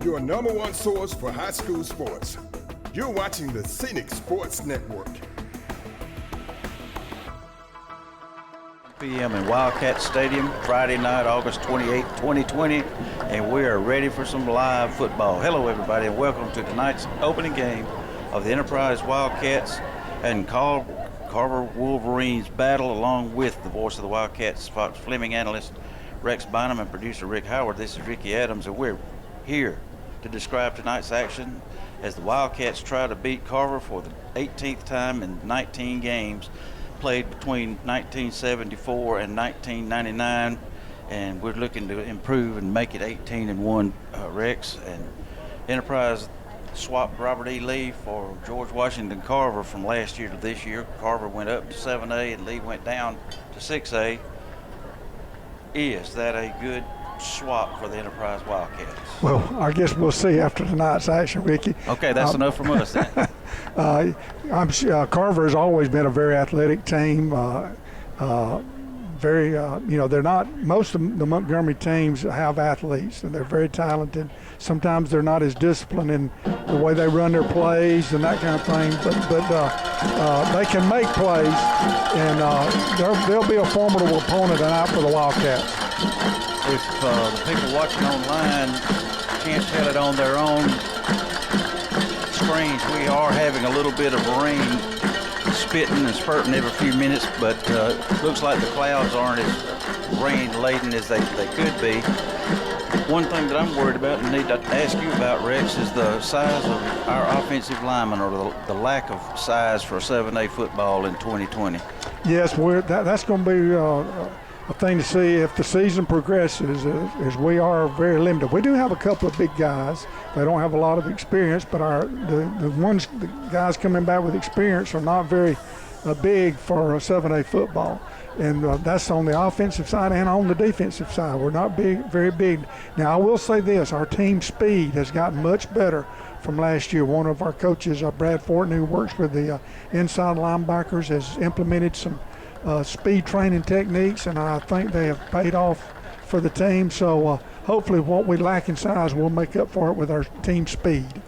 your number one source for high school sports. You're watching the Scenic Sports Network. p.m. in Wildcats Stadium, Friday night, August 28, 2020, and we are ready for some live football. Hello, everybody, and welcome to tonight's opening game of the Enterprise Wildcats and Carver Wolverines battle, along with the voice of the Wildcats, Fox Fleming analyst Rex Bynum and producer Rick Howard. This is Ricky Adams, and we're here to describe tonight's action as the Wildcats try to beat Carver for the 18th time in 19 games played between 1974 and 1999, and we're looking to improve and make it 18-1, Rex. And Enterprise swapped Robert E. Lee for George Washington Carver from last year to this year. Carver went up to 7A and Lee went down to 6A. Is that a good swap for the Enterprise Wildcats? Well, I guess we'll see after tonight's action, Ricky. Okay, that's enough from us then. I'm sure Carver has always been a very athletic team. They're not, most of the Montgomery teams have athletes and they're very talented. Sometimes they're not as disciplined in the way they run their plays and that kind of thing, but they can make plays, and they'll be a formidable opponent tonight for the Wildcats. If the people watching online can't tell it on their own screens, we are having a little bit of rain spitting and spurting every few minutes, but looks like the clouds aren't as rain-laden as they could be. One thing that I'm worried about and need to ask you about, Rex, is the size of our offensive linemen, or the lack of size for 7A football in 2020. Yes, that's going to be a thing to see if the season progresses, as we are very limited. We do have a couple of big guys. They don't have a lot of experience, but the guys coming back with experience are not very big for 7A football. And that's on the offensive side and on the defensive side. We're not very big. Now, I will say this. Our team speed has gotten much better from last year. One of our coaches, Brad Fortin, who works with the inside linebackers, has implemented some speed training techniques, and I think they have paid off for the team. So hopefully what we lack in size, we'll make up for it with our team speed.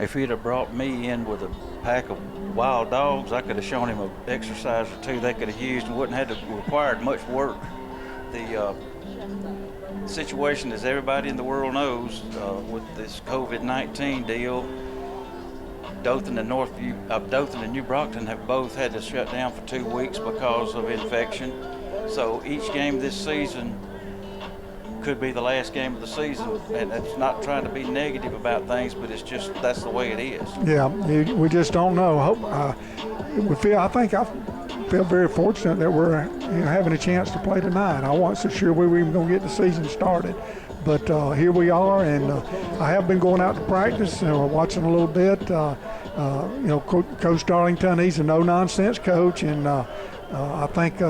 If he'd have brought me in with a pack of wild dogs, I could have shown him an exercise or two they could have used and wouldn't have had to required much work. The situation, as everybody in the world knows, with this COVID-19 deal, Dothan and New Brockton have both had to shut down for 2 weeks because of infection. So each game this season could be the last game of the season, and it's not trying to be negative about things, but it's just that's the way it is. Yeah, we just don't know. I feel very fortunate that we're having a chance to play tonight. I wasn't so sure we were even going to get the season started, but here we are, and I have been going out to practice and watching a little bit. Coach Darlington, he's a no-nonsense coach, and I think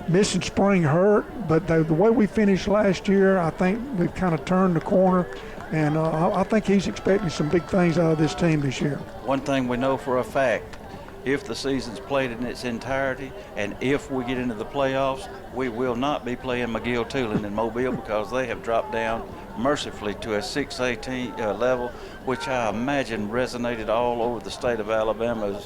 missing spring hurt, but the way we finished last year, I think we've kind of turned the corner, and I think he's expecting some big things out of this team this year. One thing we know for a fact, if the season's played in its entirety, and if we get into the playoffs, we will not be playing McGill-Tulane in Mobile, because they have dropped down mercifully to a 6A level, which I imagine resonated all over the state of Alabama.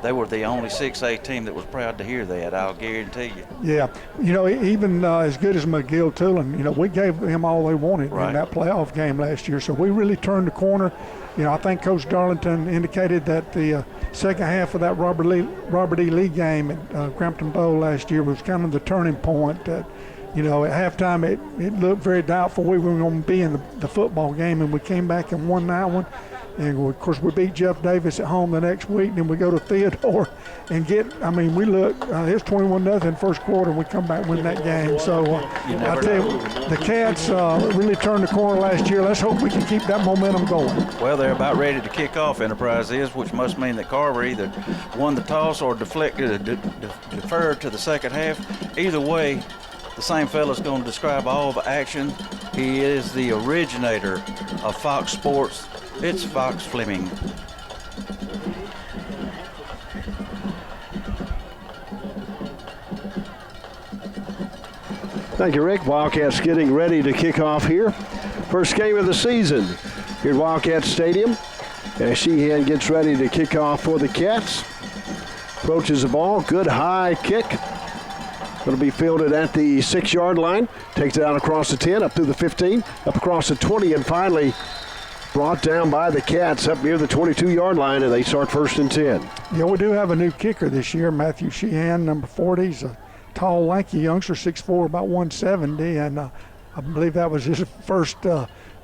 They were the only 6A team that was proud to hear that, I'll guarantee you. Yeah, even as good as McGill-Tulane, we gave them all they wanted in that playoff game last year, so we really turned the corner. I think Coach Darlington indicated that the second half of that Robert E. Lee game at Crampton Bowl last year was kind of the turning point. That, at halftime it looked very doubtful we were going to be in the football game, and we came back and won that one. And, of course, we beat Jeff Davis at home the next week, and then we go to Theodore and we look, it was 21-0 first quarter, and we come back and win that game. So I tell you, the Cats really turned the corner last year. Let's hope we can keep that momentum going. Well, they're about ready to kick off, Enterprise is, which must mean that Carver either won the toss or deferred to the second half. Either way, the same fella's going to describe all the action. He is the originator of Fox Sports. It's Fox Fleming. Thank you, Rick. Wildcats getting ready to kick off here. First game of the season. here at Wildcat Stadium. As Sheehan gets ready to kick off for the Cats. Approaches the ball, good high kick. It'll be fielded at the 6-yard line. Takes it out across the 10, up through the 15, up across the 20, and finally brought down by the Cats up near the 22-yard line, and they start 1st and 10. Yeah, we do have a new kicker this year, Matthew Sheehan, number 40. He's a tall, lanky youngster, 6'4", about 170, and I believe that was his first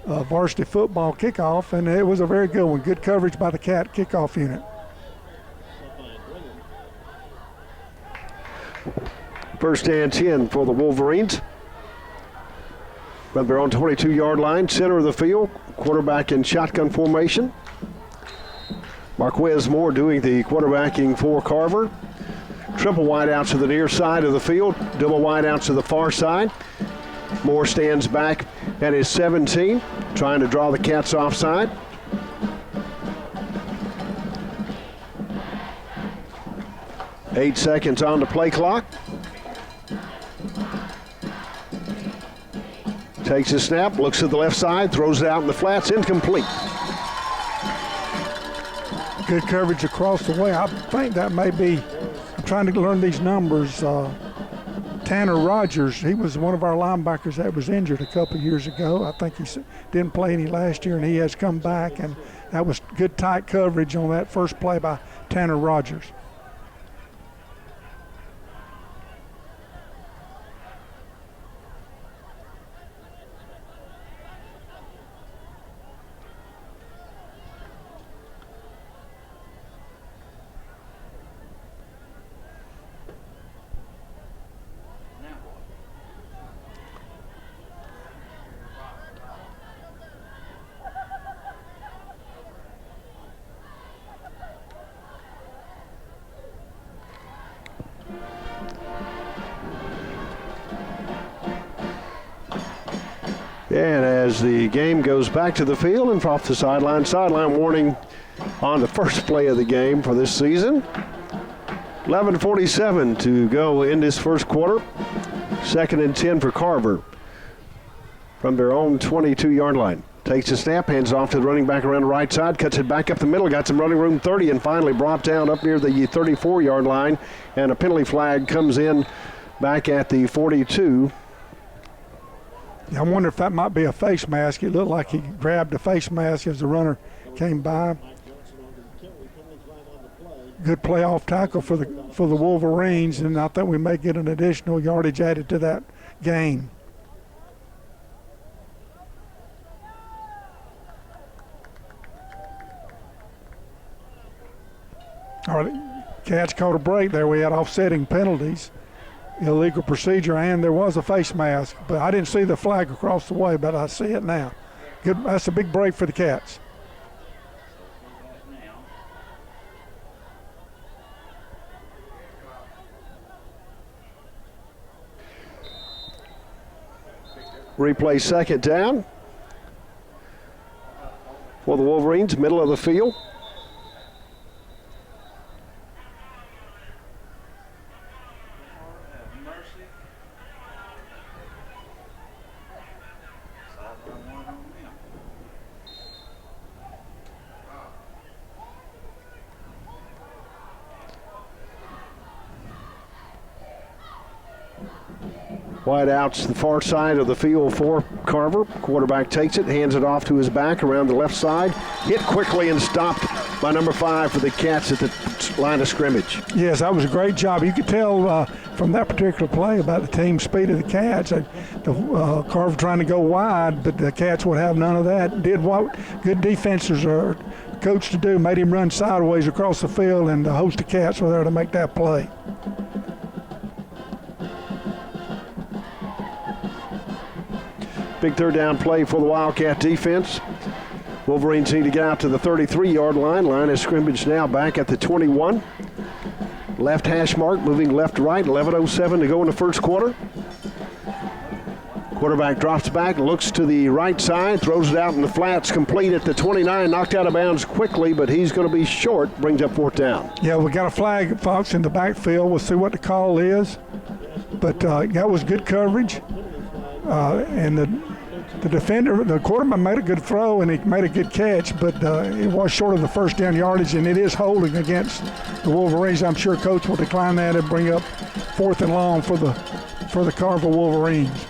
varsity football kickoff, and it was a very good one. Good coverage by the Cat kickoff unit. First and 10 for the Wolverines. From their own 22-yard line, center of the field, quarterback in shotgun formation. Marquez Moore doing the quarterbacking for Carver. Triple wideouts to the near side of the field, double wideouts to the far side. Moore stands back at his 17, trying to draw the Cats offside. Eight seconds on the play clock. Takes his snap, looks to the left side, throws it out in the flats, incomplete. Good coverage across the way. I think that may be, I'm trying to learn these numbers. Tanner Rogers, he was one of our linebackers that was injured a couple years ago. I think he didn't play any last year, and he has come back, and that was good tight coverage on that first play by Tanner Rogers. And as the game goes back to the field and off the sideline warning on the first play of the game for this season. 11:47 to go in this first quarter. 2nd and 10 for Carver from their own 22-yard line. Takes a snap, hands off to the running back around the right side, cuts it back up the middle, got some running room 30, and finally brought down up near the 34-yard line. And a penalty flag comes in back at the 42. I wonder if that might be a face mask. It looked like he grabbed a face mask as the runner came by. Good playoff tackle for the Wolverines, and I think we may get an additional yardage added to that gain. All right, Cats caught a break there. We had offsetting penalties. Illegal procedure, and there was a face mask, but I didn't see the flag across the way, but I see it now. Good, that's a big break for the Cats. Replay 2nd down for the Wolverines, middle of the field. Wide out to the far side of the field for Carver. Quarterback takes it, hands it off to his back around the left side. Hit quickly and stopped by number 5 for the Cats at the line of scrimmage. Yes, that was a great job. You could tell from that particular play about the team speed of the Cats. Carver trying to go wide, but the Cats would have none of that. Did what good defenses are coached to do, made him run sideways across the field, and the host of Cats were there to make that play. Big 3rd down play for the Wildcat defense. Wolverines need to get out to the 33-yard line. Line of scrimmage now back at the 21. Left hash mark, moving left to right. 11:07 to go in the first quarter. Quarterback drops back, looks to the right side, throws it out in the flats, complete at the 29. Knocked out of bounds quickly, but he's going to be short. Brings up 4th down. Yeah, we got a flag, Fox, in the backfield. We'll see what the call is. But that was good coverage. And the the defender, the quarterback made a good throw and he made a good catch, but it was short of the first down yardage, and it is holding against the Wolverines. I'm sure Coach will decline that and bring up 4th and long for the Carver Wolverines.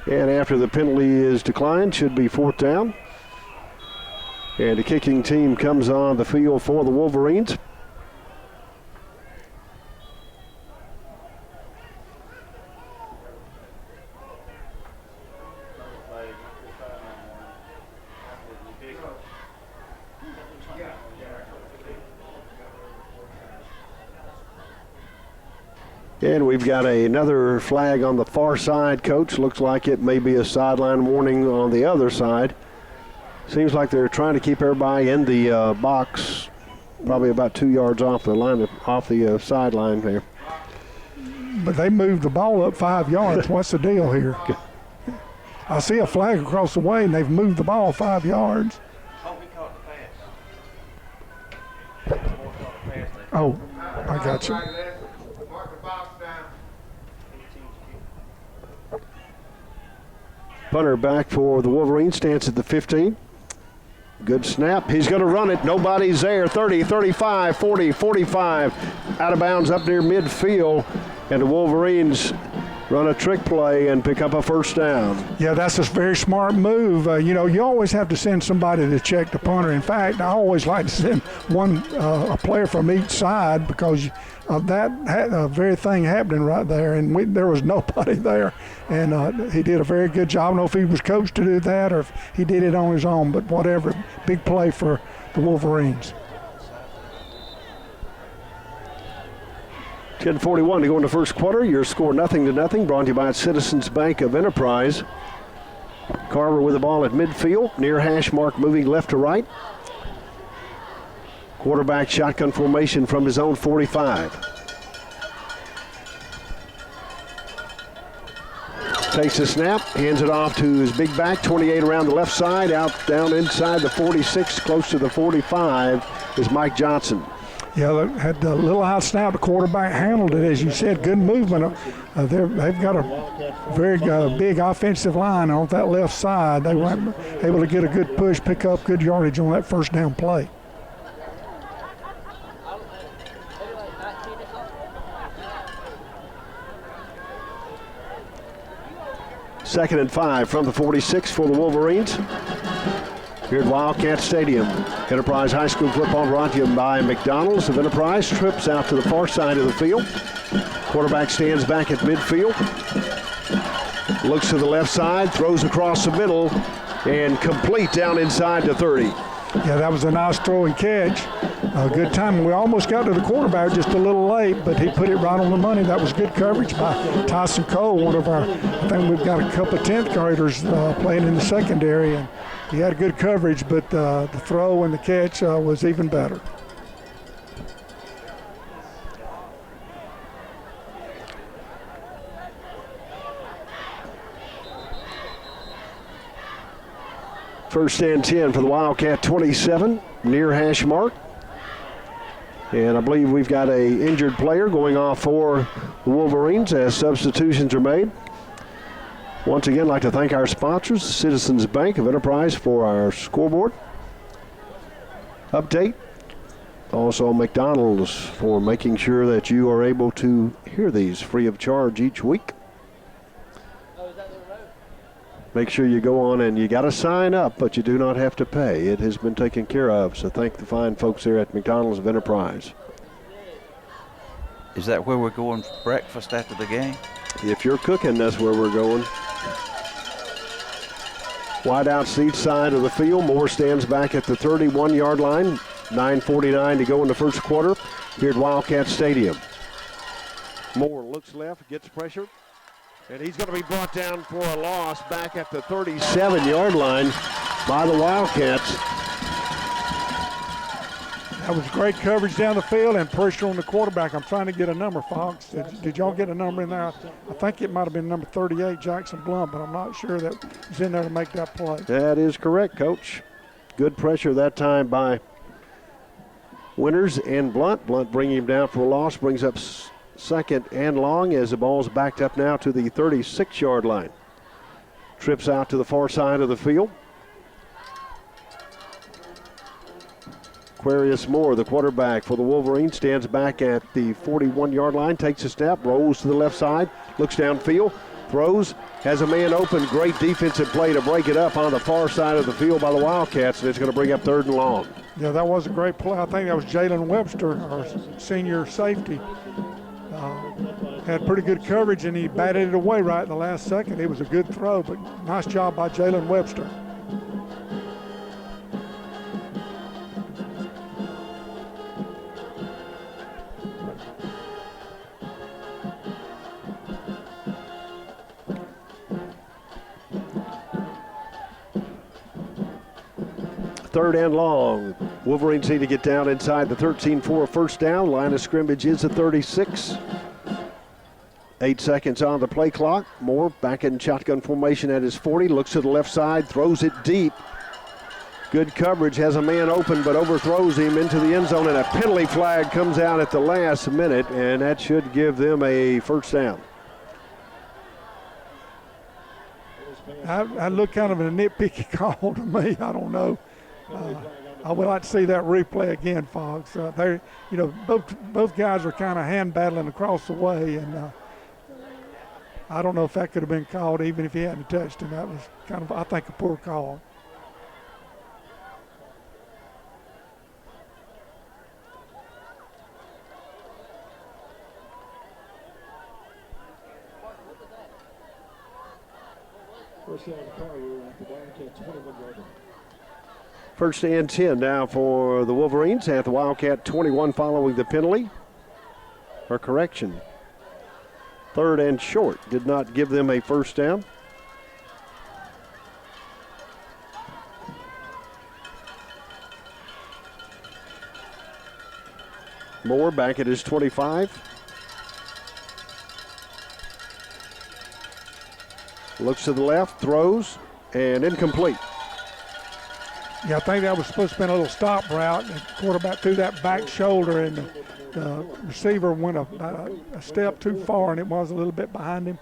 And after the penalty is declined, should be 4th down. And the kicking team comes on the field for the Wolverines. And we've got another flag on the far side, Coach. Looks like it may be a sideline warning on the other side. Seems like they're trying to keep everybody in the box, probably about 2 yards off the line, off the sideline there. But they moved the ball up 5 yards. What's the deal here? I see a flag across the way, and they've moved the ball 5 yards. Oh, I got you. Punter back for the Wolverines, stands at the 15. Good snap. He's going to run it. Nobody's there. 30, 35, 40, 45. Out of bounds up near midfield. And the Wolverines run a trick play and pick up a first down. Yeah, that's a very smart move. You always have to send somebody to check the punter. In fact, I always like to send a player from each side because of that very thing happening right there, and there was nobody there. And he did a very good job. I don't know if he was coached to do that or if he did it on his own, but whatever, big play for the Wolverines. 10:41 to go in the first quarter. Your score 0-0, brought to you by Citizens Bank of Enterprise. Carver with the ball at midfield, near hash mark, moving left to right. Quarterback shotgun formation from his own 45. Takes the snap, hands it off to his big back, 28 around the left side, out down inside the 46, close to the 45 is Mike Johnson. Yeah, they had a little out snap. The quarterback handled it, as you said. Good movement. They've got a very big offensive line on that left side. They were able to get a good push, pick up good yardage on that first down play. Second and 5 from the 46 for the Wolverines. Here at Wildcat Stadium. Enterprise High School football brought to you by McDonald's of Enterprise. Trips out to the far side of the field. Quarterback stands back at midfield. Looks to the left side, throws across the middle, and complete down inside the 30. Yeah, that was a nice throw and catch. A good time. We almost got to the quarterback just a little late, but he put it right on the money. That was good coverage by Tyson Cole, one of our, I think we've got a couple of 10th graders playing in the secondary. And he had good coverage, but the throw and the catch was even better. First and 10 for the Wildcat 27, near hash mark. And I believe we've got a injured player going off for the Wolverines as substitutions are made. Once again, I'd like to thank our sponsors, Citizens Bank of Enterprise, for our scoreboard update. Also, McDonald's for making sure that you are able to hear these free of charge each week. Make sure you go on and you got to sign up, but you do not have to pay. It has been taken care of, so thank the fine folks here at McDonald's of Enterprise. Is that where we're going for breakfast after the game? If you're cooking, that's where we're going. Wide out each side of the field. Moore stands back at the 31-yard line. 9:49 to go in the first quarter here at Wildcat Stadium. Moore looks left, gets pressure, and he's going to be brought down for a loss back at the 37-yard line by the Wildcats. That was great coverage down the field and pressure on the quarterback. I'm trying to get a number, Fox. Did y'all get a number in there? I think it might have been number 38, Jackson Blunt, but I'm not sure that was in there to make that play. That is correct, Coach. Good pressure that time by Winters and Blunt. Blunt bringing him down for a loss, brings up second and long as the ball's backed up now to the 36-yard line. Trips out to the far side of the field. Aquarius Moore, the quarterback for the Wolverines, stands back at the 41-yard line, takes a step, rolls to the left side, looks downfield, throws, has a man open. Great defensive play to break it up on the far side of the field by the Wildcats, and it's going to bring up 3rd and long. Yeah, that was a great play. I think that was Jalen Webster, our senior safety. Had pretty good coverage, and he batted it away right in the last second. It was a good throw, but nice job by Jalen Webster. Third and long. Wolverines need to get down inside the 13 for a first down. Line of scrimmage is at 36. 8 seconds on the play clock. Moore back in shotgun formation at his 40. Looks to the left side, throws it deep. Good coverage, has a man open, but overthrows him into the end zone, and a penalty flag comes out at the last minute, and that should give them a first down. I look kind of a nitpicky call to me. I don't know. I would like to see that replay again, Fox. Both guys are kind of hand battling across the way, and I don't know if that could have been called even if he hadn't touched him. That was kind of, I think, a poor call. First and 10 now for the Wolverines at the Wildcat 21 following the penalty. Or correction. 3rd and short. Did not give them a first down. Moore back at his 25. Looks to the left, throws, and incomplete. Yeah, I think that was supposed to be a little stop route. The quarterback threw that back shoulder, and the receiver went a step too far, and it was a little bit behind him.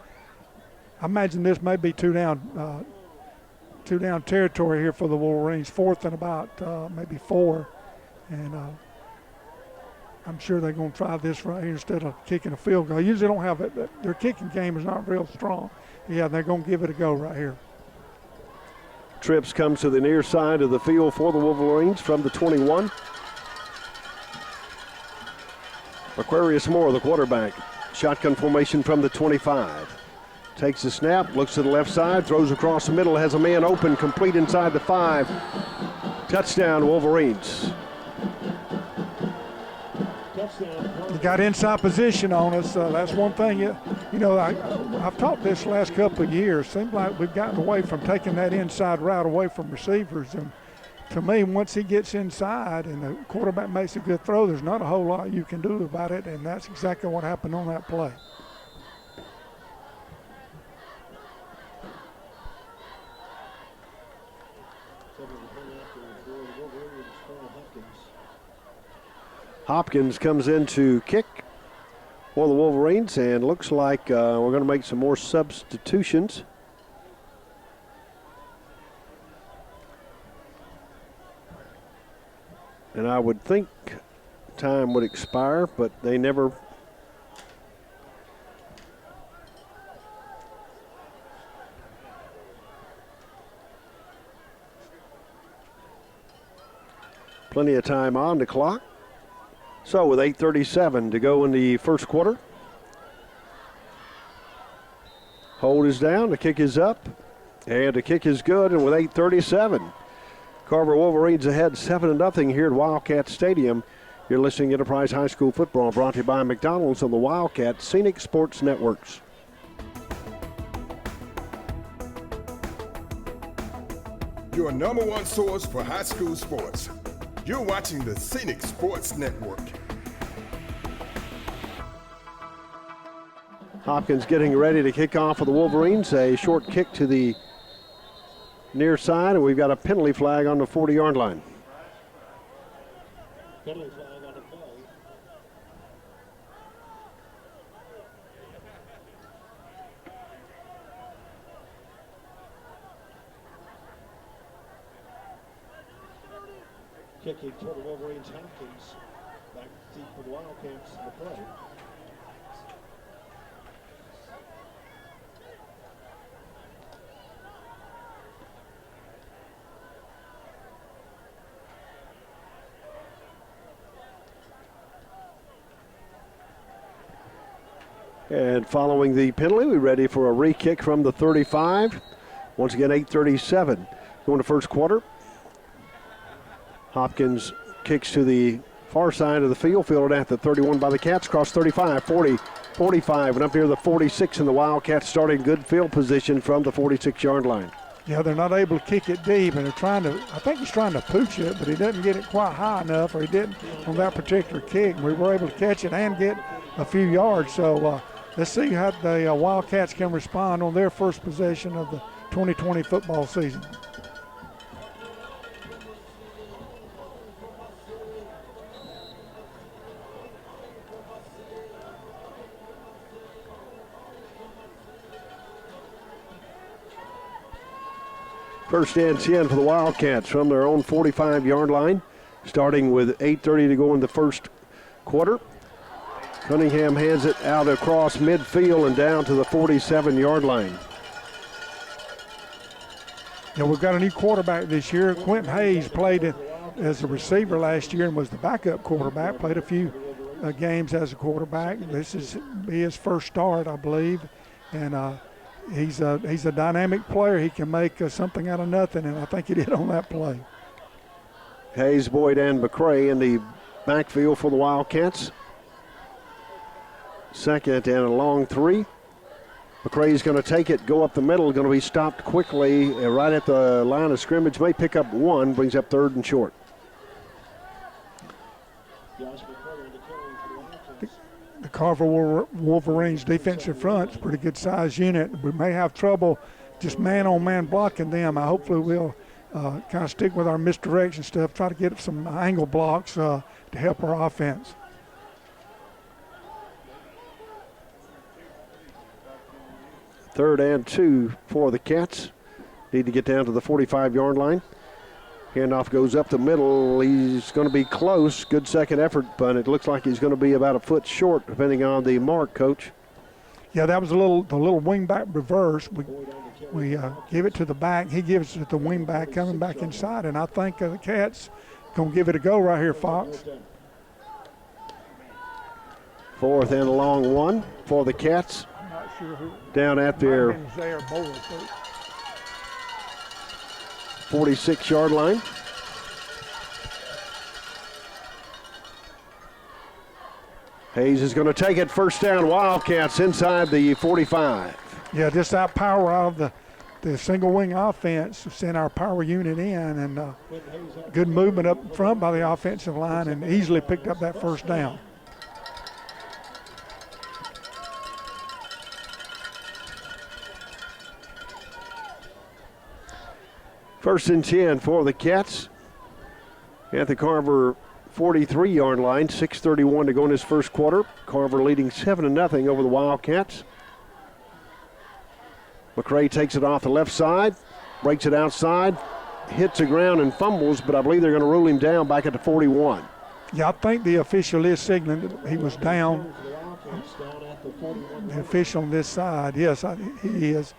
I imagine this may be two down territory here for the Wolverines. 4th and about maybe 4, and I'm sure they're going to try this right here instead of kicking a field goal. Usually don't have it. Their kicking game is not real strong. Yeah, they're going to give it a go right here. Trips comes to the near side of the field for the Wolverines from the 21. Aquarius Moore, the quarterback. Shotgun formation from the 25. Takes the snap, looks to the left side, throws across the middle, has a man open, complete inside the 5. Touchdown, Wolverines. You got inside position on us. That's one thing. I've taught this last couple of years. Seems like we've gotten away from taking that inside route away from receivers. And to me, once he gets inside and the quarterback makes a good throw, there's not a whole lot you can do about it. And that's exactly what happened on that play. Hopkins comes in to kick for the Wolverines, and looks like we're going to make some more substitutions. And I would think time would expire, but they never. Plenty of time on the clock. So with 8:37 to go in the first quarter. Hold is down, the kick is up, and the kick is good, and with 8:37, Carver Wolverines ahead 7-0 here at Wildcat Stadium. You're listening to Enterprise High School Football, brought to you by McDonald's on the Wildcat Scenic Sports Networks. Your number one source for high school sports. You're watching the Scenic Sports Network. Hopkins getting ready to kick off for the Wolverines. A short kick to the near side, and we've got a penalty flag on the 40-yard line. Penalty flag on the play. kicking toward the Wolverines. Hopkins back deep for the Wildcats in the play. And following the penalty, we're ready for a re-kick from the 35. Once again, 8:37 going to first quarter. Hopkins kicks to the far side of the field, fielded at the 31 by the Cats, across 35, 40, 45, and up here the 46, and the Wildcats starting good field position from the 46-yard line. Yeah, they're not able to kick it deep, and they're trying to, I think he's trying to pooch it, but he doesn't get it quite high enough, or he didn't on that particular kick. And we were able to catch it and get a few yards. So let's see how the Wildcats can respond on their first possession of the 2020 football season. First and 10 for the Wildcats from their own 45-yard line, starting with 8:30 to go in the first quarter. Cunningham hands it out across midfield and down to the 47-yard line. Yeah, we've got a new quarterback this year. Quentin Hayes played as a receiver last year and was the backup quarterback, played a few games as a quarterback. This is his first start, I believe, and he's a dynamic player. He can make something out of nothing, and I think he did on that play. Hayes, Boyd, and McCray in the backfield for the Wildcats. Second and a long three. McCray's going to take it, go up the middle, going to be stopped quickly right at the line of scrimmage. May pick up one, brings up third and short. The Carver Wolverines defensive front's a pretty good size unit. We may have trouble just man-on-man blocking them. Hopefully we'll kind of stick with our misdirection stuff, try to get some angle blocks to help our offense. Third and 2 for the Cats. Need to get down to the 45-yard line. Handoff goes up the middle. He's going to be close. Good second effort, but it looks like he's going to be about a foot short, depending on the mark, Coach. Yeah, that was the little wing back reverse. We give it to the back. He gives it to the wing back coming back inside, and I think the Cats going to give it a go right here, Fox. Fourth and a long one for the Cats. I'm not sure who. Down at their 46-yard line. Hayes is going to take it. First down, Wildcats inside the 45. Yeah, just that power out of the single wing offense sent our power unit in, and good movement up front by the offensive line, and easily picked up that first down. First and 10 for the Cats at the Carver 43-yard line. 6:31 to go in this first quarter. Carver leading 7-0 over the Wildcats. McCray takes it off the left side, breaks it outside, hits the ground and fumbles, but I believe they're going to rule him down back at the 41. Yeah, I think the official is signaling that he was down. The official on this side, yes, he is.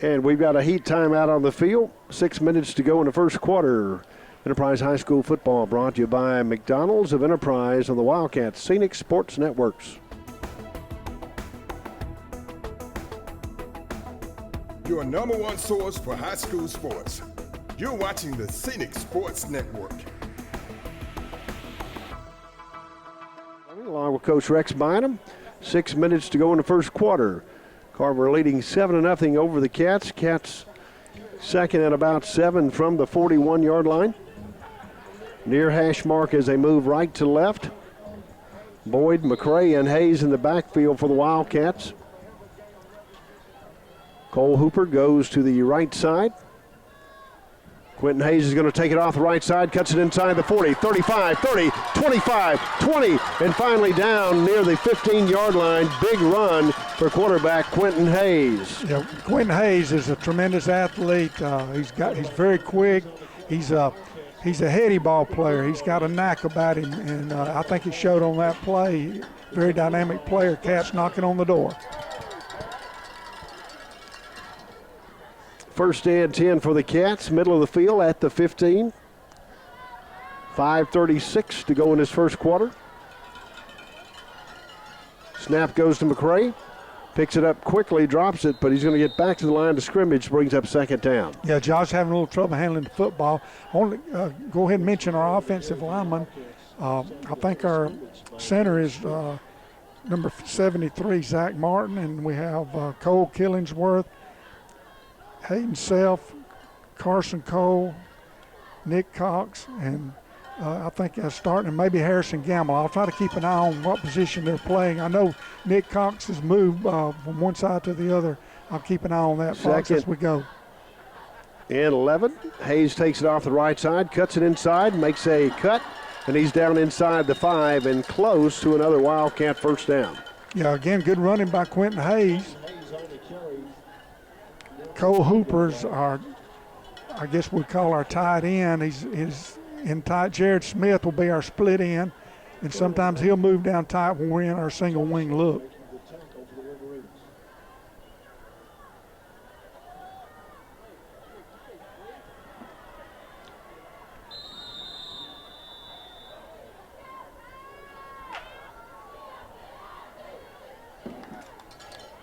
And we've got a heat timeout on the field. 6 minutes to go in the first quarter. Enterprise High School football brought to you by McDonald's of Enterprise on the Wildcats Scenic Sports Networks. Your number one source for high school sports. You're watching the Scenic Sports Network. Along with Coach Rex Bynum. 6 minutes to go in the first quarter. Carver leading 7-0 over the Cats. Cats second at about 7 from the 41-yard line. Near hash mark as they move right to left. Boyd, McCray, and Hayes in the backfield for the Wildcats. Cole Hooper goes to the right side. Quentin Hayes is going to take it off the right side, cuts it inside the 40, 35, 30, 25, 20, and finally down near the 15-yard line. Big run for quarterback Quentin Hayes. Yeah, Quentin Hayes is a tremendous athlete. He's very quick. He's a heady ball player. He's got a knack about him, and I think it showed on that play. Very dynamic player. Cats knocking on the door. First and 10 for the Cats, middle of the field at the 15. 5:36 to go in this first quarter. Snap goes to McCray. Picks it up quickly, drops it, but he's going to get back to the line of scrimmage, brings up second down. Yeah, Josh having a little trouble handling the football. Only go ahead and mention our offensive lineman. I think our center is number 73, Zach Martin, and we have Cole Killingsworth, Hayden Self, Carson Cole, Nick Cox, and I think starting, and maybe Harrison Gamble. I'll try to keep an eye on what position they're playing. I know Nick Cox has moved from one side to the other. I'll keep an eye on that, Fox, as we go. And 11, Hayes takes it off the right side, cuts it inside, makes a cut, and he's down inside the 5 and close to another Wildcat first down. Yeah, again, good running by Quentin Hayes. Cole Hooper's our, I guess we call our tight end. He's in tight. Jared Smith will be our split end, and sometimes he'll move down tight when we're in our single wing look.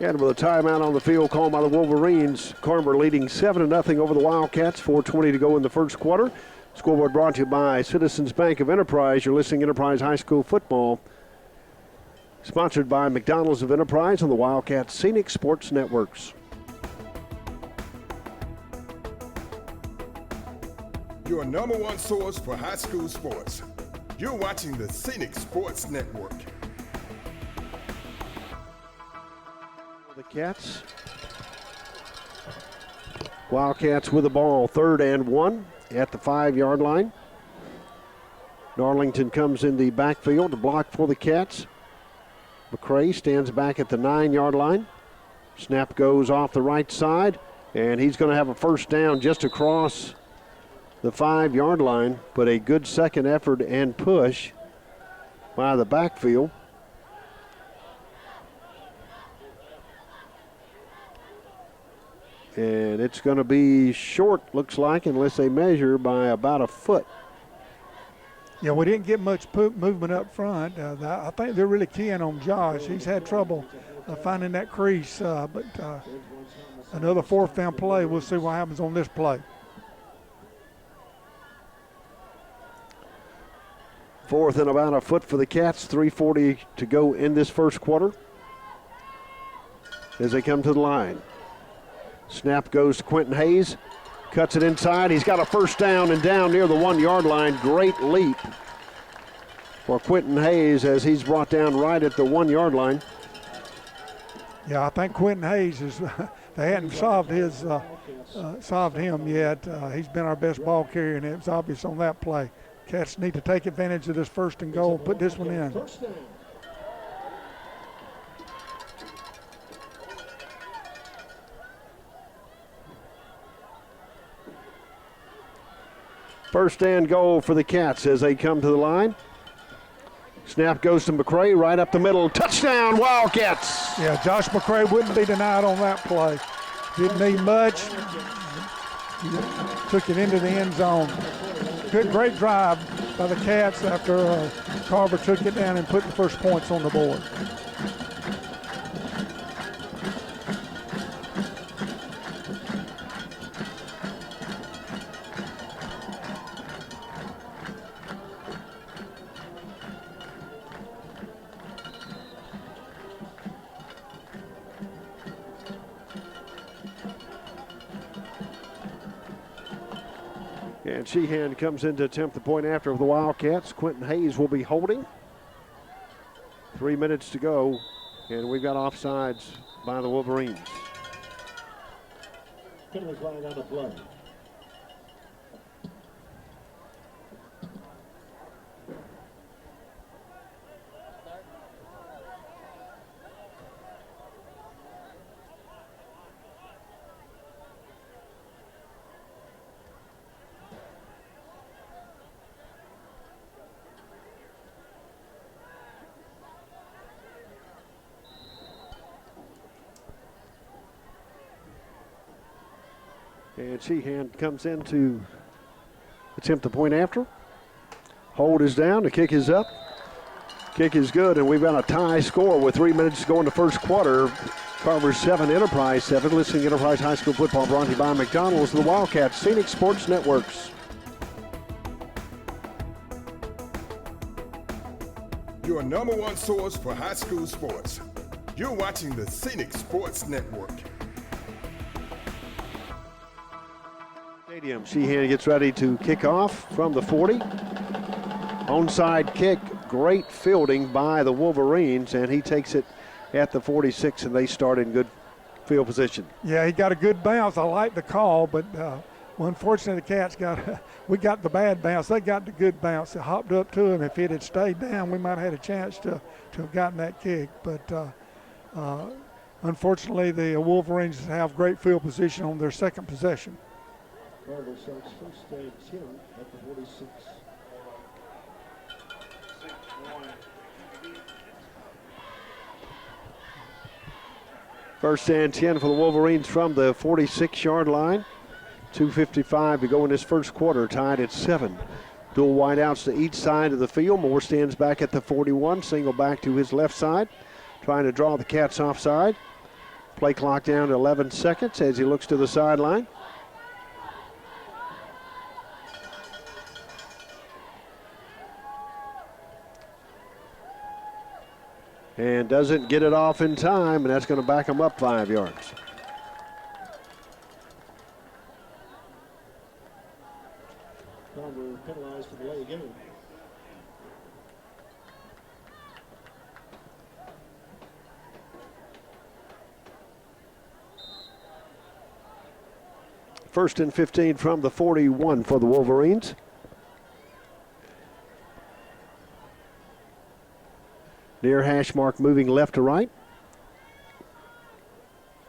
And with a timeout on the field called by the Wolverines, Carver leading 7-0 over the Wildcats. 4:20 to go in the first quarter. Scoreboard brought to you by Citizens Bank of Enterprise. You're listening to Enterprise High School Football. Sponsored by McDonald's of Enterprise on the Wildcats Scenic Sports Networks. Your number one source for high school sports. You're watching the Scenic Sports Network. The Cats. Wildcats with the ball, 3rd and 1 at the 5-yard line. Darlington comes in the backfield to block for the Cats. McCray stands back at the 9-yard line. Snap goes off the right side, and he's going to have a first down just across the 5-yard line, but a good second effort and push by the backfield. And it's going to be short, looks like, unless they measure by about a foot. Yeah, we didn't get much movement up front. I think they're really keying on Josh. He's had trouble finding that crease, but another 4th down play. We'll see what happens on this play. 4th and about a foot for the Cats. 3:40 to go in this first quarter as they come to the line. Snap goes to Quentin Hayes. Cuts it inside. He's got a first down and down near the 1-yard line. Great leap for Quentin Hayes as he's brought down right at the 1-yard line. Yeah, I think Quentin Hayes is. They hadn't solved him yet. He's been our best ball carrier, and it's obvious on that play. Cats need to take advantage of this 1st and goal. Put this one in. First and goal for the Cats as they come to the line. Snap goes to McCray right up the middle. Touchdown, Wildcats! Yeah, Josh McCray wouldn't be denied on that play. Didn't need much. He took it into the end zone. Good, great drive by the Cats after Carver took it down and put the first points on the board. And Sheehan comes in to attempt the point after of the Wildcats. Quentin Hayes will be holding. 3 minutes to go, and we've got offsides by the Wolverines. Penalty flag on the play. And Sheehan comes in to attempt the point after. Hold is down, the kick is up. Kick is good, and we've got a tie score with 3 minutes to go in the first quarter. Carver 7, Enterprise 7. Listening to Enterprise High School football brought to you by McDonald's, the Wildcats, Scenic Sports Networks. Your number one source for high school sports. You're watching the Scenic Sports Network. Stadium. Sheehan gets ready to kick off from the 40. Onside kick, great fielding by the Wolverines, and he takes it at the 46, and they start in good field position. Yeah, he got a good bounce. I like the call, but unfortunately the Cats we got the bad bounce. They got the good bounce. It hopped up to him. If it had stayed down, we might have had a chance to have gotten that kick. But unfortunately, the Wolverines have great field position on their second possession. Carver starts first and 10 at the 46. First and 10 for the Wolverines from the 46-yard line. 2:55 to go in this first quarter, tied at 7. Dual wideouts to each side of the field. Moore stands back at the 41, single back to his left side, trying to draw the Cats offside. Play clock down to 11 seconds as he looks to the sideline. And doesn't get it off in time, and that's going to back him up 5 yards. Carver penalized for delay game. First and 15 from the 41 for the Wolverines. Near hash mark moving left to right.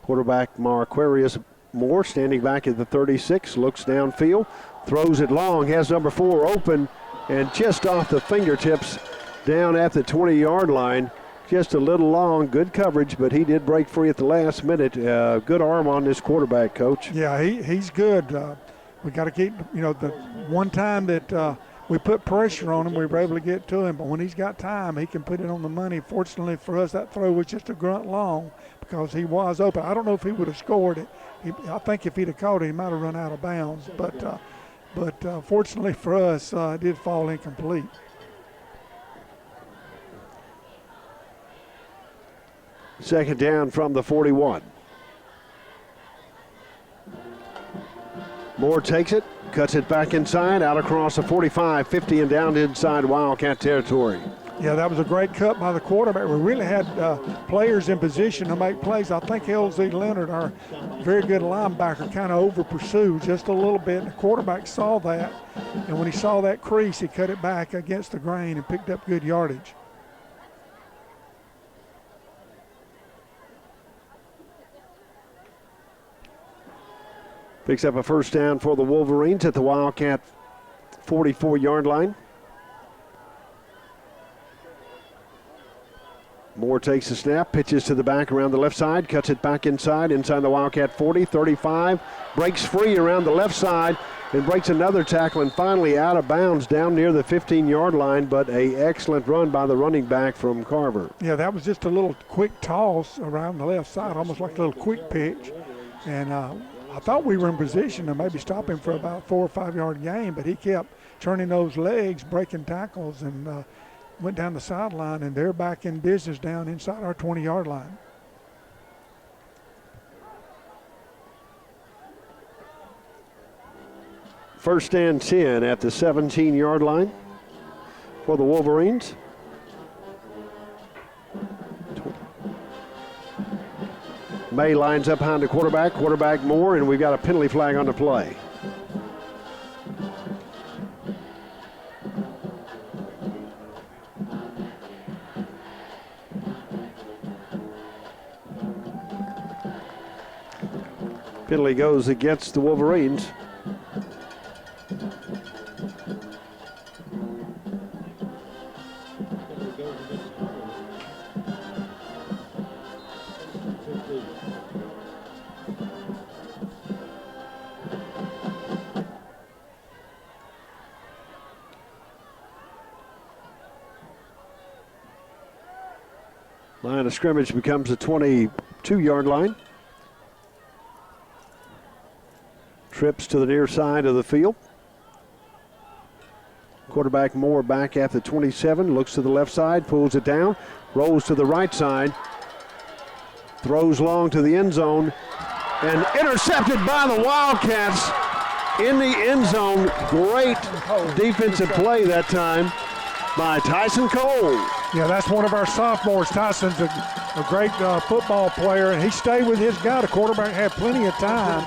Quarterback Marquarius Moore standing back at the 36, looks downfield, throws it long, has number 4 open, and just off the fingertips down at the 20-yard line. Just a little long, good coverage, but he did break free at the last minute. Good arm on this quarterback, Coach. Yeah, he's good. We got to keep, the one time that we put pressure on him, we were able to get to him. But when he's got time, he can put it on the money. Fortunately for us, that throw was just a grunt long because he was open. I don't know if he would have scored it. I think if he'd have caught it, he might have run out of bounds. But fortunately for us, it did fall incomplete. Second down from the 41. Moore takes it, cuts it back inside, out across the 45, 50, and down inside Wildcat territory. Yeah, that was a great cut by the quarterback. We really had players in position to make plays. I think LZ Leonard, our very good linebacker, kind of over-pursued just a little bit. The quarterback saw that, and when he saw that crease, he cut it back against the grain and picked up good yardage. Picks up a first down for the Wolverines at the Wildcat 44-yard line. Moore takes the snap, pitches to the back around the left side, cuts it back inside the Wildcat 40, 35, breaks free around the left side and breaks another tackle and finally out of bounds down near the 15-yard line, but an excellent run by the running back from Carver. Yeah, that was just a little quick toss around the left side, almost like a little quick pitch. And I thought we were in position to maybe stop him for about 4 or 5 yard gain, but he kept turning those legs, breaking tackles, and went down the sideline, and they're back in business down inside our 20-yard line. First and 10 at the 17-yard line for the Wolverines. May lines up behind the quarterback Moore, and we've got a penalty flag on the play. Penalty goes against the Wolverines. Line of scrimmage becomes the 22-yard line. Trips to the near side of the field. Quarterback Moore back at the 27, looks to the left side, pulls it down, rolls to the right side, throws long to the end zone, and intercepted by the Wildcats in the end zone. Great defensive play that time by Tyson Cole. Yeah, that's one of our sophomores. Tyson's a great football player, and he stayed with his guy. The quarterback had plenty of time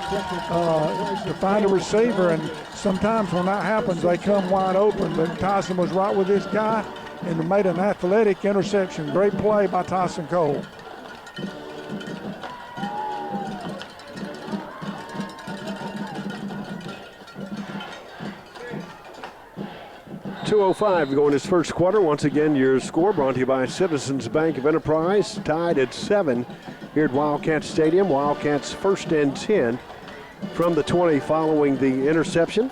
to find a receiver, and sometimes when that happens, they come wide open. But Tyson was right with his guy and made an athletic interception. Great play by Tyson Cole. .205 to go in this first quarter. Once again, your score brought to you by Citizens Bank of Enterprise. Tied at 7 here at Wildcats Stadium. Wildcats 1st and 10 from the 20 following the interception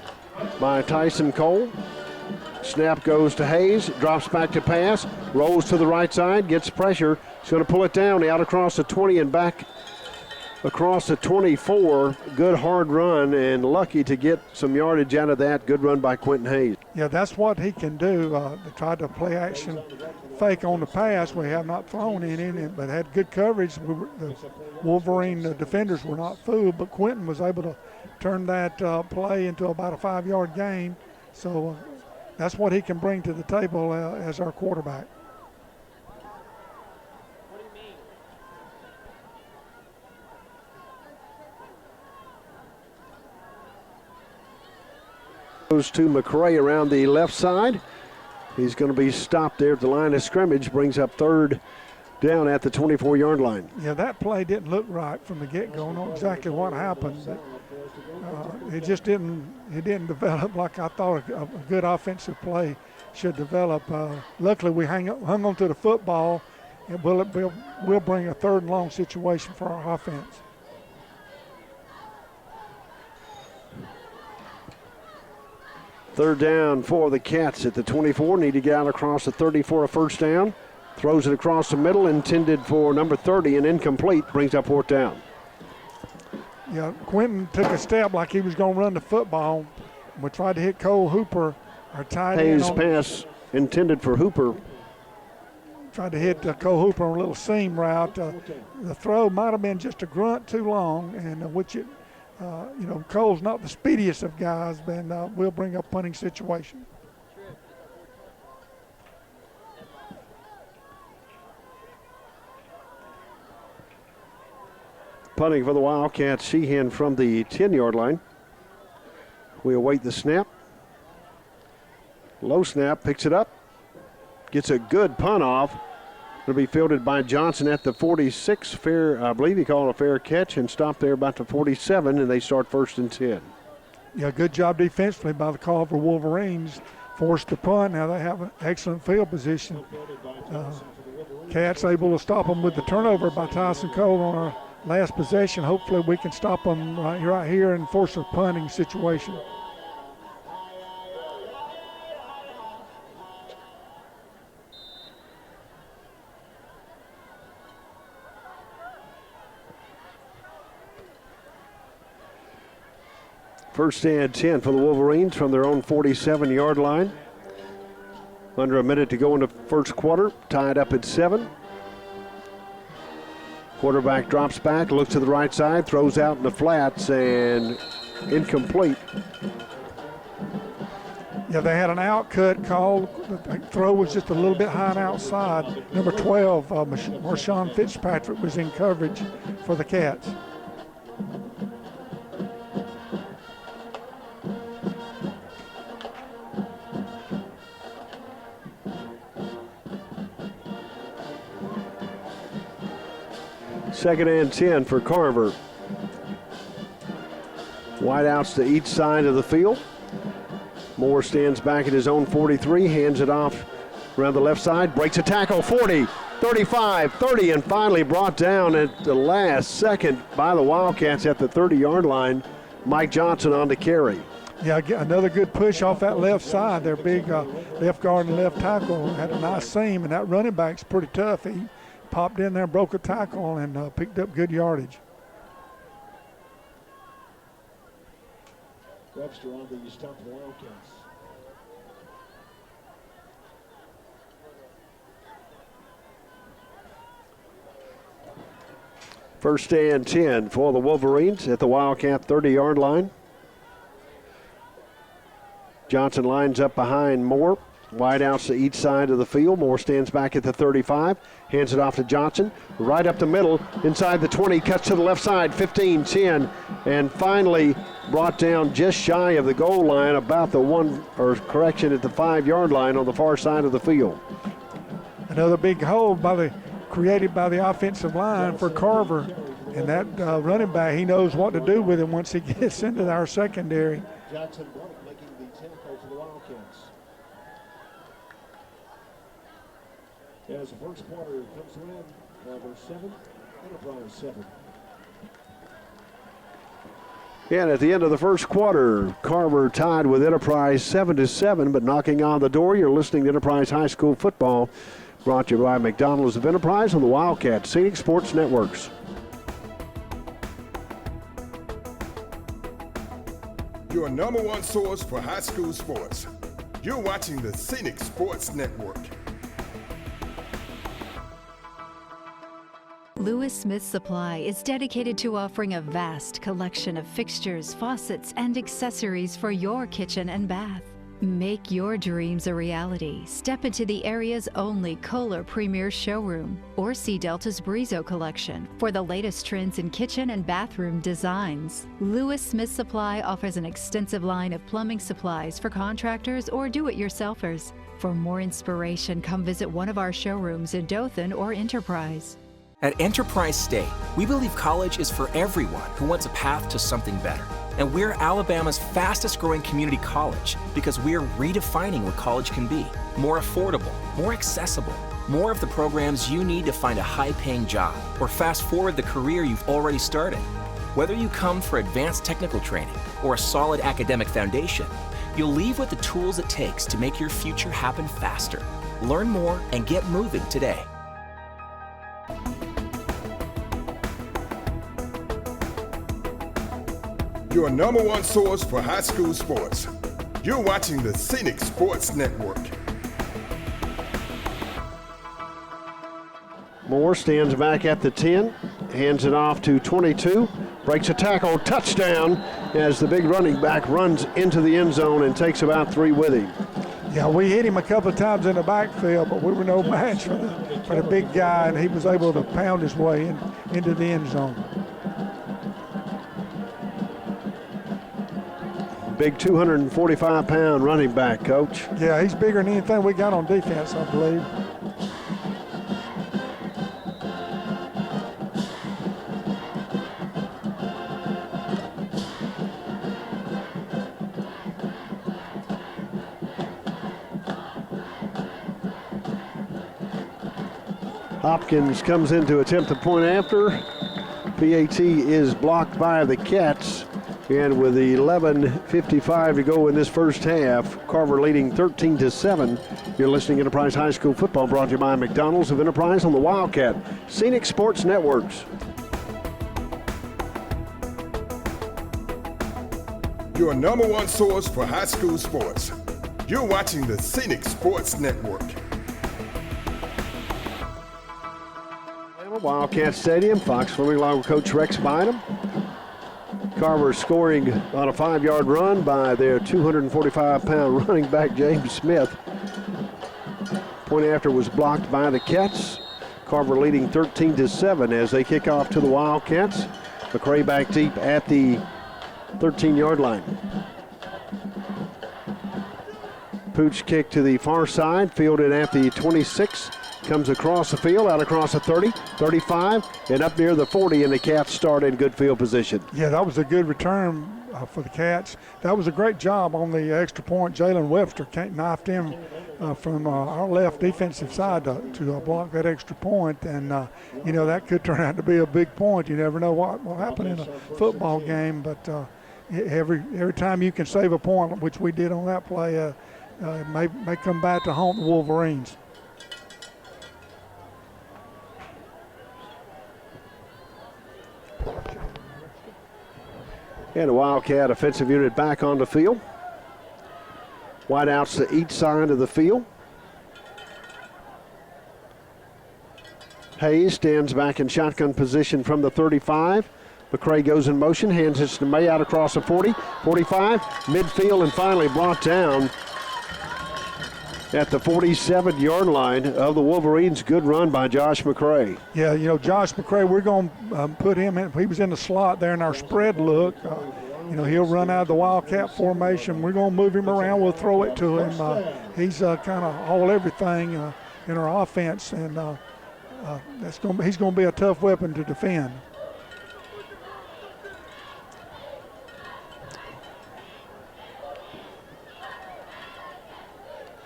by Tyson Cole. Snap goes to Hayes, drops back to pass, rolls to the right side, gets pressure. He's going to pull it down out across the 20 and back across the 24. Good hard run and lucky to get some yardage out of that. Good run by Quentin Hayes. Yeah, that's what he can do. They tried to play action fake on the pass. We have not thrown any in it, but had good coverage. The Wolverine defenders were not fooled, but Quentin was able to turn that play into about a 5-yard gain. So that's what he can bring to the table as our quarterback. Goes to McRae around the left side. He's going to be stopped there at the line of scrimmage. Brings up 3rd down at the 24-yard line. Yeah, that play didn't look right from the get-go. I don't know exactly what happened, but it just didn't develop like I thought a good offensive play should develop. Luckily, we hung on to the football, and we'll bring a 3rd and long situation for our offense. Third down for the Cats at the 24. Need to get out across the 30 for a first down. Throws it across the middle, intended for number 30 and incomplete. Brings up 4th down. Yeah, Quentin took a step like he was going to run the football. We tried to hit Cole Hooper, our tight end. Hayes pass intended for Hooper. Tried to hit Cole Hooper on a little seam route. The throw might have been just a grunt too long, and Cole's not the speediest of guys, but we'll bring up punting situation. Punting for the Wildcats, Sheehan from the 10-yard line. We await the snap. Low snap, picks it up. Gets a good punt off. It'll be fielded by Johnson at the 46. I believe he called a fair catch and stopped there about the 47, and they start 1st and 10. Yeah, good job defensively by the Carver Wolverines. Forced the punt. Now they have an excellent field position. Cats able to stop them with the turnover by Tyson Cole on our last possession. Hopefully we can stop them right here and force a punting situation. First and 10 for the Wolverines from their own 47-yard line. Under a minute to go in the first quarter, tied up at 7. Quarterback drops back, looks to the right side, throws out in the flats, and incomplete. Yeah, they had an outcut called. The throw was just a little bit high and outside. Number 12, Marshawn Fitzpatrick, was in coverage for the Cats. Second and 10 for Carver. Wideouts to each side of the field. Moore stands back at his own 43, hands it off around the left side, breaks a tackle, 40, 35, 30, and finally brought down at the last second by the Wildcats at the 30-yard line. Mike Johnson on the carry. Yeah, another good push off that left side. Their big left guard and left tackle had a nice seam, and that running back's pretty tough. He popped in there, broke a tackle, and picked up good yardage. Webster on the stop for the Wildcats. First and 10 for the Wolverines at the Wildcat 30-yard line. Johnson lines up behind Moore. Wide outs to each side of the field. Moore stands back at the 35. Hands it off to Johnson. Right up the middle. Inside the 20. Cuts to the left side. 15, 10. And finally brought down just shy of the goal line. About the at the 5-yard line on the far side of the field. Another big hole created by the offensive line for Carver. And that running back, he knows what to do with him once he gets into our secondary. Jackson Blunt making the tackle for the Wildcats. As the first quarter comes around, Carver 7, Enterprise 7. And at the end of the first quarter, Carver tied with Enterprise 7-7, but knocking on the door, you're listening to Enterprise High School Football, brought to you by McDonald's of Enterprise on the Wildcat Scenic Sports Networks. Your number one source for high school sports. You're watching the Scenic Sports Network. Lewis Smith Supply is dedicated to offering a vast collection of fixtures, faucets, and accessories for your kitchen and bath. Make your dreams a reality. Step into the area's only Kohler Premier Showroom or see Delta's Brizo collection for the latest trends in kitchen and bathroom designs. Lewis Smith Supply offers an extensive line of plumbing supplies for contractors or do-it-yourselfers. For more inspiration, come visit one of our showrooms in Dothan or Enterprise. At Enterprise State, we believe college is for everyone who wants a path to something better. And we're Alabama's fastest growing community college because we're redefining what college can be. More affordable, more accessible, more of the programs you need to find a high-paying job or fast forward the career you've already started. Whether you come for advanced technical training or a solid academic foundation, you'll leave with the tools it takes to make your future happen faster. Learn more and get moving today. Your number one source for high school sports. You're watching the Scenic Sports Network. Moore stands back at the 10, hands it off to 22, breaks a tackle, touchdown, as the big running back runs into the end zone and takes about 3 with him. Yeah, we hit him a couple of times in the backfield, but we were no match for the big guy, and he was able to pound his way into the end zone. Big 245-pound running back, Coach. Yeah, he's bigger than anything we got on defense, I believe. Hopkins comes in to attempt the point after. PAT is blocked by the Cats. And with 11:55 to go in this first half, Carver leading 13-7. You're listening to Enterprise High School Football, brought to you by McDonald's of Enterprise on the Wildcat Scenic Sports Networks. Your number one source for high school sports. You're watching the Scenic Sports Network. Wildcat Stadium, Fox Swimming along with Coach Rex Bynum. Carver scoring on a 5-yard run by their 245-pound running back, James Smith. Point after was blocked by the Cats. Carver leading 13-7 as they kick off to the Wildcats. McCray back deep at the 13-yard line. Pooch kick to the far side, fielded at the 26. Comes across the field, out across the 30, 35, and up near the 40, and the Cats start in good field position. Yeah, that was a good return for the Cats. That was a great job on the extra point. Jalen Webster knifed him from our left defensive side to block that extra point, and that could turn out to be a big point. You never know what will happen in a football game, but every time you can save a point, which we did on that play, may come back to haunt the Wolverines. And a Wildcat offensive unit back on the field. Wideouts to each side of the field. Hayes stands back in shotgun position from the 35. McCray goes in motion, hands it to May out across the 40, 45, midfield, and finally brought down at the 47-yard line of the Wolverines. Good run by Josh McCray. Yeah, you know, Josh McCray, we're going to put him in. He was in the slot there in our spread look. You know, he'll run out of the Wildcat formation. We're going to move him around. We'll throw it to him. He's kind of all everything in our offense, and he's going to be a tough weapon to defend.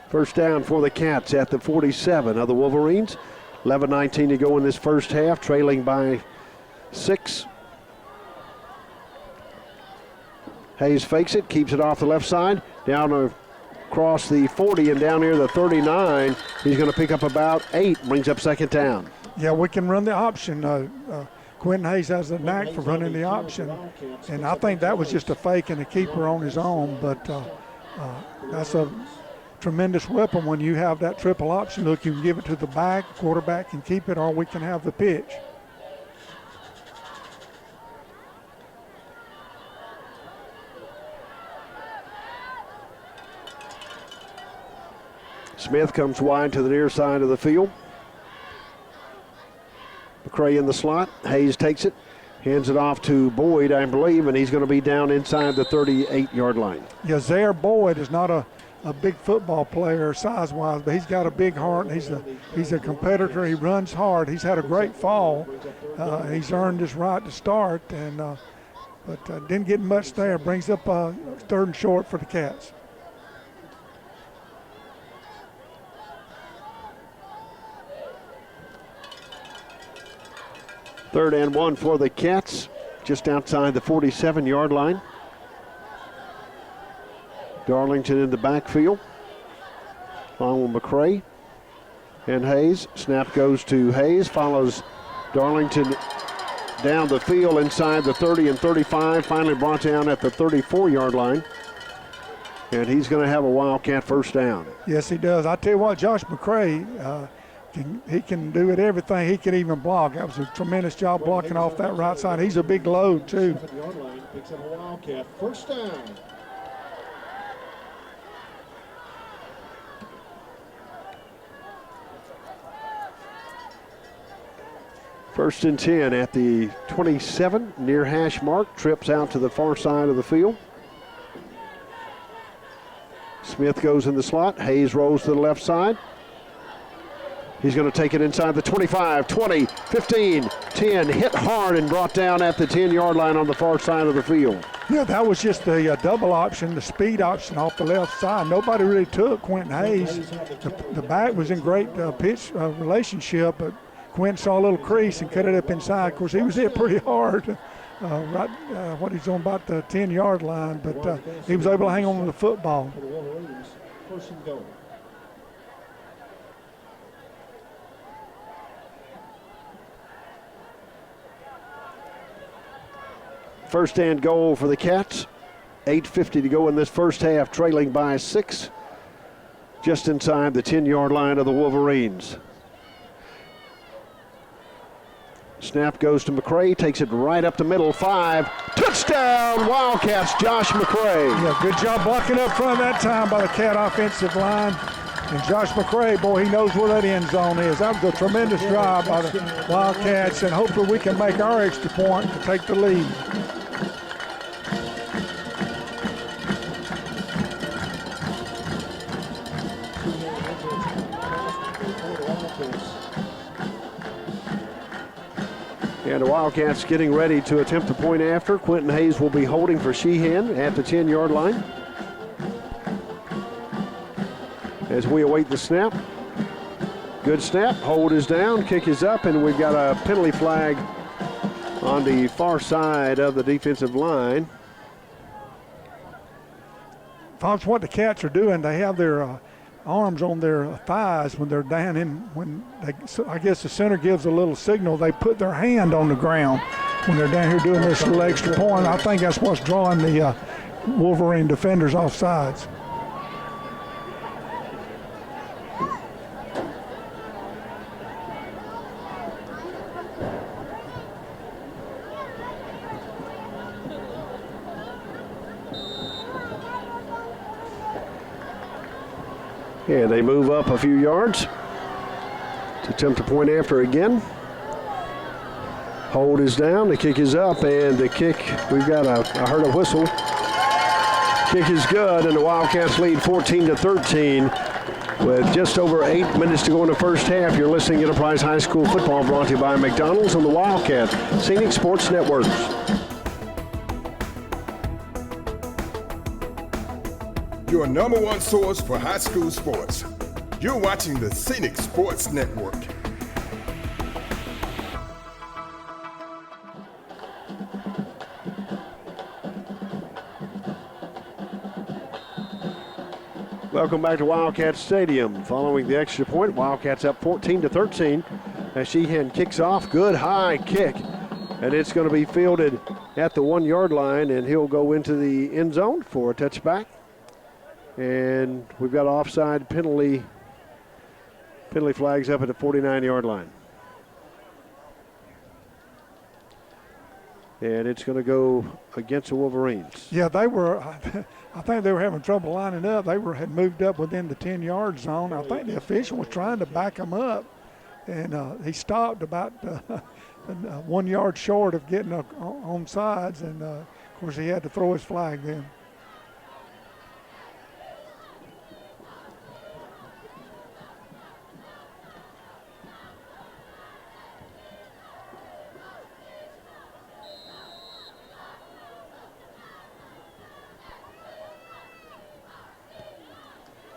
First down for the Cats at the 47 of the Wolverines. 11:19 to go in this first half, trailing by 6. Hayes fakes it, keeps it off the left side, down across the 40 and down near the 39. He's going to pick up about 8, brings up second down. Yeah, we can run the option. Quentin Hayes has a knack for running the option, and I think that was just a fake and a keeper on his own, but that's a tremendous weapon when you have that triple option look. You can give it to the back, quarterback can keep it, or we can have the pitch. Smith comes wide to the near side of the field. McCray in the slot. Hayes takes it, hands it off to Boyd, I believe, and he's going to be down inside the 38-yard line. Yeah, Zaire Boyd is not a big football player size-wise, but he's got a big heart. He's a competitor. He runs hard. He's had a great fall. He's earned his right to start, but didn't get much there. Brings up 3rd and short for the Cats. Third and 1 for the Cats, just outside the 47-yard line. Darlington in the backfield, along with McCray and Hayes. Snap goes to Hayes, follows Darlington down the field inside the 30 and 35, finally brought down at the 34-yard line. And he's going to have a Wildcat first down. Yes, he does. I tell you what, Josh McCray, he can do it everything. He can even block. That was a tremendous job blocking off that right side. He's a big load, too. 7-yard line, picks up a Wildcat first down. First and 10 at the 27, near hash mark. Trips out to the far side of the field. Smith goes in the slot. Hayes rolls to the left side. He's going to take it inside the 25, 20, 15, 10. Hit hard and brought down at the 10-yard line on the far side of the field. Yeah, that was just the double option, the speed option off the left side. Nobody really took Quentin Hayes. The back was in great pitch relationship, but Quentin saw a little crease and cut it up inside. Of course, he was hit pretty hard, he's on about the 10-yard line, but he was able to hang on to the football. First and goal. First and goal for the Cats. 8:50 to go in this first half, trailing by 6, just inside the 10-yard line of the Wolverines. Snap goes to McCray, takes it right up the middle, 5. Touchdown, Wildcats, Josh McCray. Yeah, good job blocking up front that time by the Cat offensive line. And Josh McCray, boy, he knows where that end zone is. That was a tremendous job by the Wildcats, and hopefully we can make our extra point to take the lead. And the Wildcats getting ready to attempt the point after. Quentin Hayes will be holding for Sheehan at the 10-yard line. As we await the snap. Good snap, hold is down, kick is up, and we've got a penalty flag on the far side of the defensive line. That's what the Cats are doing. They have their arms on their thighs when they're down in, I guess the center gives a little signal, they put their hand on the ground. when they're down here doing this little extra point. I think that's what's drawing the Wolverine defenders off sides. And they move up a few yards to attempt a point after again. Hold is down, the kick is up, and the kick, I heard a whistle. Kick is good, and the Wildcats lead 14-13 with just over 8 minutes to go in the first half. You're listening to Enterprise High School Football, brought to you by McDonald's on the Wildcat Scenic Sports Networks. Your number one source for high school sports. You're watching the Scenic Sports Network. Welcome back to Wildcat Stadium. Following the extra point, Wildcats up 14-13 as Sheehan kicks off. Good high kick, and it's going to be fielded at the 1 yard line, and he'll go into the end zone for a touchback. And we've got offside penalty flags up at the 49 yard line. And it's going to go against the Wolverines. Yeah, they were. I think they were having trouble lining up. They had moved up within the 10-yard zone. I think the official was trying to back them up, and he stopped about 1 yard short of getting on sides, and of course he had to throw his flag then.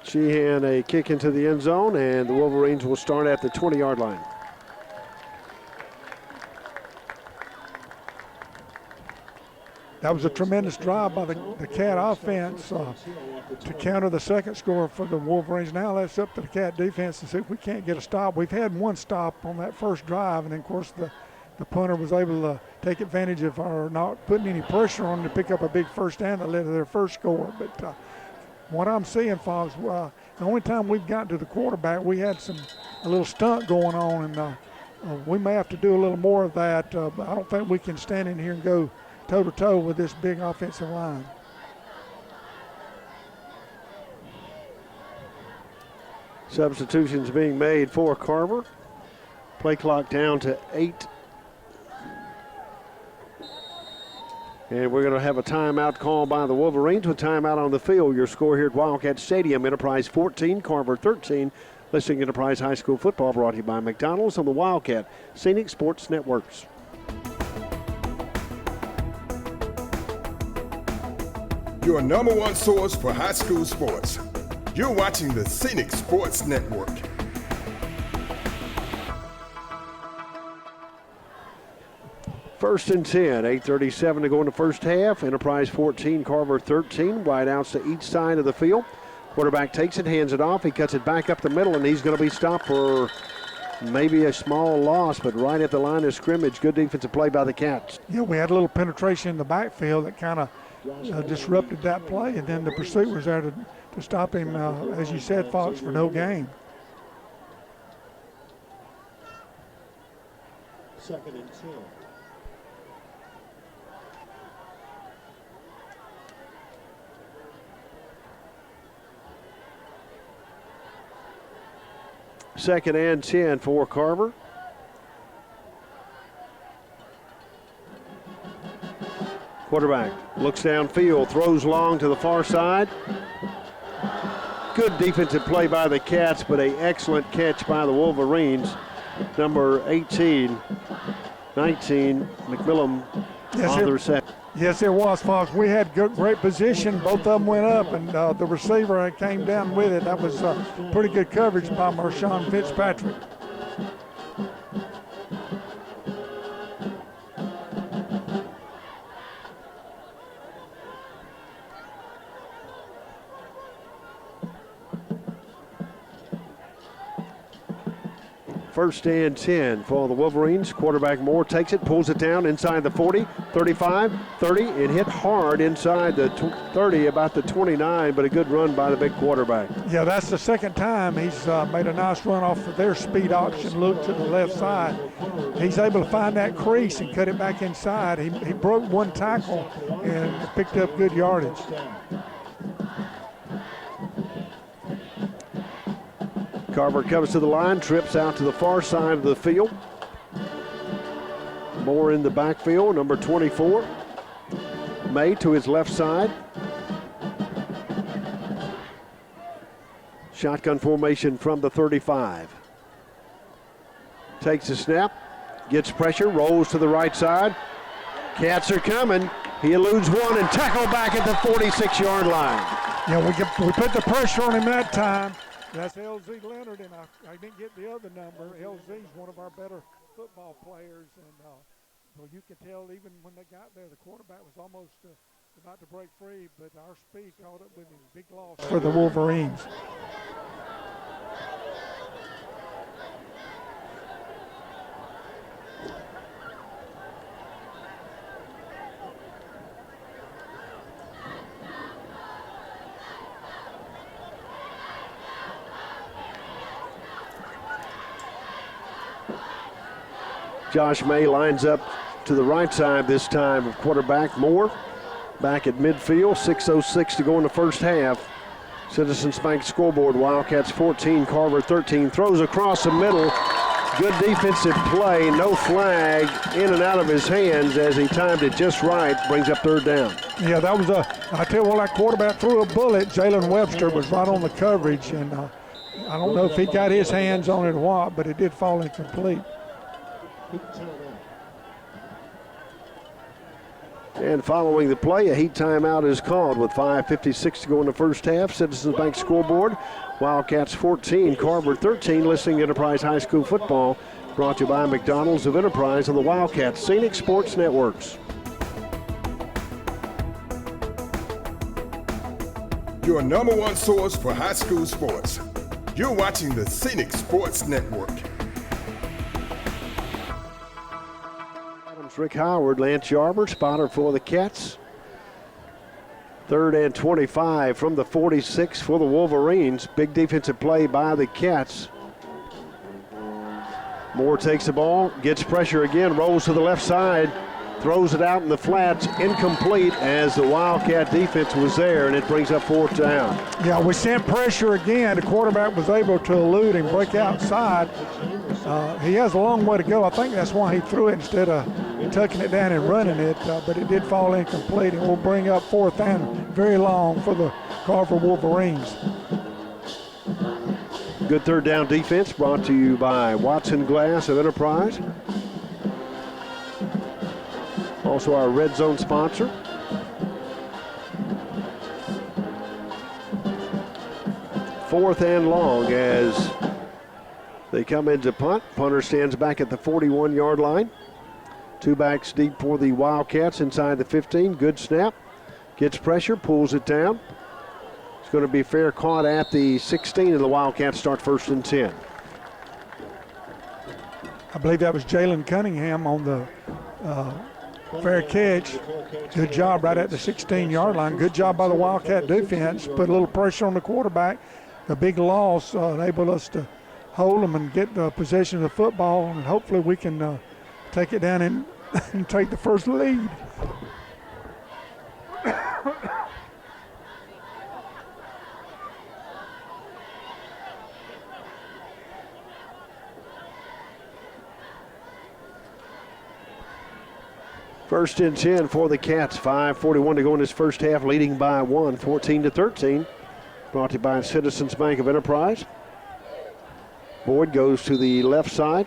Sheehan a kick into the end zone, and the Wolverines will start at the 20-yard line. That was a tremendous drive by the Cat offense to counter the second score for the Wolverines. Now that's up to the Cat defense to see if we can't get a stop. We've had one stop on that first drive, and then, of course, the punter was able to take advantage of our not putting any pressure on them to pick up a big first down that led to their first score. But what I'm seeing, folks, the only time we've gotten to the quarterback, we had a little stunt going on, and we may have to do a little more of that. But I don't think we can stand in here and go toe-to-toe with this big offensive line. Substitutions being made for Carver. Play clock down to 8. And we're going to have a timeout called by the Wolverines with timeout on the field. Your score here at Wildcat Stadium, Enterprise 14, Carver 13. Listening to Enterprise High School Football, brought to you by McDonald's on the Wildcat Scenic Sports Networks. Your number one source for high school sports. You're watching the Scenic Sports Network. First and 10, 8:37 to go in the first half. Enterprise 14, Carver 13. Wide outs to each side of the field. Quarterback takes it, hands it off. He cuts it back up the middle, and he's going to be stopped for maybe a small loss, but right at the line of scrimmage. Good defensive play by the Cats. Yeah, we had a little penetration in the backfield that kind of disrupted that play, and then the pursuit was there to stop him, as you said, Fox, for no gain. Second and 10. Second and 10 for Carver. Quarterback looks downfield, throws long to the far side. Good defensive play by the Cats, but an excellent catch by the Wolverines. Number 18, 19, McMillan on the reception. Yes, it was, Fox. We had great position. Both of them went up, and the receiver came down with it. That was pretty good coverage by Marshawn Fitzpatrick. First and 10 for the Wolverines. Quarterback Moore takes it, pulls it down inside the 40, 35, 30. It hit hard inside the 30, about the 29, but a good run by the big quarterback. Yeah, that's the second time he's made a nice run off of their speed option, look to the left side. He's able to find that crease and cut it back inside. He broke one tackle and picked up good yardage. Carver comes to the line, trips out to the far side of the field. Moore in the backfield, number 24. May to his left side. Shotgun formation from the 35. Takes a snap, gets pressure, rolls to the right side. Cats are coming. He eludes one and tackle back at the 46-yard line. Yeah, we put the pressure on him that time. That's LZ Leonard, and I didn't get the other number. LZ's one of our better football players, and well, you could tell even when they got there, the quarterback was almost about to break free, but our speed caught up with him. Big loss for the Wolverines. Josh May lines up to the right side this time of quarterback Moore. Back at midfield, 6:06 to go in the first half. Citizens Bank scoreboard, Wildcats 14, Carver 13. Throws across the middle. Good defensive play, no flag, in and out of his hands as he timed it just right, brings up third down. Yeah, that was I tell you what, that quarterback threw a bullet. Jalen Webster was right on the coverage, and I don't know if he got his hands on it or what, but it did fall incomplete. And following the play, a heat timeout is called with 5:56 to go in the first half. Citizens Bank scoreboard, Wildcats 14, Carver 13. Listening to Enterprise High School football, brought to you by McDonald's of Enterprise on the Wildcats Scenic Sports Networks. Your number one source for high school sports. You're watching the Scenic Sports Network. Rick Howard, Lance Yarber, spotter for the Cats. Third and 25 from the 46 for the Wolverines. Big defensive play by the Cats. Moore takes the ball, gets pressure again, rolls to the left side, throws it out in the flats, incomplete as the Wildcat defense was there, and it brings up fourth down. Yeah, we sent pressure again. The quarterback was able to elude and break outside. He has a long way to go. I think that's why he threw it instead of tucking it down and running it, but it did fall incomplete, and we'll bring up fourth and very long for the Carver Wolverines. Good third down defense brought to you by Watson Glass of Enterprise. Also our red zone sponsor. Fourth and long as they come into punt. Punter stands back at the 41-yard line. Two backs deep for the Wildcats inside the 15. Good snap. Gets pressure, pulls it down. It's going to be fair caught at the 16, and the Wildcats start first and 10. I believe that was Jalen Cunningham on the fair catch. Good job right at the 16-yard line. Good job by the Wildcat defense. Put a little pressure on the quarterback. The big loss enabled us to hold them and get the possession of the football, and hopefully we can take it down and take the first lead. First and 10 for the Cats. 5:41 to go in this first half, leading by one, 14-13. Brought to you by Citizens Bank of Enterprise. Boyd goes to the left side.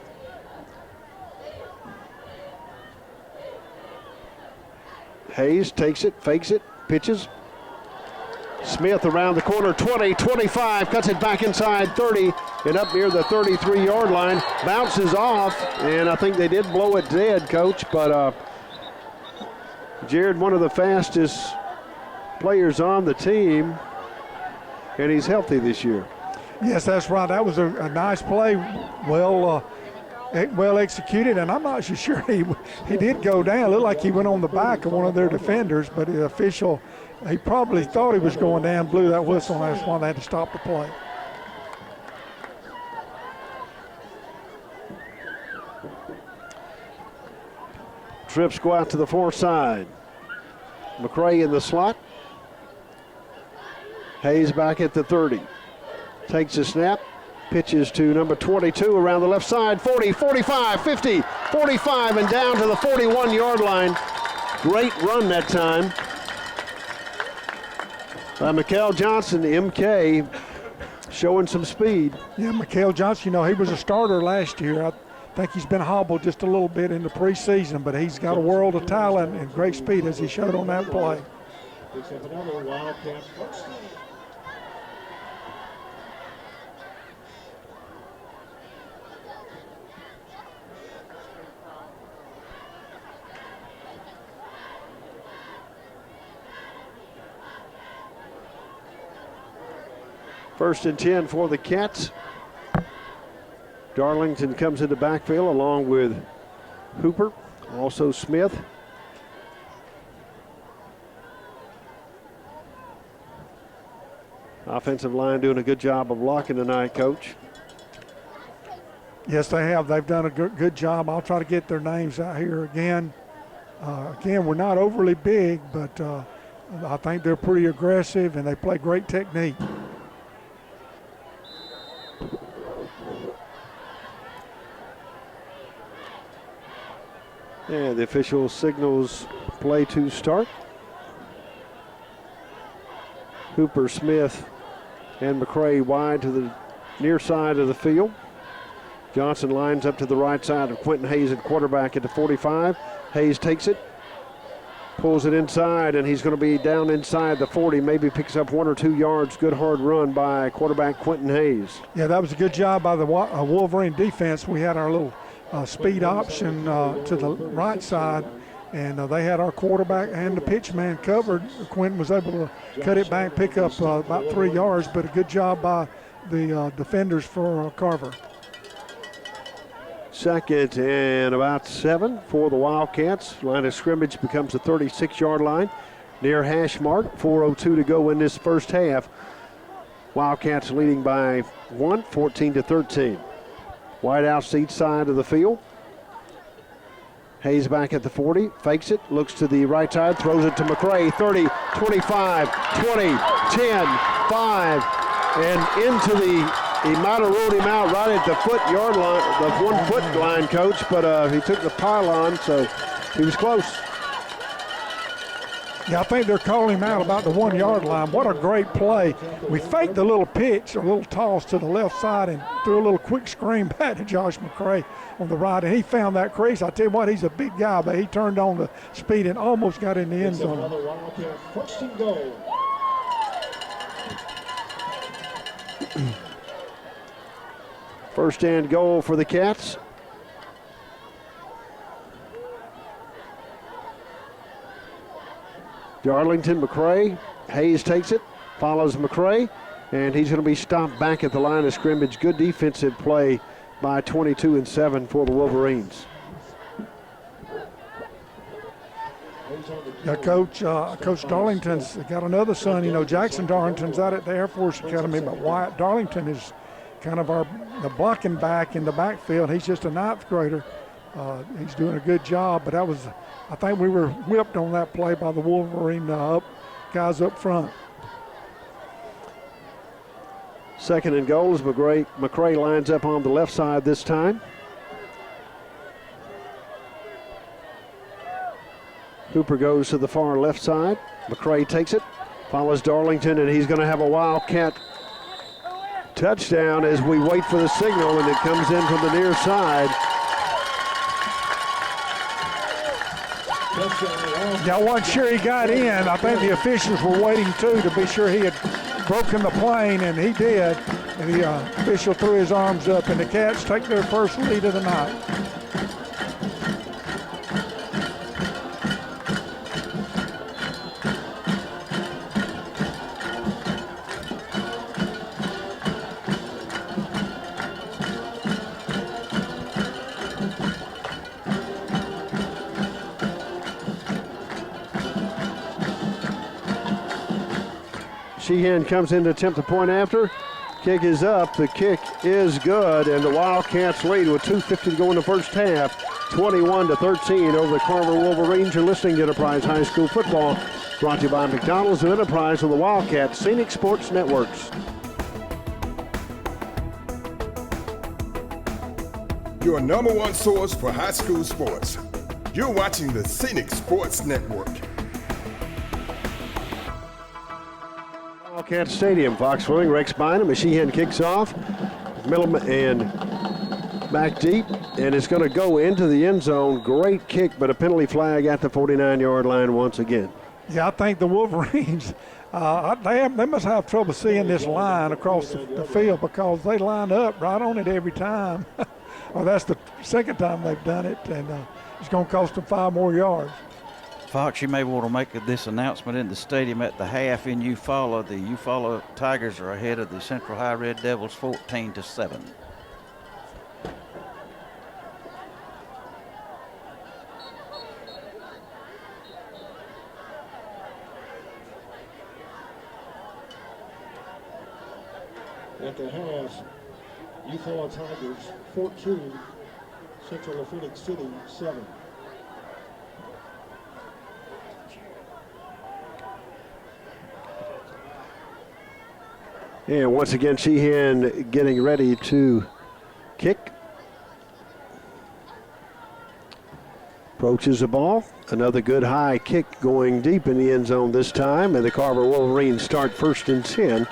Hayes takes it, fakes it, pitches. Smith around the corner, 20, 25, cuts it back inside 30 and up near the 33-yard line. Bounces off, and I think they did blow it dead, Coach, but Jared, one of the fastest players on the team, and he's healthy this year. Yes, that's right. That was a nice play. Well well executed, and I'm not so sure he did go down. It looked like he went on the back of one of their defenders, but the official, he probably thought he was going down, blew that whistle, and that's why they had to stop the play. Trips go out to the far side. McCray in the slot. Hayes back at the 30. Takes a snap. Pitches to number 22 around the left side. 40, 45, 50, 45, and down to the 41-yard line. Great run that time by Mikhail Johnson, MK, showing some speed. Yeah, Mikhail Johnson, he was a starter last year. I think he's been hobbled just a little bit in the preseason, but he's got a world of talent and great speed as he showed on that play. Picks up another Wildcat first. First and 10 for the Cats. Darlington comes into backfield along with Hooper, also Smith. Offensive line doing a good job of blocking tonight, Coach. Yes, they have. They've done a good job. I'll try to get their names out here again. Again, we're not overly big, but I think they're pretty aggressive and they play great technique. And the official signals play to start. Hooper, Smith, and McCray wide to the near side of the field. Johnson lines up to the right side of Quentin Hayes at quarterback at the 45. Hayes takes it, pulls it inside, and he's going to be down inside the 40, maybe picks up 1 or 2 yards. Good hard run by quarterback Quentin Hayes. Yeah, that was a good job by the Wolverine defense. We had our little speed option to the right side, and they had our quarterback and the pitch man covered. Quentin was able to cut it back, pick up about 3 yards, but a good job by the defenders for Carver. Second and about 7 for the Wildcats. Line of scrimmage becomes the 36-yard line. Near hash mark, 4:02 to go in this first half. Wildcats leading by 1, 14-13. Wide out each side of the field. Hayes back at the 40, fakes it, looks to the right side, throws it to McCray. 30, 25, 20, 10, 5, and into the, he might have ruled him out right at the yard line, the 1 foot line, Coach, but he took the pylon, so he was close. Yeah, I think they're calling him out about the 1 yard line. What a great play. We faked a little pitch, a little toss to the left side and threw a little quick screen back to Josh McCray on the right, and he found that crease. I tell you what, he's a big guy, but he turned on the speed and almost got in the end zone. Another Wildcat first and goal. First and goal for the Cats. Darlington, McCray, Hayes takes it, follows McCray, and he's going to be stopped back at the line of scrimmage. Good defensive play by 22 and 7 for the Wolverines. Yeah, Coach Darlington's got another son. Jackson Darlington's out at the Air Force Academy, but Wyatt Darlington is kind of the blocking back in the backfield. He's just a 9th grader. He's doing a good job, but I think we were whipped on that play by the Wolverine guys up front. Second and goal as McCray lines up on the left side this time. Hooper goes to the far left side. McCray takes it, follows Darlington, and he's going to have a Wildcat touchdown as we wait for the signal, and it comes in from the near side. Yeah, I wasn't sure he got in. I think the officials were waiting too to be sure he had broken the plane, and he did. And the official threw his arms up, and the Cats take their first lead of the night. Sheehan comes in to attempt the point after. Kick is up. The kick is good, and the Wildcats lead with 2:50 to go in the first half, 21-13 over the Carver Wolverines. You're listening to Enterprise High School Football, brought to you by McDonald's of Enterprise on the Wildcats Scenic Sports Networks. Your number one source for high school sports. You're watching the Scenic Sports Network. Wildcat Stadium, Fox Willing, Rex Bynum, as Sheehan kicks off. Middle and back deep, and it's going to go into the end zone. Great kick, but a penalty flag at the 49-yard line once again. Yeah, I think the Wolverines, they must have trouble seeing this line across the field because they line up right on it every time. Well, that's the second time they've done it, and it's going to cost them 5 more yards. Fox, you may want to make this announcement in the stadium at the half in Eufaula. The Eufaula Tigers are ahead of the Central High Red Devils 14-7. At the half, Eufaula Tigers 14, Central Phoenix City 7. And once again, Sheehan getting ready to kick. Approaches the ball. Another good high kick going deep in the end zone this time. And the Carver Wolverines start 1st and 10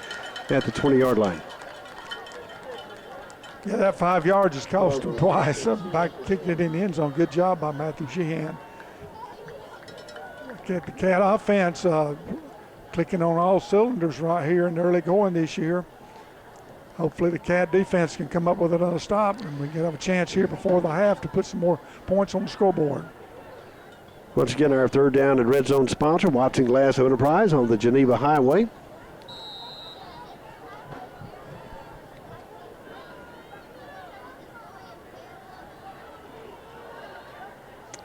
at the 20-yard line. Yeah, that 5 yards has cost them twice by kicking it in the end zone. Good job by Matthew Sheehan. The Cat offense clicking on all cylinders right here in the early going this year. Hopefully the Cat defense can come up with another stop, and we can have a chance here before the half to put some more points on the scoreboard. Once again, our 3rd down and red zone sponsor, Watson Glass Enterprise on the Geneva Highway.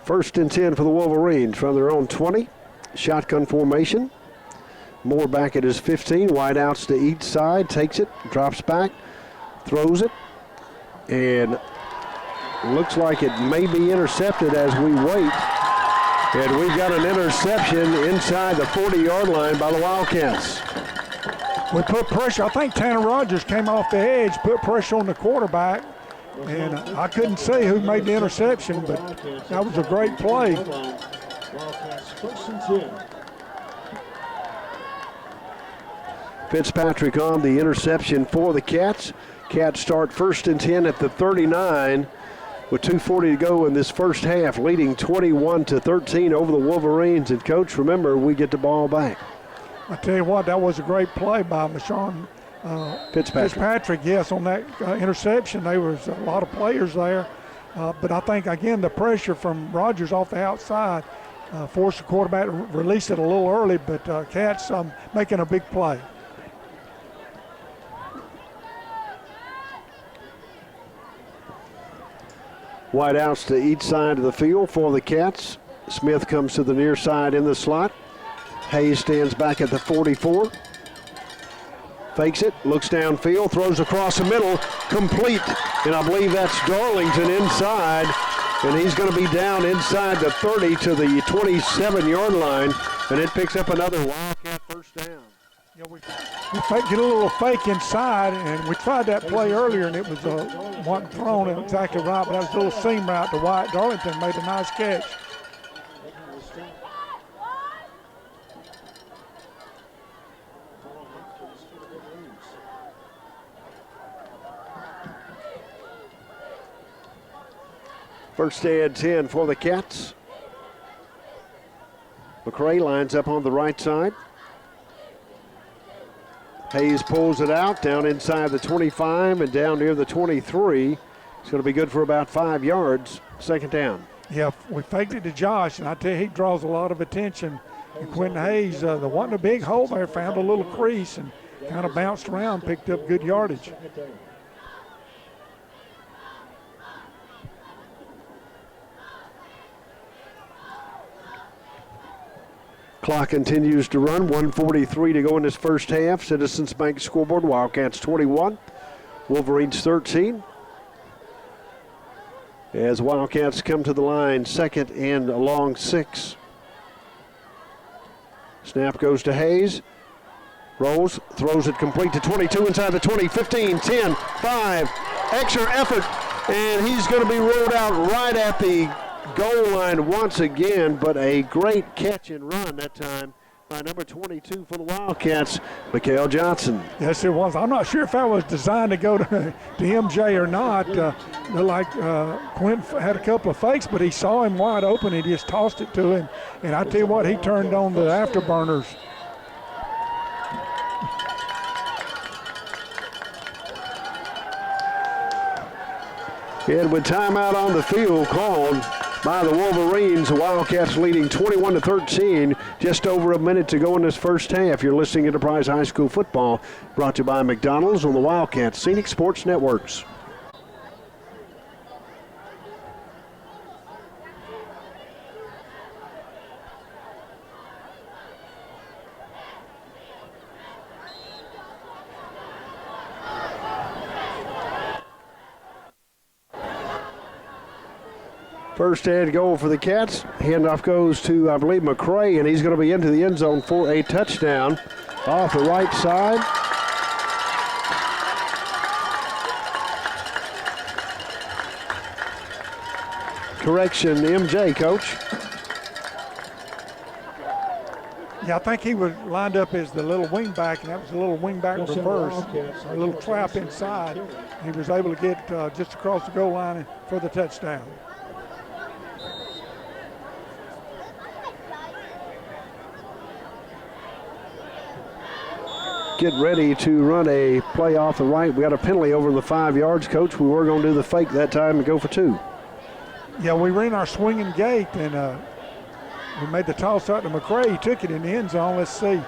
First and 10 for the Wolverines from their own 20. Shotgun formation. Moore back at his 15. Wide outs to each side. Takes it. Drops back. Throws it. And looks like it may be intercepted as we wait. And we've got an interception inside the 40-yard line by the Wildcats. We put pressure. I think Tanner Rogers came off the edge, put pressure on the quarterback. And I couldn't see who made the interception, but that was a great play. Wildcats 1st and 10. Fitzpatrick on the interception for the Cats. Cats start 1st and 10 at the 39 with 2:40 to go in this first half, leading 21-13 over the Wolverines. And, Coach, remember, we get the ball back. I tell you what, that was a great play by Marshawn Fitzpatrick, yes, on that interception. There was a lot of players there. But I think, again, the pressure from Rogers off the outside forced the quarterback to release it a little early, but Cats making a big play. Wide outs to each side of the field for the Cats. Smith comes to the near side in the slot. Hayes stands back at the 44. Fakes it, looks downfield, throws across the middle, complete. And I believe that's Darlington inside. And he's going to be down inside the 30 to the 27-yard line. And it picks up another Wildcat first down. Yeah, we get a little fake inside, and we tried that play earlier, and it was wasn't thrown exactly right, but that was a little seam route to Wyatt Darlington. Made a nice catch. First and 10 for the Cats. McCray lines up on the right side. Hayes pulls it out down inside the 25 and down near the 23. It's going to be good for about 5 yards. Second down. Yeah, we faked it to Josh, and I tell you, he draws a lot of attention. And Quentin Hayes, there wasn't a big hole there, found a little crease and kind of bounced around, picked up good yardage. Clock continues to run. 1:43 to go in this first half. Citizens Bank scoreboard, Wildcats 21, Wolverines 13. As Wildcats come to the line, 2nd and a long 6. Snap goes to Hayes. Rolls, throws it complete to 22 inside the 20, 15, 10, 5. Extra effort, and he's going to be rolled out right at the goal line once again, but a great catch and run that time by number 22 for the Wildcats, Mikhail Johnson. Yes, it was. I'm not sure if that was designed to go to MJ or not. Quinn had a couple of fakes, but he saw him wide open. He just tossed it to him. And I tell you what, he turned on the afterburners. And with timeout on the field called by the Wolverines, the Wildcats leading 21-13, just over a minute to go in this first half. You're listening to Enterprise High School Football, brought to you by McDonald's on the Wildcats Scenic Sports Networks. First and goal for the Cats. Handoff goes to, I believe, McCray, and he's going to be into the end zone for a touchdown off the right side. Correction, MJ, Coach. Yeah, I think he was lined up as the little wingback, and that was a little wingback reverse, a little trap inside. He was able to get just across the goal line for the touchdown. Get ready to run a play off the right. We got a penalty over the 5 yards, Coach. We were going to do the fake that time and go for 2. Yeah, we ran our swinging gate, and we made the toss out to McCray. He took it in the end zone. Let's see.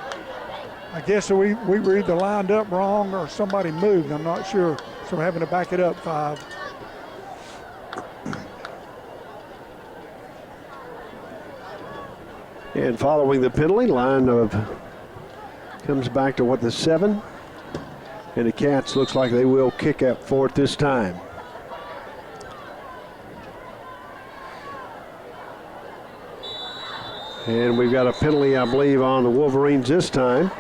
I guess we were either lined up wrong or somebody moved. I'm not sure. So we're having to back it up 5. And following the penalty, line of comes back to the 7. And the Cats looks like they will kick up for it this time. And we've got a penalty, I believe, on the Wolverines this time.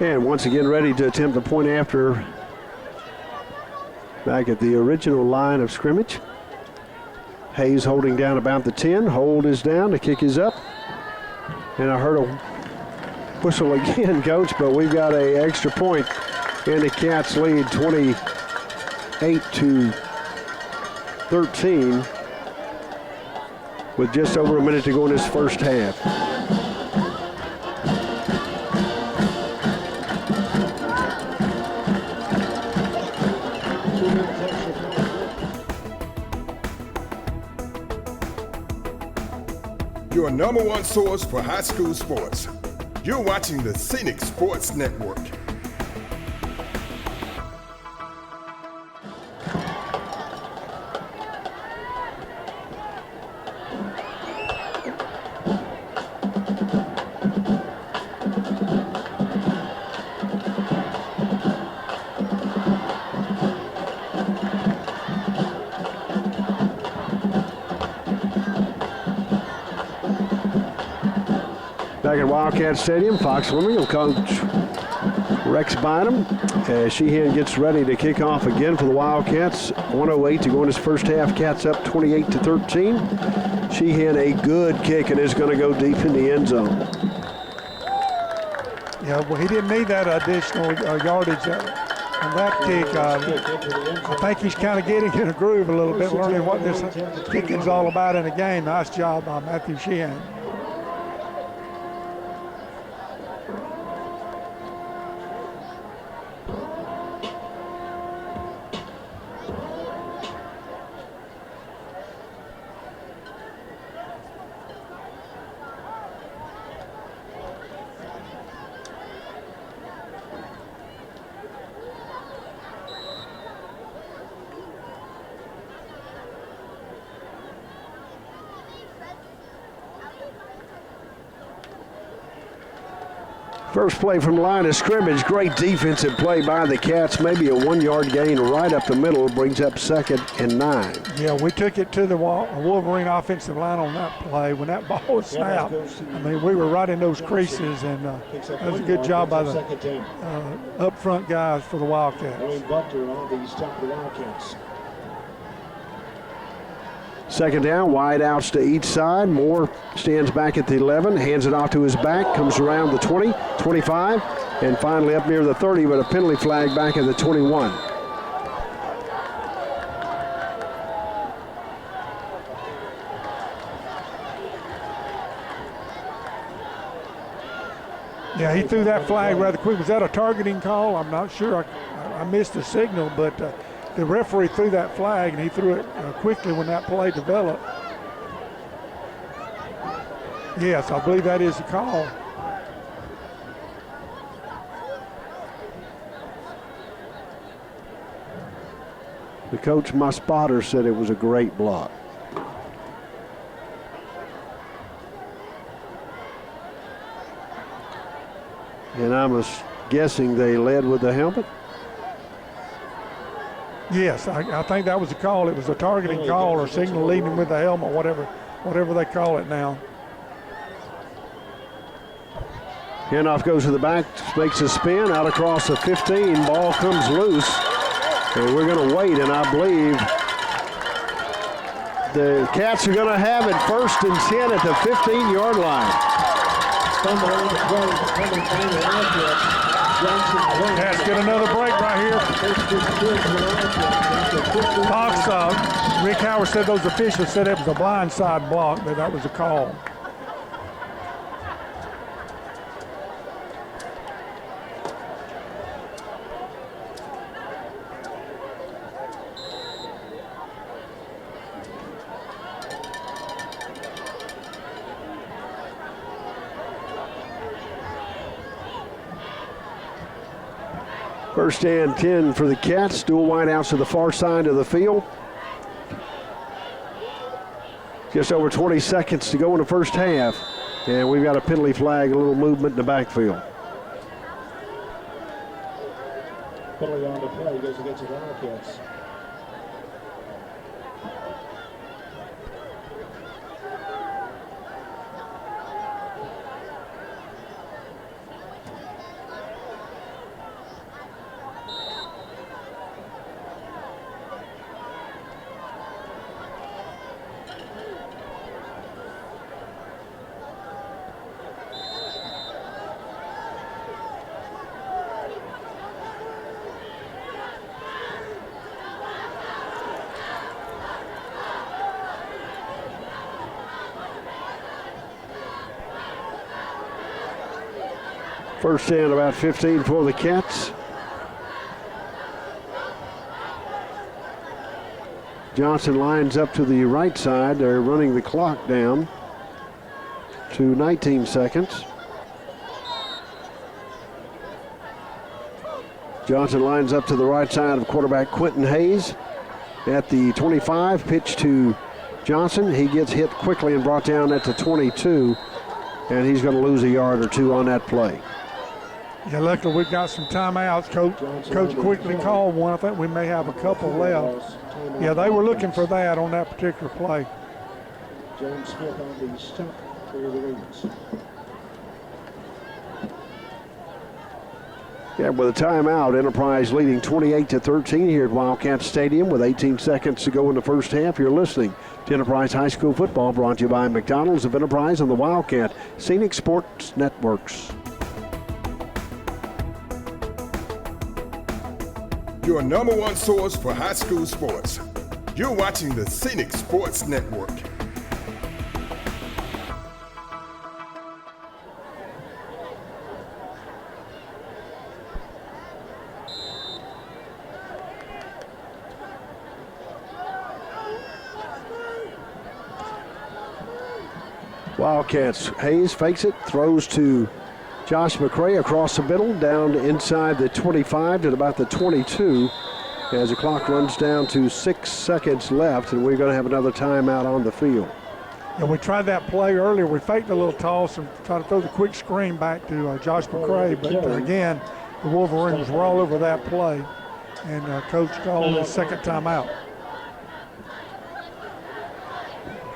And once again ready to attempt the point after back at the original line of scrimmage. Hayes holding down about the 10. Hold is down. The kick is up. And I heard a whistle again, Coach, but we've got an extra point. And the Cats lead 28-13 with just over a minute to go in this first half. Your number one source for high school sports. You're watching the Scenic Sports Network. Back at Wildcat Stadium, Fox Swimming, Coach Rex Bynum as Sheehan gets ready to kick off again for the Wildcats. 1:08 to go in his first half. Cats up 28-13. Sheehan a good kick and is going to go deep in the end zone. Yeah, well, he didn't need that additional yardage on that kick. I think he's kind of getting in a groove a little bit, learning what this kicking's all about in a game. Nice job by Matthew Sheehan. First play from the line of scrimmage. Great defensive play by the Cats. Maybe a 1-yard gain right up the middle. Brings up 2nd and 9. Yeah, we took it to the Wolverine offensive line on that play. When that ball was snapped, I mean, we were right in those creases, and that was a good job by the up front guys for the Wildcats. Second down, wide outs to each side. Moore stands back at the 11, hands it off to his back, comes around the 20, 25, and finally up near the 30, but a penalty flag back at the 21. Yeah, he threw that flag rather quick. Was that a targeting call? I'm not sure. I missed the signal, but the referee threw that flag, and he threw it quickly when that play developed. Yes, I believe that is the call. The coach, my spotter, said it was a great block. And I was guessing they led with the helmet. Yes, I think that was the call. It was a targeting call or signal leading with the helmet, whatever they call it now. Handoff goes to the back, makes a spin out across the 15. Ball comes loose, and we're going to wait, and I believe the Cats are going to have it 1st and 10 at the 15-yard line. Cats get another break right here. Fox, Rick Howard said those officials said it was a blindside block, but that was a call. First and 10 for the Cats. Dual wideouts to the far side of the field. Just over 20 seconds to go in the first half. And we've got a penalty flag, a little movement in the backfield. Penalty on the play goes against the Wildcats. First and about 15 for the Cats. Johnson lines up to the right side. They're running the clock down to 19 seconds. Johnson lines up to the right side of quarterback Quentin Hayes at the 25. Pitch to Johnson. He gets hit quickly and brought down at the 22, and he's going to lose a yard or two on that play. Yeah, luckily we've got some timeouts. Coach quickly called one. I think we may have a couple left. Yeah, they were looking for that on that particular play. James Smith on the stop for the Ravens. Yeah, with a timeout, Enterprise leading 28-13 here at Wildcat Stadium with 18 seconds to go in the first half. You're listening to Enterprise High School Football, brought to you by McDonald's of Enterprise and the Wildcat Scenic Sports Networks. Your #1 source for high school sports. You're watching the Scenic Sports Network. Wildcats. Hayes fakes it, throws to Josh McCray across the middle, down to inside the 25 to about the 22 as the clock runs down to 6 seconds left, and we're going to have another timeout on the field. And we tried that play earlier. We faked a little toss and tried to throw the quick screen back to Josh McCray. But again, the Wolverines were all over that play. And Coach called his second timeout.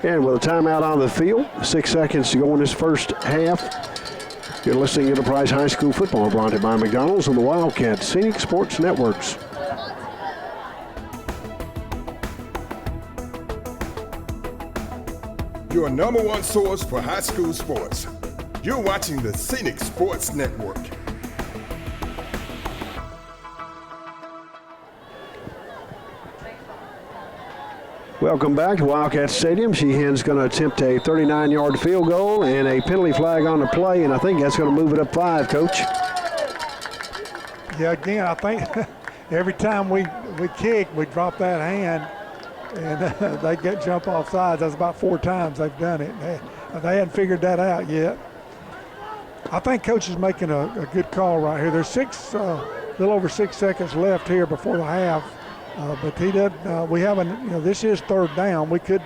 And with a timeout on the field, 6 seconds to go in this first half. You're listening to Enterprise High School Football, brought to you by McDonald's and the Wildcats Scenic Sports Networks. Your number one source for high school sports. You're watching the Scenic Sports Network. Welcome back to Wildcat Stadium. Sheehan's going to attempt a 39-yard field goal and a penalty flag on the play, and I think that's going to move it up 5, Coach. Yeah, again, I think every time we kick, we drop that hand, and they get jump off sides. That's about 4 times they've done it. They hadn't figured that out yet. I think Coach is making a good call right here. There's little over 6 seconds left here before the half. But he did. We haven't. This is 3rd down. We could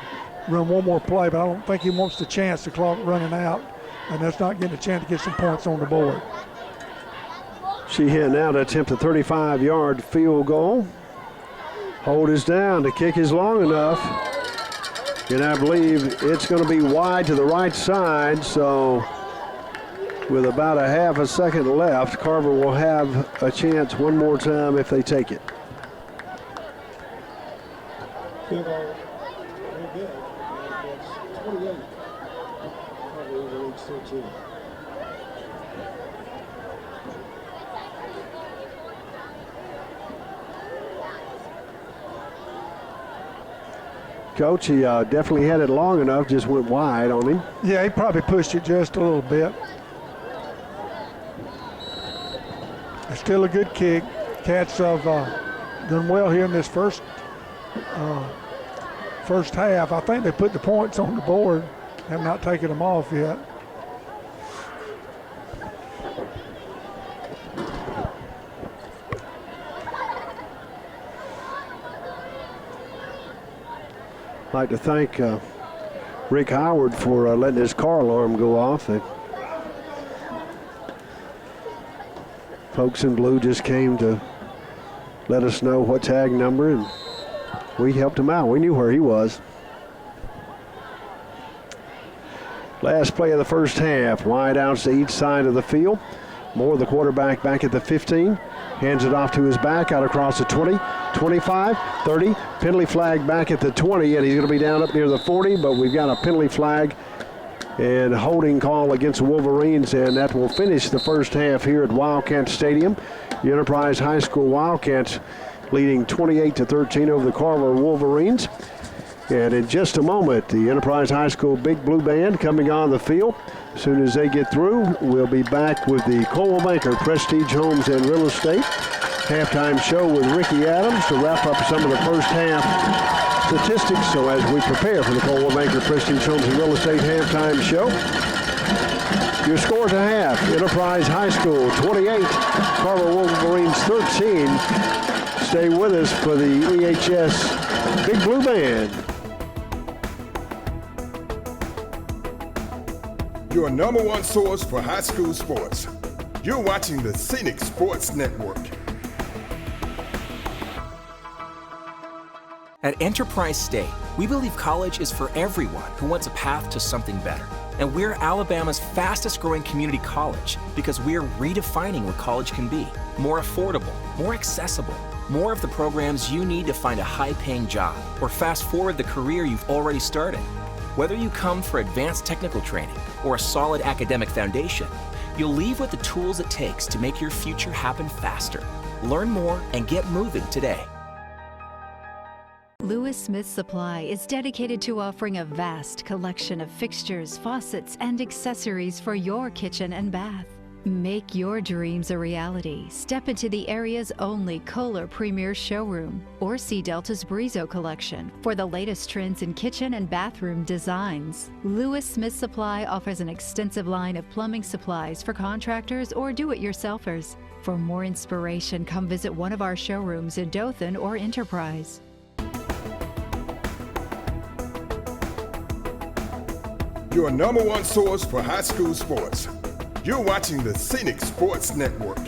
run one more play, but I don't think he wants the chance. The clock running out, and that's not getting a chance to get some points on the board. Sheehan now to attempt a 35-yard field goal. Hold is down. The kick is long enough, and I believe it's going to be wide to the right side. So, with about a half a second left, Carver will have a chance one more time if they take it. Field goal, very good. It's 28. Carver over age 13. Coach, he definitely had it long enough, just went wide on him. Yeah, he probably pushed it just a little bit. It's still a good kick. Cats have done well here in this first half. I think they put the points on the board. Have not taken them off yet. I'd like to thank Rick Howard for letting his car alarm go off. Folks in blue just came to let us know what tag number, and we helped him out. We knew where he was. Last play of the first half. Wide outs to each side of the field. Moore, the quarterback, back at the 15. Hands it off to his back, out across the 20, 25, 30. Penalty flag back at the 20, and he's going to be down up near the 40, but we've got a penalty flag and holding call against the Wolverines, and that will finish the first half here at Wildcat Stadium. The Enterprise High School Wildcats leading 28-13 over the Carver Wolverines. And in just a moment, the Enterprise High School Big Blue Band coming on the field. As soon as they get through, we'll be back with the Coldwell Banker Prestige Homes and Real Estate halftime show with Ricky Adams to wrap up some of the first half statistics. So as we prepare for the Coldwell Banker Prestige Homes and Real Estate halftime show, your score to half: Enterprise High School 28, Carver Wolverines 13. Stay with us for the EHS Big Blue Band. Your number one source for high school sports. You're watching the Scenic Sports Network. At Enterprise State, we believe college is for everyone who wants a path to something better. And we're Alabama's fastest growing community college because we're redefining what college can be. More affordable, more accessible, more of the programs you need to find a high-paying job or fast forward the career you've already started. Whether you come for advanced technical training or a solid academic foundation, you'll leave with the tools it takes to make your future happen faster. Learn more and get moving today. Lewis Smith Supply is dedicated to offering a vast collection of fixtures, faucets, and accessories for your kitchen and bath. Make your dreams a reality. Step into the area's only Kohler Premier Showroom or see Delta's Brizo collection for the latest trends in kitchen and bathroom designs. Lewis Smith Supply offers an extensive line of plumbing supplies for contractors or do-it-yourselfers. For more inspiration, come visit one of our showrooms in Dothan or Enterprise. your number one source for high school sports. You're watching the Scenic Sports Network.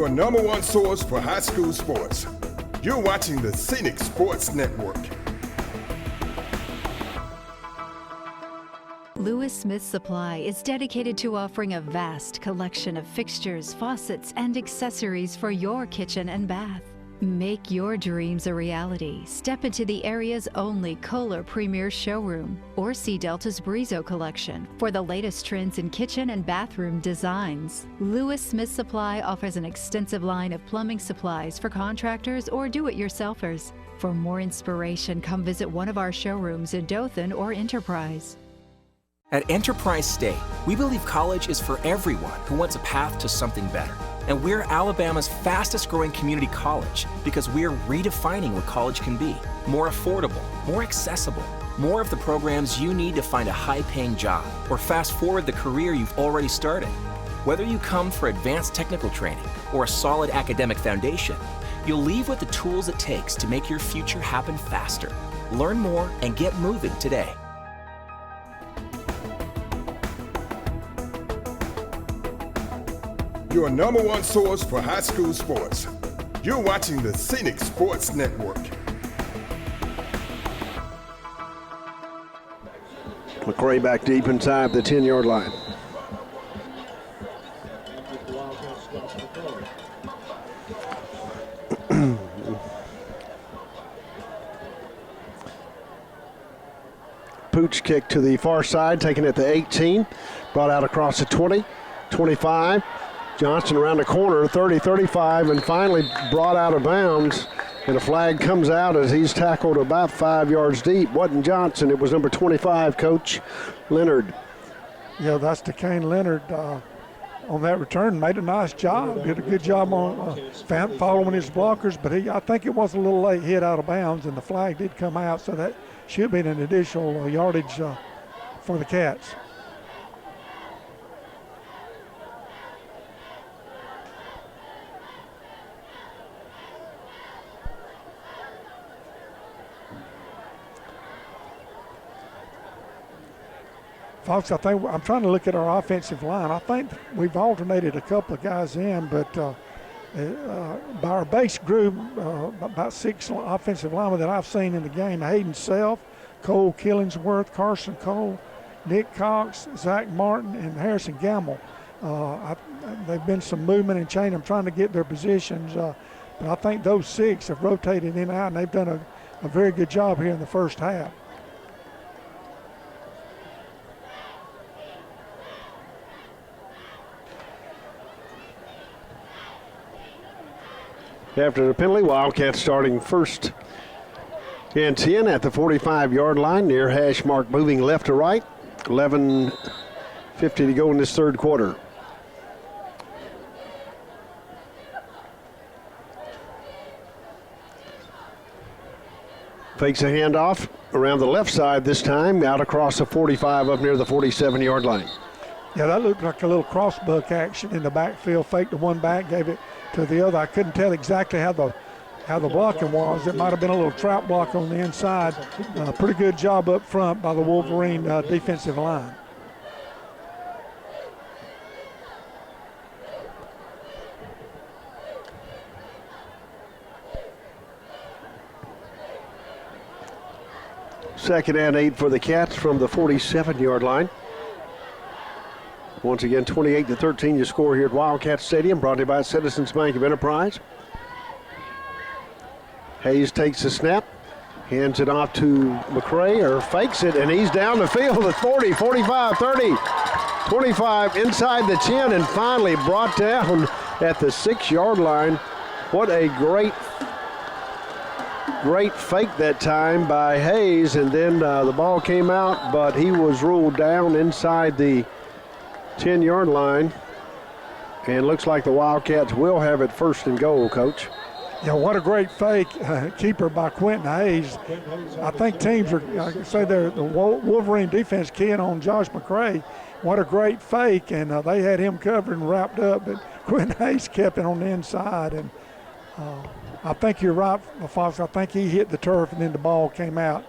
your number one source for high school sports. You're watching the Scenic Sports Network. Lewis Smith Supply is dedicated to offering a vast collection of fixtures, faucets, and accessories for your kitchen and bath. Make your dreams a reality. Step into the area's only Kohler Premier showroom or see Delta's Brizo collection for the latest trends in kitchen and bathroom designs. Lewis Smith Supply offers an extensive line of plumbing supplies for contractors or do-it-yourselfers. For more inspiration, come visit one of our showrooms in Dothan or Enterprise. At Enterprise State, we believe college is for everyone who wants a path to something better. And we're Alabama's fastest growing community college because we're redefining what college can be. More affordable, more accessible, more of the programs you need to find a high-paying job or fast forward the career you've already started. Whether you come for advanced technical training or a solid academic foundation, you'll leave with the tools it takes to make your future happen faster. Learn more and get moving today. Your number one source for high school sports. You're watching the Scenic Sports Network. McCray back deep inside the 10-yard line. The Wildcats drop the ball. Pooch kick to the far side, taken at the 18, brought out across the 20, 25. Johnson around the corner, 30, 35, and finally brought out of bounds. And a flag comes out as he's tackled about 5 yards deep. Wasn't Johnson, it was number 25, Coach Leonard. Yeah, that's DeCane Leonard on that return. Made a nice job. Did a good job on following his blockers, but I think it was a little late hit out of bounds, and the flag did come out, so that should be an additional yardage for the Cats. Folks, I think I'm trying to look at our offensive line. I think we've alternated a couple of guys in, but by our base group, about 6 offensive linemen that I've seen in the game: Hayden Self, Cole Killingsworth, Carson Cole, Nick Cox, Zach Martin, and Harrison Gamble. They've been some movement and change. I'm trying to get their positions, but I think those 6 have rotated in and out, and they've done a very good job here in the first half. After the penalty, Wildcats starting first and 10 at the 45-yard line, near hash mark, moving left to right. 11:50 to go in this third quarter. Fakes a handoff around the left side this time, out across the 45 up near the 47-yard line. Yeah, that looked like a little crossbuck action in the backfield. Faked the one back, gave it to the other. I couldn't tell exactly how the blocking was. It might have been a little trap block on the inside. Pretty good job up front by the Wolverine defensive line. Second and 8 for the Cats from the 47-yard line. Once again, 28-13 your score here at Wildcat Stadium, brought to you by Citizens Bank of Enterprise. Hayes takes the snap, hands it off to McCray, or fakes it, and he's down the field at 40, 45, 30, 25, inside the 10, and finally brought down at the 6-yard line. What a great fake that time by Hayes, and then the ball came out, but he was ruled down inside the 10-yard line, and looks like the Wildcats will have it first and goal, Coach. Yeah, what a great fake keeper by Quentin Hayes. I think teams are, like I say, the Wolverine defense keying on Josh McCray. What a great fake, and they had him covered and wrapped up, but Quentin Hayes kept it on the inside, and I think you're right, Fox. I think he hit the turf, and then the ball came out.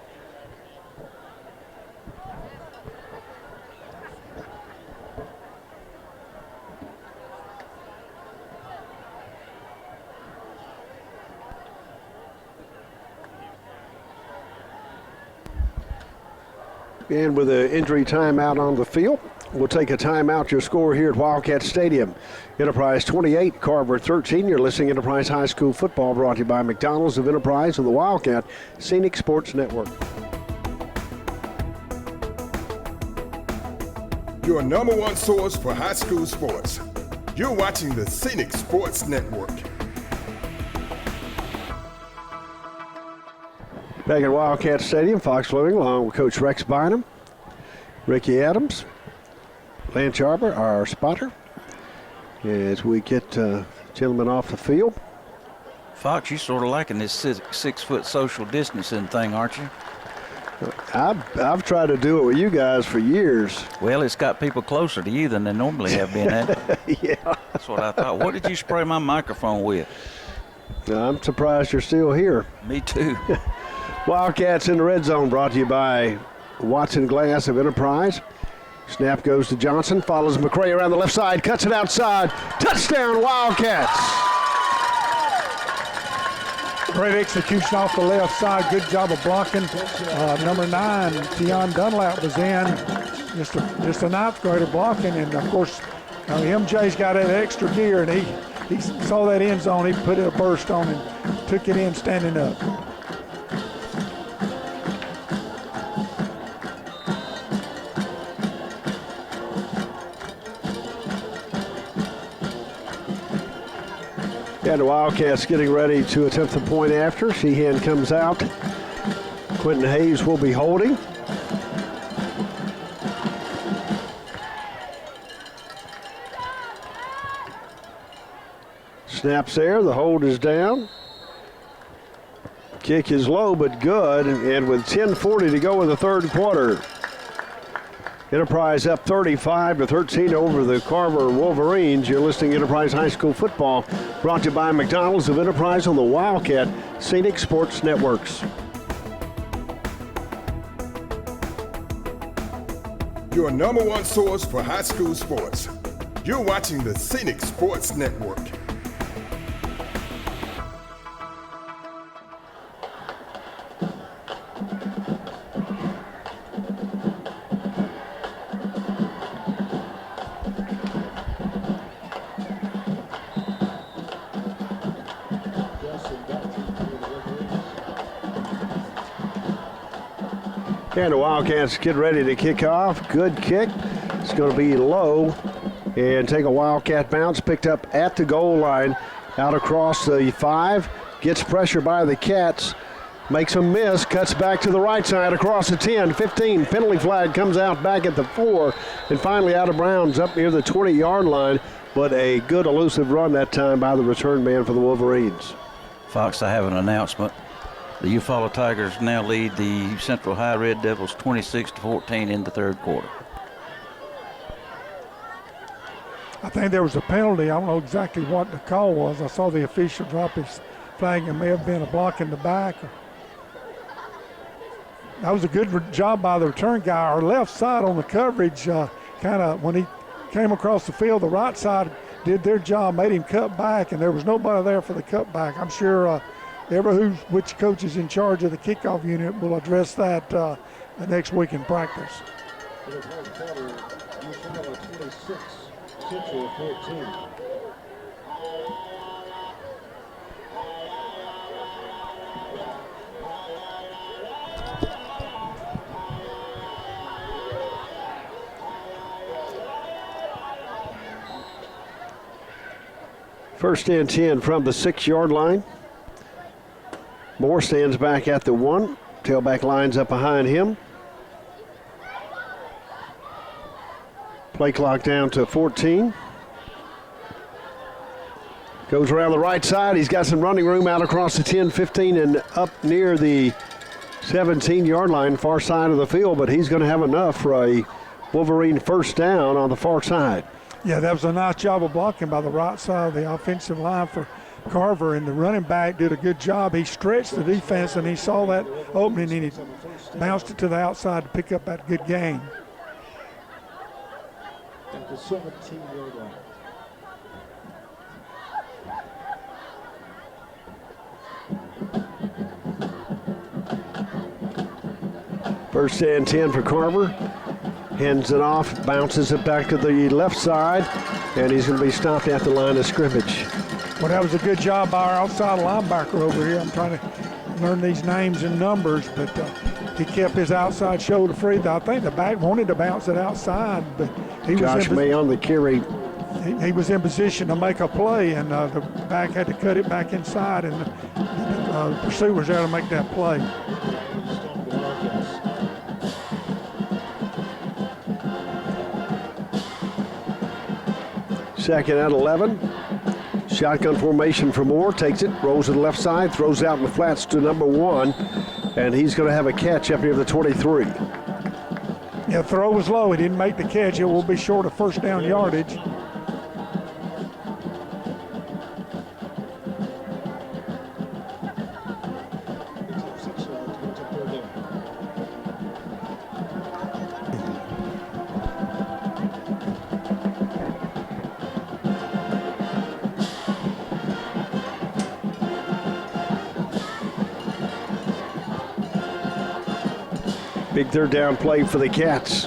And with an injury timeout on the field, we'll take a timeout. Your score here at Wildcat Stadium. Enterprise 28, Carver 13. You're listening to Enterprise High School Football, brought to you by McDonald's of Enterprise and the Wildcat Scenic Sports Network. Your number one source for high school sports. You're watching the Scenic Sports Network. Back at Wildcat Stadium, Fox Fleming, along with Coach Rex Bynum, Ricky Adams, Lance Arbor, our spotter, as we get gentlemen off the field. Fox, you sort of liking this 6-foot social distancing thing, aren't you? I've tried to do it with you guys for years. Well, it's got people closer to you than they normally have been at. Yeah. That's what I thought. What did you spray my microphone with? I'm surprised you're still here. Me too. Wildcats in the red zone, brought to you by Watson Glass of Enterprise. Snap goes to Johnson, follows McCray around the left side, cuts it outside. Touchdown, Wildcats! Great execution off the left side. Good job of blocking. Number 9, Keon Dunlap, was in. Just a ninth grader blocking. And, of course, MJ's got that extra gear, and he saw that end zone. He put a burst on and took it in standing up. And the Wildcats getting ready to attempt the point after. Sheehan comes out. Quentin Hayes will be holding. Snaps there. The hold is down. Kick is low but good. And with 10:40 to go in the third quarter, Enterprise up 35-13 over the Carver Wolverines. You're listening to Enterprise High School Football, brought to you by McDonald's of Enterprise on the Wildcat Scenic Sports Networks. Your number one source for high school sports. You're watching the Scenic Sports Network. And the Wildcats get ready to kick off. Good kick. It's going to be low and take a Wildcat bounce. Picked up at the goal line. Out across the 5. Gets pressure by the Cats. Makes a miss. Cuts back to the right side across the 10, 15. Penalty flag comes out back at the 4. And finally out of bounds up near the 20-yard line. But a good elusive run that time by the return man for the Wolverines. Fox, I have an announcement. The Eufaula Tigers now lead the Central High Red Devils 26-14 in the third quarter. I think there was a penalty. I don't know exactly what the call was. I saw the official drop his flag. It may have been a block in the back. That was a good job by the return guy. Our left side on the coverage, kind of when he came across the field, the right side did their job, made him cut back, and there was nobody there for the cutback. I'm sure which coach is in charge of the kickoff unit will address that next week in practice. In the fourth quarter, Eufaula 26, Central 14. First and 10 from the 6-yard line. Moore stands back at the 1. Tailback lines up behind him. Play clock down to 14. Goes around the right side. He's got some running room out across the 10, 15, and up near the 17-yard line, far side of the field, but he's going to have enough for a Wolverine first down on the far side. Yeah, that was a nice job of blocking by the right side of the offensive line for Carver, and the running back did a good job. He stretched the defense, and he saw that opening, and he bounced it to the outside to pick up that good gain. At the 17-yard line. First and 10 for Carver. Hands it off, bounces it back to the left side, and he's going to be stopped at the line of scrimmage. Well, that was a good job by our outside linebacker over here. I'm trying to learn these names and numbers, but he kept his outside shoulder free. I think the back wanted to bounce it outside, but Josh May on the carry. He was in position to make a play, and the back had to cut it back inside, and the pursuit was there to make that play. Second at 11. Shotgun formation for Moore. Takes it, rolls to the left side, throws out in the flats to number 1, and he's going to have a catch up near the 23. Yeah, throw was low. He didn't make the catch. It will be short of first down yardage. Big third down play for the Cats.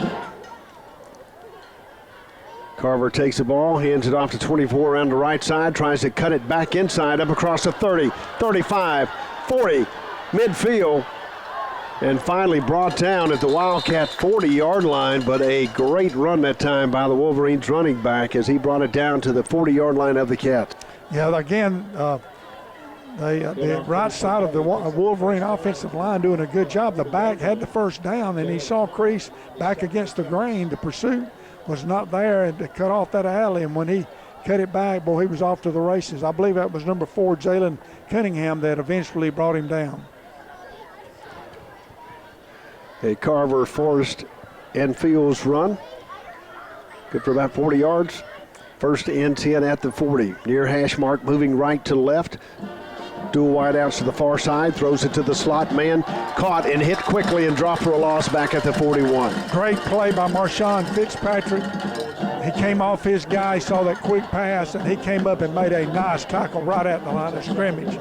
Carver takes the ball, hands it off to 24 around the right side, tries to cut it back inside, up across the 30, 35, 40, midfield, and finally brought down at the Wildcat 40-yard line, but a great run that time by the Wolverines running back as he brought it down to the 40-yard line of the Cats. Yeah, again, the right side of the Wolverine offensive line doing a good job. The back had the first down, and he saw Crease back against the grain. The pursuit was not there, and to cut off that alley, and when he cut it back, boy, he was off to the races. I believe that was number 4, Jalen Cunningham, that eventually brought him down. A Carver Forest and Fields run. Good for about 40 yards. First and 10 at the 40. Near hash mark, moving right to left. Dual wideouts to the far side, throws it to the slot man, caught and hit quickly and dropped for a loss back at the 41. Great play by Marshawn Fitzpatrick. He came off his guy, saw that quick pass, and he came up and made a nice tackle right at the line of scrimmage.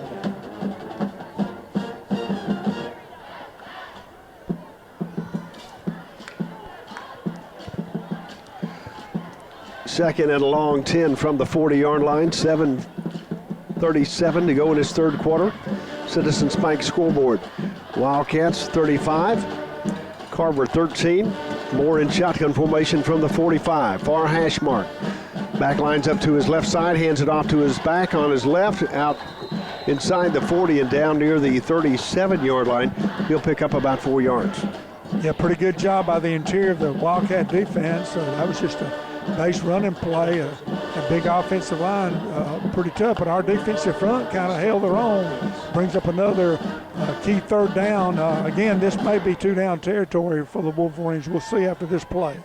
Second and a long 10 from the 40-yard line, 7:37 to go in his third quarter. Citizen Spike scoreboard. Wildcats 35, Carver 13. Moore in shotgun formation from the 45, far hash mark. Back lines up to his left side, hands it off to his back on his left, out inside the 40 and down near the 37-yard line. He'll pick up about 4 yards. Yeah, pretty good job by the interior of the Wildcat defense. That was just a base running play, a big offensive line, pretty tough, but our defensive front kind of held their own. Brings up another key third down. Again, this may be 2-down territory for the Wolverines. We'll see after this play.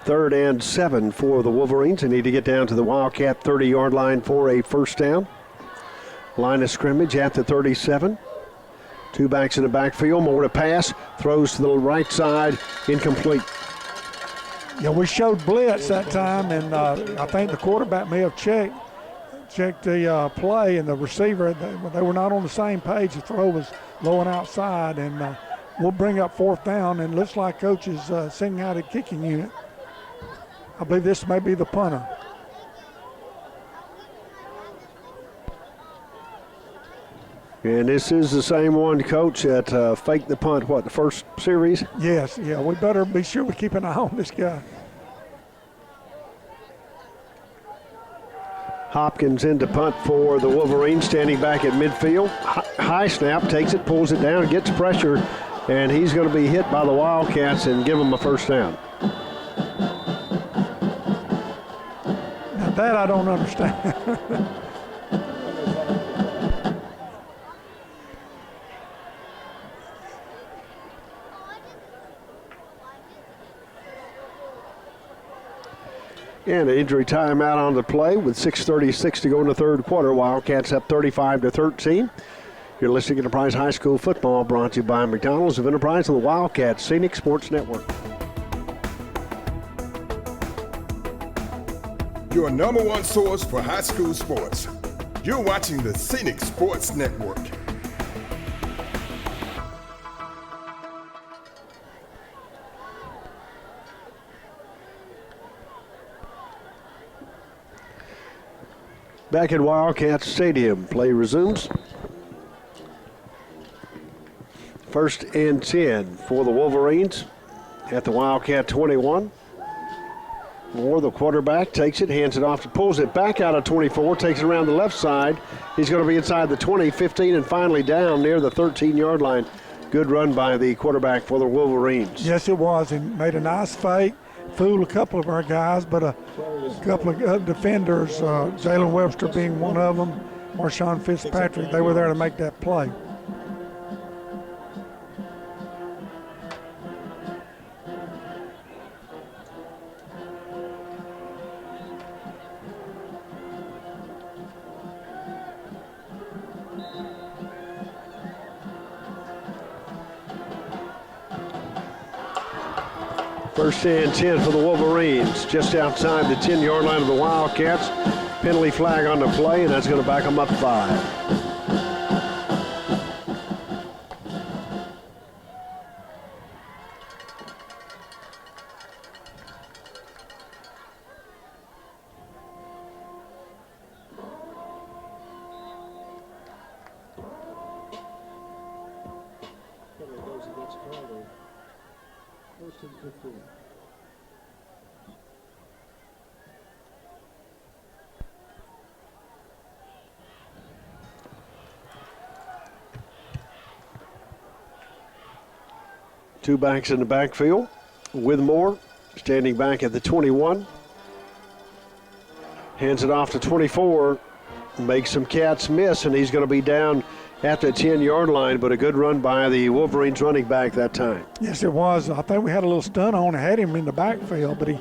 Third and 7 for the Wolverines. They need to get down to the Wildcat 30-yard line for a first down. Line of scrimmage at the 37. Two backs in the backfield. More to pass. Throws to the right side. Incomplete. Yeah, we showed blitz that time, and I think the quarterback may have checked the play, and the receiver, they were not on the same page. The throw was low and outside, and we'll bring up fourth down, and looks like Coach is sending out a kicking unit. I believe this may be the punter. And this is the same one, Coach, that faked the punt, the first series? Yes, yeah, we better be sure we keep an eye on this guy. Hopkins in to punt for the Wolverines, standing back at midfield. High snap, takes it, pulls it down, gets pressure, and he's going to be hit by the Wildcats and give them a first down. Now that I don't understand. And an injury timeout on the play with 6:36 to go in the third quarter. Wildcats up 35-13. You're listening to Enterprise High School football, brought to you by McDonald's of Enterprise and the Wildcats Scenic Sports Network. Your number one source for high school sports. You're watching the Scenic Sports Network. Back at Wildcats Stadium, play resumes. 1st and 10 for the Wolverines at the Wildcat 21. Moore, the quarterback, takes it, hands it off, pulls it back out of 24, takes it around the left side. He's going to be inside the 20, 15, and finally down near the 13-yard line. Good run by the quarterback for the Wolverines. Yes, it was. He made a nice fake, fooled a couple of our guys, but a couple of defenders, Jalen Webster being one of them, Marshawn Fitzpatrick, they were there to make that play. First and 10 for the Wolverines, just outside the 10-yard line of the Wildcats. Penalty flag on the play, and that's going to back them up 5. Goes against Carver. 1st and 15. Two backs in the backfield. Withmore standing back at the 21. Hands it off to 24. Makes some Cats miss, and he's going to be down at the 10-yard line, but a good run by the Wolverines running back that time. Yes, it was. I think we had a little stun on, had him in the backfield, but he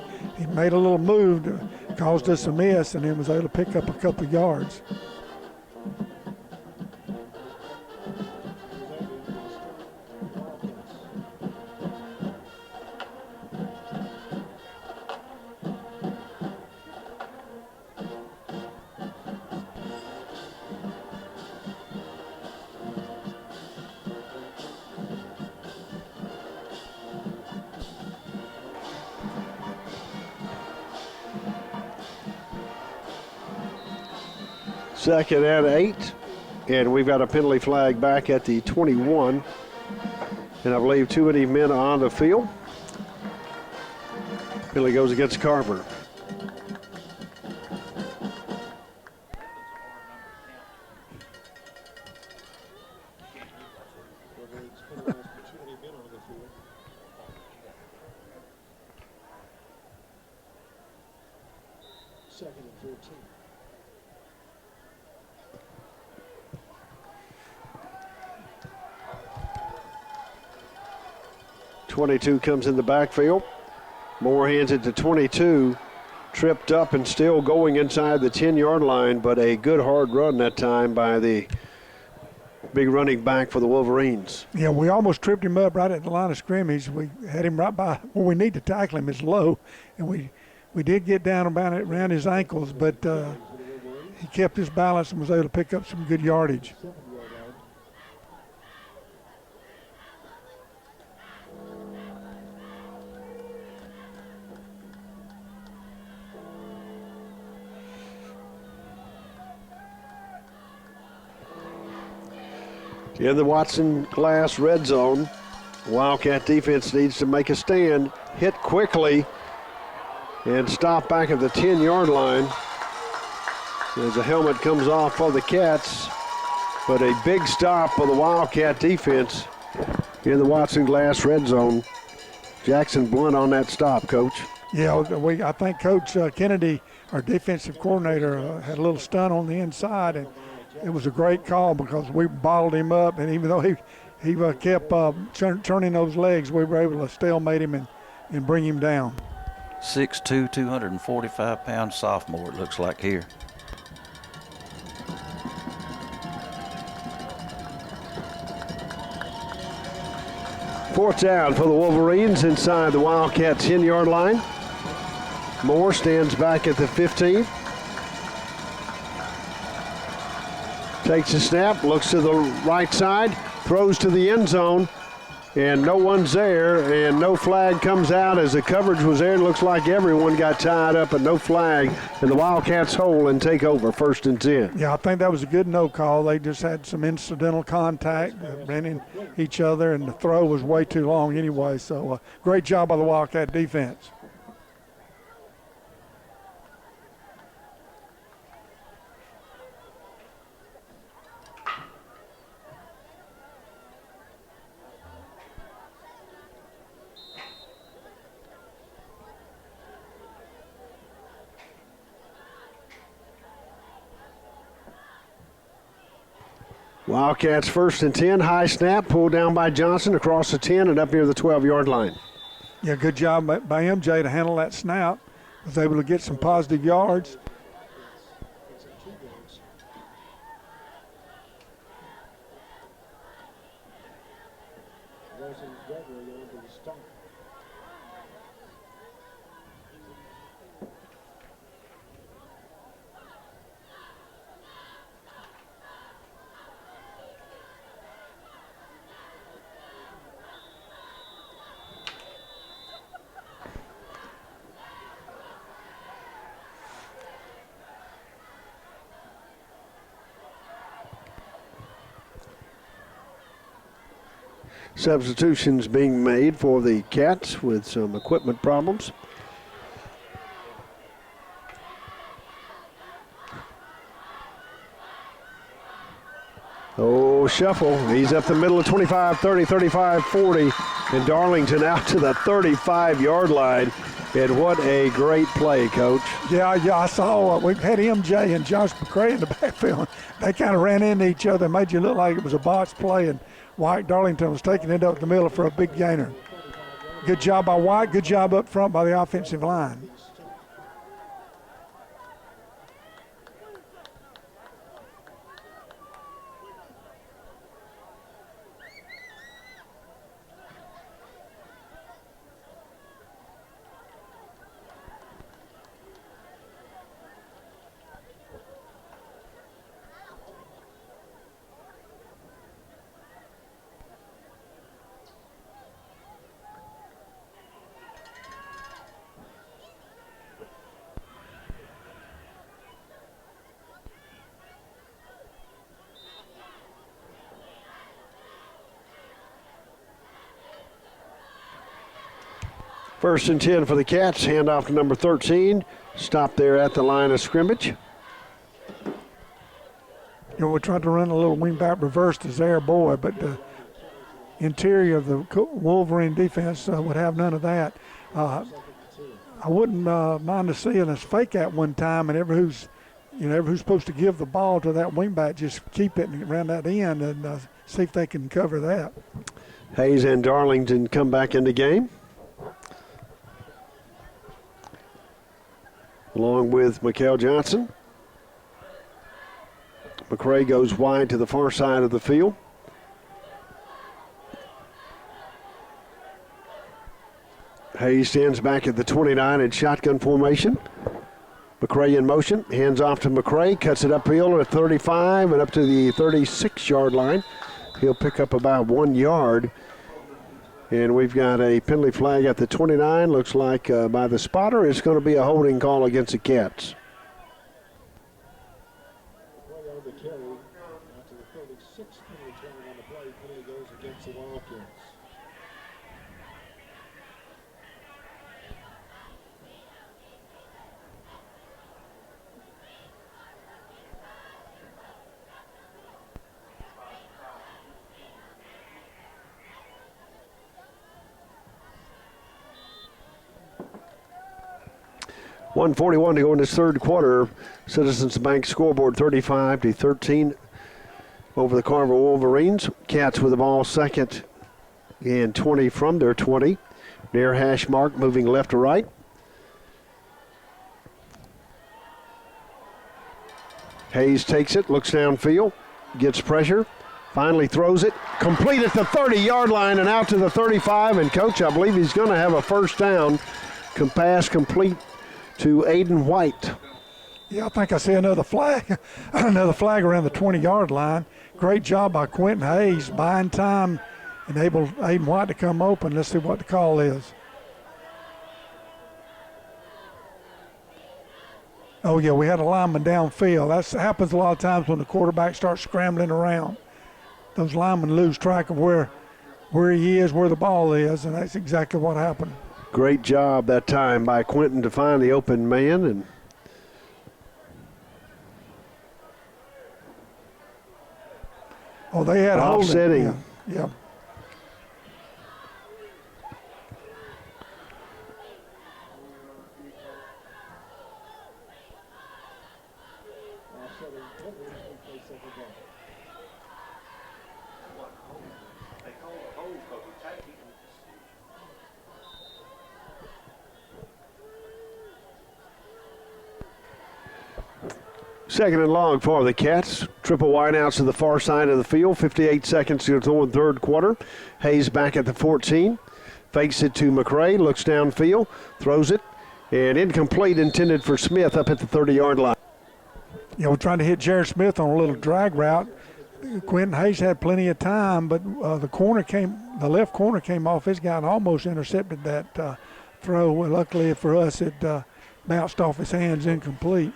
made a little move that caused us a miss, and then was able to pick up a couple of yards. Second and 8, and we've got a penalty flag back at the 21, and I believe too many men on the field. Penalty goes against Carver. Second and 13. 22 comes in the backfield. Moore hands it to 22. Tripped up and still going inside the 10-yard line, but a good hard run that time by the big running back for the Wolverines. Yeah, we almost tripped him up right at the line of scrimmage. We had him right by where we need to tackle him is low, and we did get down about it around his ankles, but he kept his balance and was able to pick up some good yardage. In the Watson Glass red zone, Wildcat defense needs to make a stand, hit quickly, and stop back at the 10-yard line as the helmet comes off for the Cats. But a big stop for the Wildcat defense in the Watson Glass red zone. Jackson Blunt on that stop, Coach. Yeah, I think Coach Kennedy, our defensive coordinator, had a little stun on the inside, and it was a great call because we bottled him up, and even though he kept turning those legs, we were able to stalemate him and bring him down. 6'2", 245-pound sophomore, it looks like here. Fourth down for the Wolverines inside the Wildcat 10-yard line. Moore stands back at the 15. Takes a snap, looks to the right side, throws to the end zone, and no one's there, and no flag comes out as the coverage was there. It looks like everyone got tied up and no flag, and the Wildcats hold and take over 1st and 10. Yeah, I think that was a good no call. They just had some incidental contact, ran in each other, and the throw was way too long anyway. So great job by the Wildcat defense. Wildcats 1st and 10, high snap, pulled down by Johnson across the 10 and up near the 12-yard line. Yeah, good job by MJ to handle that snap. Was able to get some positive yards. Substitutions being made for the Cats with some equipment problems. Oh, shuffle. He's up the middle of 25, 30, 35, 40. And Darlington out to the 35-yard line. And what a great play, Coach. Yeah, I saw we had MJ and Josh McCray in the backfield. They kind of ran into each other and made you look like it was a box play, and White Darlington was taking it up the middle for a big gainer. Good job by White. Good job up front by the offensive line. First and 10 for the Cats. Handoff to number 13. Stop there at the line of scrimmage. You know, we tried to run a little wingback reverse to Zaire Boy, but the interior of the Wolverine defense would have none of that. I wouldn't mind to seeing us fake that one time, and who's supposed to give the ball to that wingback, just keep it around that end and see if they can cover that. Hayes and Darlington come back in the game, along with Mikael Johnson. McCray goes wide to the far side of the field. Hayes stands back at the 29 in shotgun formation. McCray in motion, hands off to McCray, cuts it upfield at 35 and up to the 36-yard line. He'll pick up about 1 yard. And we've got a penalty flag at the 29. Looks like by the spotter, it's going to be a holding call against the Cats. Play on the carry. Out to the 36, and returning on the play. Penalty goes against the Wildcats. .141 to go in this third quarter. Citizens Bank scoreboard 35-13 over the Carver Wolverines. Cats with the ball second and 20 from their 20. Near hash mark, moving left to right. Hayes takes it, looks downfield, gets pressure, finally throws it, complete at the 30-yard line and out to the 35. And Coach, I believe he's going to have a first down. Pass complete to Aiden White. Yeah, I think I see another flag. Another flag around the 20-yard line. Great job by Quentin Hayes buying time enabled Aiden White to come open. Let's see what the call is. Oh, yeah, we had a lineman downfield. That happens a lot of times when the quarterback starts scrambling around. Those linemen lose track of where he is, where the ball is, and that's exactly what happened. Great job that time by Quentin to find the open man. And oh, they had offsetting. Holding. Yeah. Second and long for the Cats. Triple wideouts to the far side of the field. 58 seconds to go in third quarter. Hayes back at the 14. Fakes it to McRae. Looks downfield. Throws it. And incomplete, intended for Smith up at the 30-yard line. You know, we're trying to hit Jared Smith on a little drag route. Quentin Hayes had plenty of time, but the left corner came off his guy and almost intercepted that throw. Well, luckily for us, it bounced off his hands, incomplete.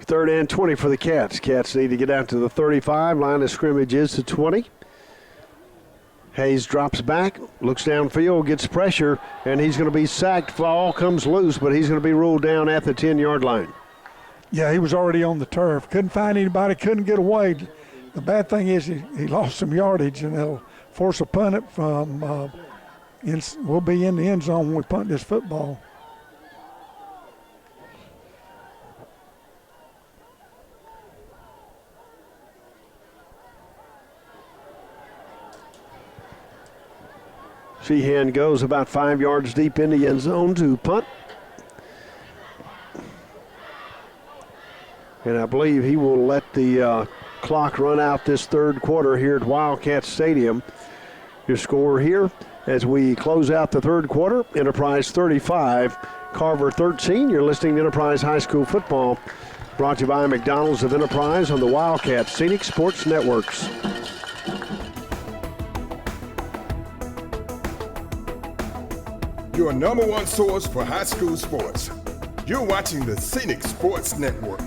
Third and 20 for the Cats. Cats need to get out to the 35. Line of scrimmage is to 20. Hayes drops back, looks downfield, gets pressure, and he's going to be sacked. Ball comes loose, but he's going to be ruled down at the 10-yard line. Yeah, he was already on the turf. Couldn't find anybody, couldn't get away. The bad thing is he lost some yardage, and it'll force a punt it from we'll be in the end zone when we punt this football. Sheehan goes about 5 yards deep in the end zone to punt. And I believe he will let the clock run out this third quarter here at Wildcats Stadium. Your score here as we close out the third quarter, Enterprise 35, Carver 13. You're listening to Enterprise High School Football, brought to you by McDonald's of Enterprise on the Wildcats Scenic Sports Networks. Your number one source for high school sports. You're watching the Scenic Sports Network.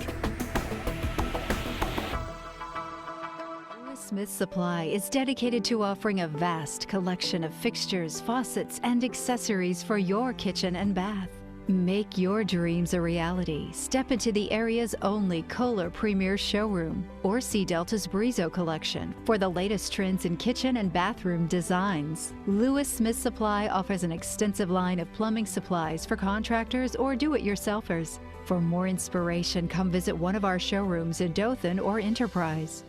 Smith Supply is dedicated to offering a vast collection of fixtures, faucets, and accessories for your kitchen and bath. Make your dreams a reality. Step into the area's only Kohler Premier Showroom or see Delta's Brizo collection for the latest trends in kitchen and bathroom designs. Lewis Smith Supply offers an extensive line of plumbing supplies for contractors or do-it-yourselfers. For more inspiration, come visit one of our showrooms in Dothan or Enterprise.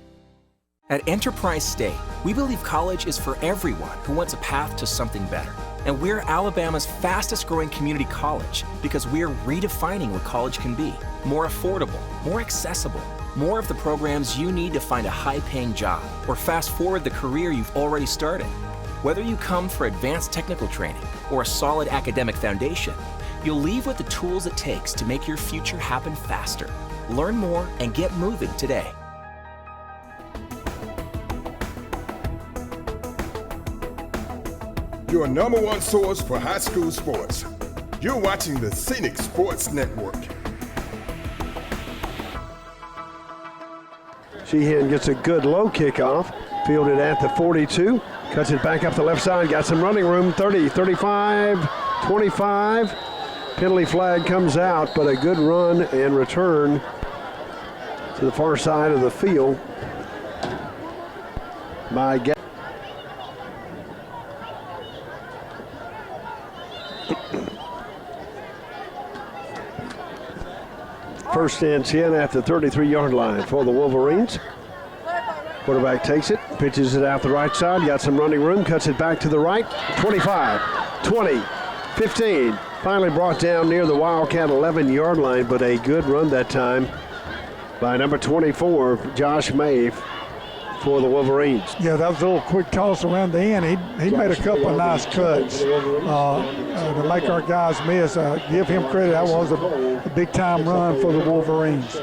At Enterprise State, we believe college is for everyone who wants a path to something better. And we're Alabama's fastest growing community college because we're redefining what college can be. More affordable, more accessible, more of the programs you need to find a high-paying job or fast forward the career you've already started. Whether you come for advanced technical training or a solid academic foundation, you'll leave with the tools it takes to make your future happen faster. Learn more and get moving today. Your number one source for high school sports. You're watching the Scenic Sports Network. Sheehan gets a good low kickoff, fielded at the 42, cuts it back up the left side, got some running room, 30, 35, 25. Penalty flag comes out, but a good run and return to the far side of the field by First and 10 at the 33-yard line for the Wolverines. Quarterback takes it, pitches it out the right side, got some running room, cuts it back to the right. 25, 20, 15. Finally brought down near the Wildcat 11-yard line, but a good run that time by number 24, Josh May, for the Wolverines. Yeah, that was a little quick toss around the end. He made a couple of nice cuts to make our guys miss. Give him credit. That was a big-time run for the Wolverines.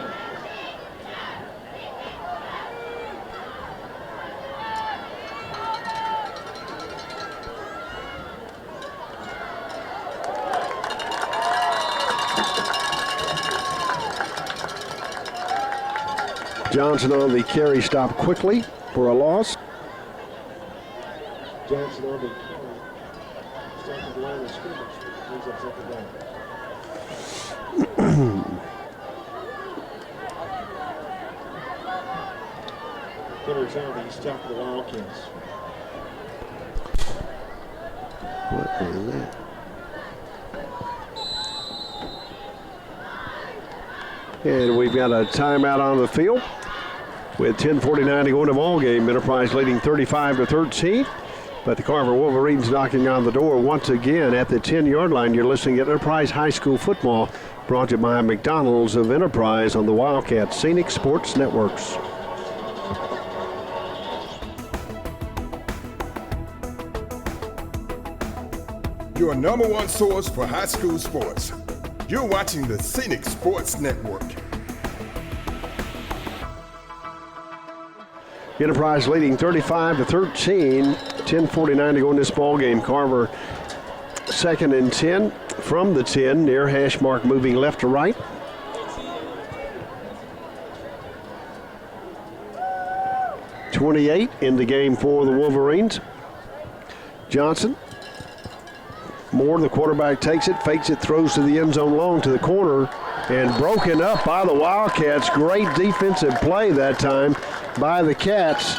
Johnson on the carry, stop quickly for a loss. Johnson on the carry. Starting the line of scrimmage. Brings up second down. Kenner's on the stop of the Wildcats. What is that? And we've got a timeout on the field with 10:49 to go in the ball game. Enterprise leading 35-13. But the Carver Wolverines knocking on the door once again at the 10-yard line. You're listening to Enterprise High School Football, brought to you by McDonald's of Enterprise on the Wildcats Scenic Sports Networks. Your number one source for high school sports. You're watching the Scenic Sports Network. Enterprise leading 35-13. 10:49 to go in this ball game. Carver 2nd and 10 from the 10, near hash mark, moving left to right. .28 in the game for the Wolverines. Johnson. Moore, the quarterback, takes it, fakes it, throws to the end zone long to the corner, and broken up by the Wildcats. Great defensive play that time by the Cats.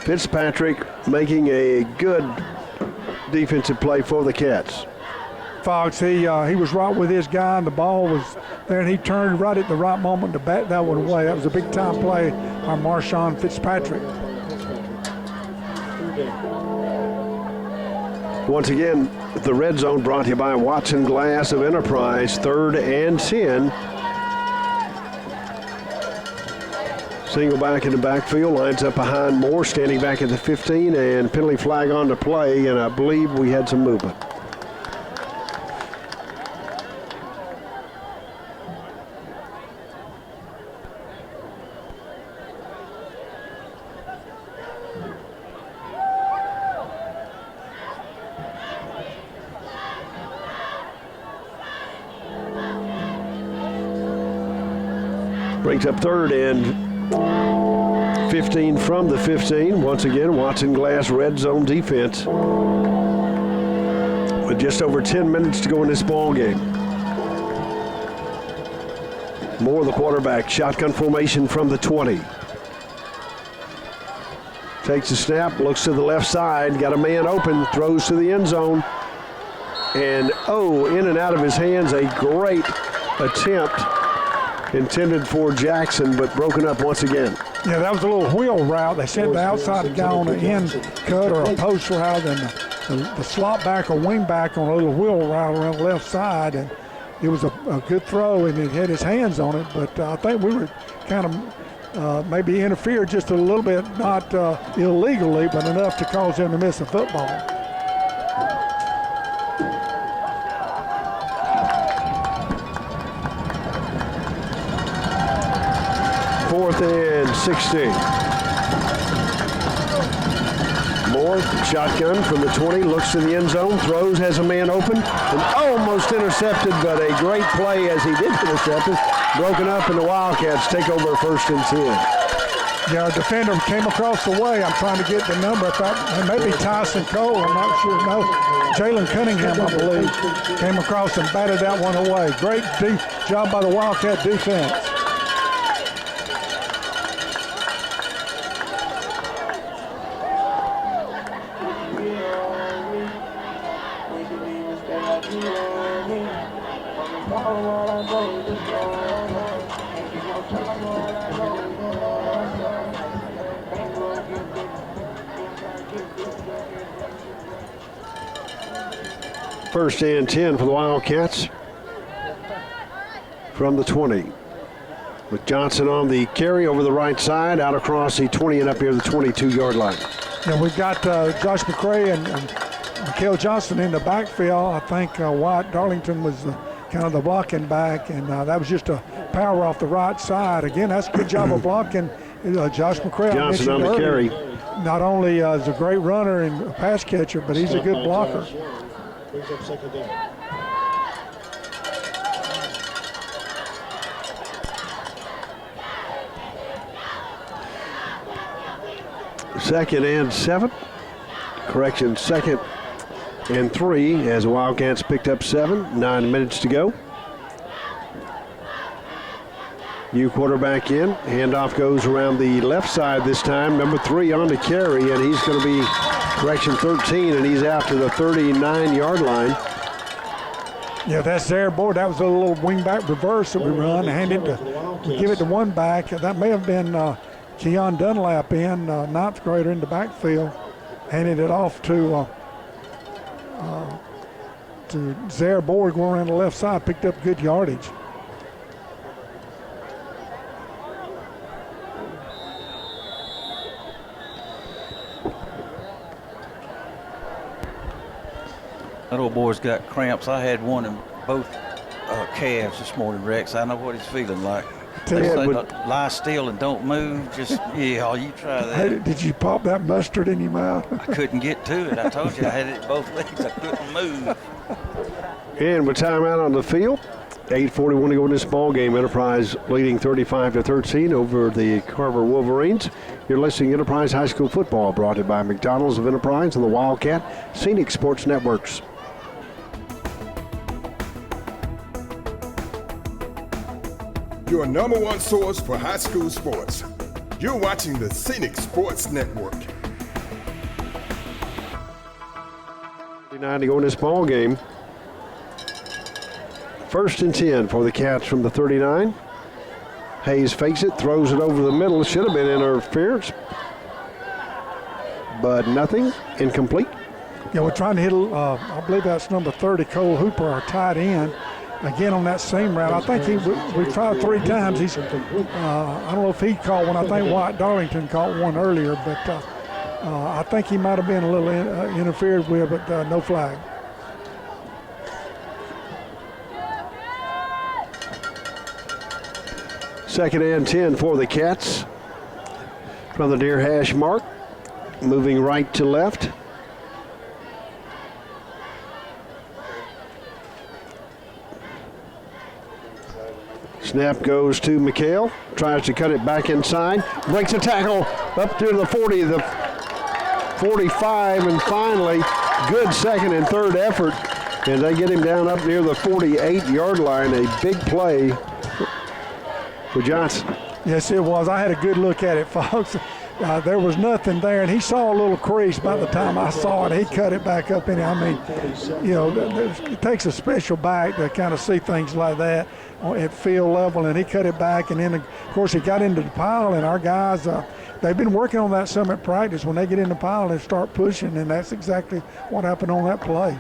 Fitzpatrick making a good defensive play for the Cats. Fox, he was right with his guy, and the ball was there, and he turned right at the right moment to bat that one away. That was a big-time play by Marshawn Fitzpatrick. Once again, the red zone brought to you by Watson Glass of Enterprise, 3rd and 10. Single back in the backfield, lines up behind Moore, standing back at the 15, and penalty flag on the play, and I believe we had some movement. Brings up 3rd and 15 from the 15. Once again, Watson Glass red zone defense with just over 10 minutes to go in this ball game. Moore, the quarterback, shotgun formation from the 20. Takes a snap, looks to the left side, got a man open, throws to the end zone, and in and out of his hands, a great attempt intended for Jackson, but broken up once again. Yeah, that was a little wheel route. They sent the outside guy on the end cut or a post route, and the slot back or wing back on a little wheel route around the left side, and it was a good throw, and he had his hands on it, but I think we were kind of maybe interfered just a little bit, not illegally, but enough to cause him to miss a football. 4th and 16. Moore, shotgun from the 20, looks to the end zone, throws, has a man open, and almost intercepted, but a great play as he did intercept it. Broken up, and the Wildcats take over 1st and 10. Yeah, our defender came across the way. I'm trying to get the number. It may be Tyson Cole, I'm not sure. No, Jalen Cunningham, I believe, came across and batted that one away. Great job by the Wildcat defense. First and 10 for the Wildcats. from the 20. With Johnson on the carry over the right side, out across the 20 and up near the 22-yard line. Yeah, we've got Josh McCray and Mikael Johnson in the backfield. I think Wyatt Darlington was kind of the blocking back, and that was just a power off the right side. Again, that's a good job of blocking. Josh McCray, Johnson on the carry. Not only is a great runner and a pass catcher, but he's a good blocker. Brings up second down. Second and 7. Correction, second and 3 as the Wildcats picked up 7. 9 minutes to go. New quarterback in. Handoff goes around the left side this time. Number 3 on the carry, and he's going to be, correction, 13, and he's out to the 39-yard line. Yeah, that's there, boy. That was a little wing-back reverse that we run. We give it to one back. That may have been Keon Dunlap in, ninth grader in the backfield. Handed it off to Zaire Borg going around the left side. Picked up good yardage. That old boy's got cramps. I had one in both calves this morning, Rex. I know what he's feeling like. Lie still and don't move. Just, yeah, you try that. Hey, did you pop that mustard in your mouth? I couldn't get to it. I told you I had it in both legs. I couldn't move. And with timeout on the field, 8:41 to go in this ball game. Enterprise leading 35-13 over the Carver Wolverines. You're listening to Enterprise High School Football, brought to you by McDonald's of Enterprise and the Wildcat Scenic Sports Networks. Your number one source for high school sports. You're watching the Scenic Sports Network. 39 to go in this ball game. First and 10 for the Cats from the 39. Hayes fakes it, throws it over the middle. Should have been interference, but nothing. Incomplete. Yeah, we're trying to hit, I believe that's number 30, Cole Hooper, our tight end. Again on that same route. I think we tried 3 times. I don't know if he caught one. I think Wyatt Darlington caught one earlier, but I think he might have been a little interfered with, but no flag. Second and 10 for the Cats from the near hash mark. Moving right to left. Snap goes to McHale, tries to cut it back inside, breaks a tackle up to the 40, the 45, and finally, good second and third effort, and they get him down up near the 48-yard line. A big play for Johnson. Yes, it was. I had a good look at it, folks. There was nothing there, and he saw a little crease by the time I saw it. He cut it back up in it. I mean, it takes a special back to kind of see things like that at field level, and he cut it back, and then, of course, he got into the pile, and our guys, they've been working on that summit practice. When they get in the pile, they start pushing, and that's exactly what happened on that play.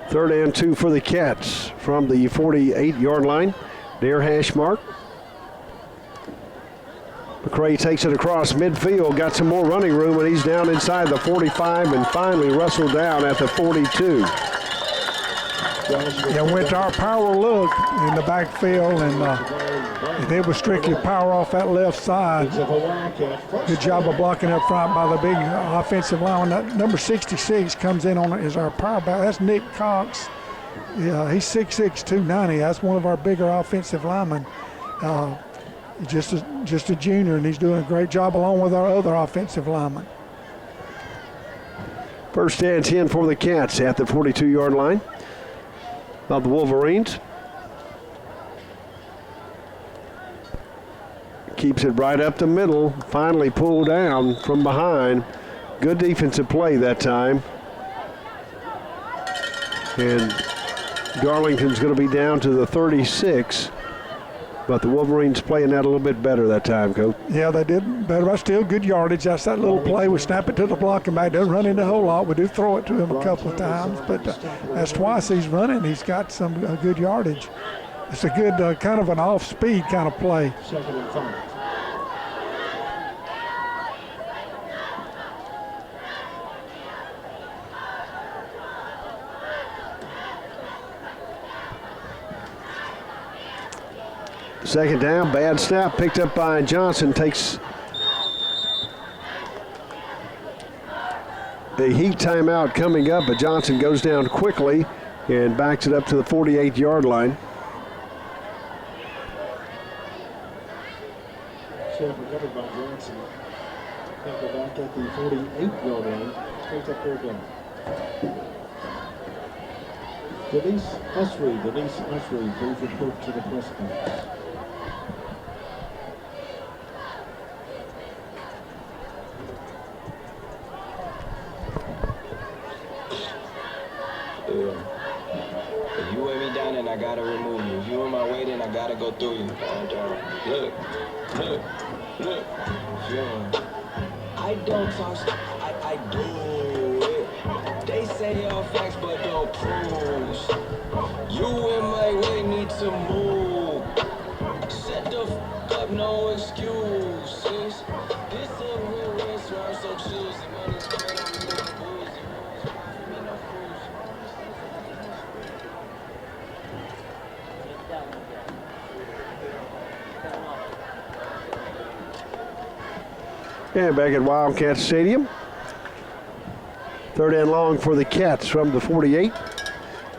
Third and 2 for the Cats from the 48-yard line. Near hash mark. McCray takes it across midfield, got some more running room, and he's down inside the 45 and finally wrestled down at the 42. Yeah, went to our power look in the backfield, and it was strictly power off that left side. Good job of blocking up front by the big offensive lineman. That number 66 comes in on it as our power back. That's Nick Cox. Yeah, he's 6'6", 290. That's one of our bigger offensive linemen. Just a junior, and he's doing a great job along with our other offensive linemen. First and 10 for the Cats at the 42-yard line of the Wolverines. Keeps it right up the middle, finally pulled down from behind. Good defensive play that time. And Darlington's going to be down to the 36. But the Wolverines playing that a little bit better that time, Coach. Yeah, they did better, but still good yardage. That's that little play. We snap it to the blocking back. Doesn't run into a whole lot. We do throw it to him a couple of times, but that's twice he's running. He's got some good yardage. It's a good kind of an off-speed kind of play. 2nd and 5. Second down, bad snap, picked up by Johnson, takes the heat timeout coming up, but Johnson goes down quickly and backs it up to the 48-yard line. Snap recovered by Johnson. Tackle back at the 48-yard line. Takes up 3rd down. Denise Usry, please report to the press box. If you weigh me down, then I gotta remove you. If you in my way, then I gotta go through you. Look. I don't talk, I do it. They say all facts, but don't prove. You in my way, need to move. Shut the f up, no excuses. This a real race, so I'm so choosy. Money's great, I'm really boozy. And back at Wildcats Stadium. 3rd and long for the Cats from the 48.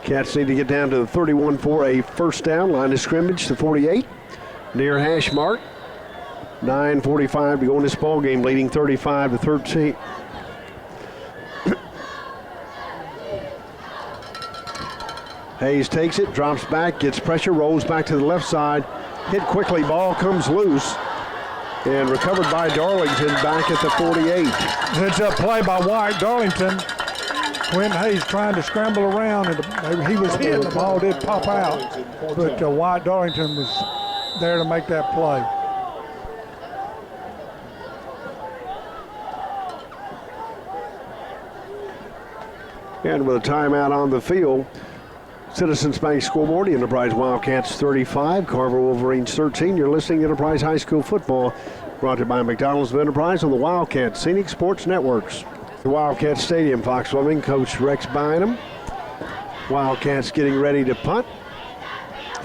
Cats need to get down to the 31 for a first down. Line of scrimmage to 48. Near hash mark. 9:45 to go in this ball game, leading 35-13. Hayes takes it, drops back, gets pressure, rolls back to the left side. Hit quickly, ball comes loose. And recovered by Darlington back at the 48. It's a play by Wyatt Darlington. Quentin Hayes trying to scramble around, and he was hit. The ball did pop out, but Wyatt Darlington was there to make that play. And with a timeout on the field, Citizens Bank scoreboard, Enterprise Wildcats 35, Carver Wolverines 13. You're listening to Enterprise High School Football, brought to you by McDonald's of Enterprise on the Wildcats Scenic Sports Networks. The Wildcat Stadium, Fox Swimming, Coach Rex Bynum. Wildcats getting ready to punt.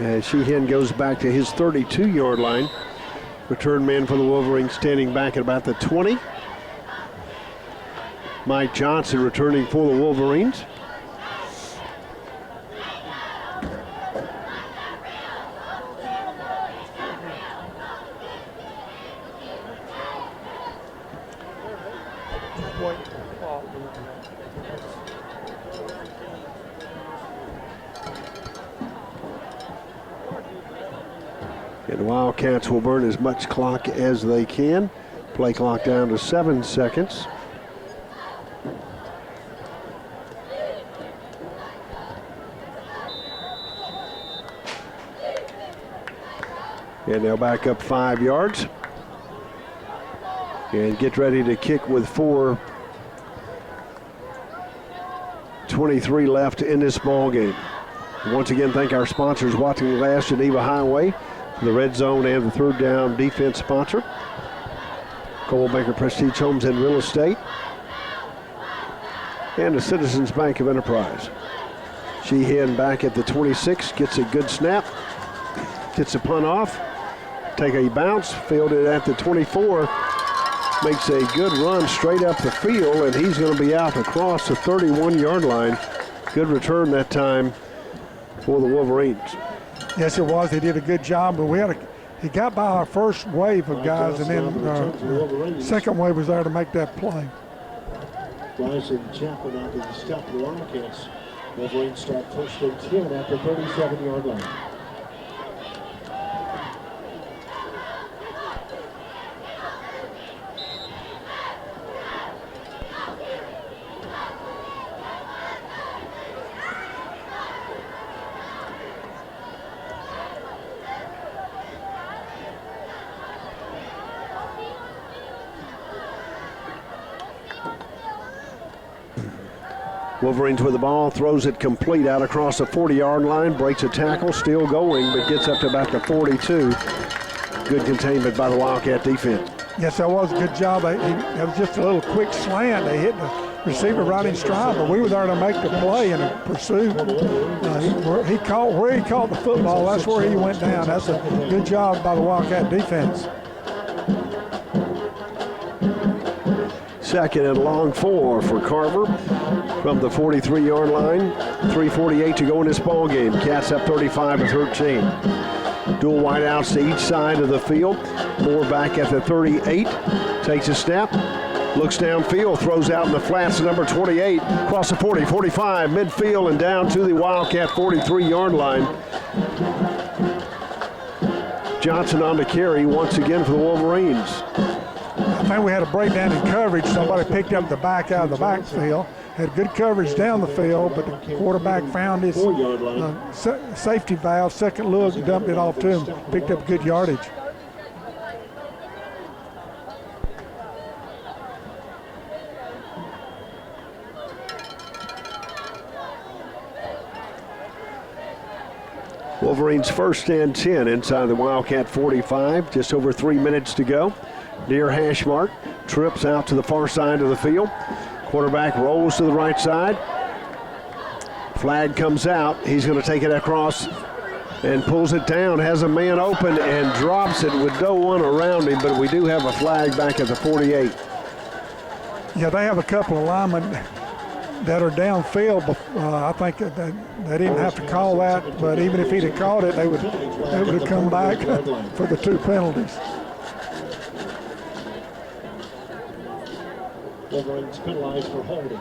As Sheehan goes back to his 32-yard line. Return man for the Wolverines standing back at about the 20. Mike Johnson returning for the Wolverines. And the Wildcats will burn as much clock as they can. Play clock down to 7 seconds. And they'll back up 5 yards. And get ready to kick with 4:23 left in this ball game. Once again, thank our sponsors watching the last Geneva Highway, the Red Zone and the Third Down Defense sponsor. Cole Baker Prestige Homes and Real Estate. And the Citizens Bank of Enterprise. Sheehan back at the 26, gets a good snap, gets a punt off, take a bounce, fielded at the 24, makes a good run straight up the field, and he's going to be out across the 31-yard line. Good return that time for the Wolverines. Yes, it was. They did a good job, but he got by our first wave of guys, and then second wave was there to make that play. Bryson Chapman out to the step of the Wildcats. Wolverines start 1st and 10 at the 37-yard line. Wolverines with the ball, throws it complete out across the 40-yard line, breaks a tackle, still going, but gets up to about the 42. Good containment by the Wildcat defense. Yes, that was a good job. That was just a little quick slant. They hit the receiver right in stride, but we were there to make the play in a pursuit. He caught the football. That's where he went down. That's a good job by the Wildcat defense. Second and long 4 for Carver from the 43-yard line. 3:48 to go in this ball game. Cats up 35-13. Dual wideouts to each side of the field. Moore back at the 38. Takes a snap. Looks downfield. Throws out in the flats to number 28. Across the 40, 45, midfield and down to the Wildcat 43-yard line. Johnson on the carry once again for the Wolverines. I think we had a breakdown in coverage. Somebody picked up the back out of the backfield. Had good coverage down the field, but the quarterback found his safety valve, second look, dumped it off to him, picked up good yardage. Wolverines first and 10 inside the Wildcat 45. Just over 3 minutes to go. Near hash mark. Trips out to the far side of the field. Quarterback rolls to the right side. Flag comes out. He's going to take it across and pulls it down. Has a man open and drops it with no one around him, but we do have a flag back at the 48. Yeah, they have a couple of linemen that are downfield. I think that they didn't have to call that, but even if he'd have called it, they would have come back for the 2 penalties. Wolverines penalized for holding.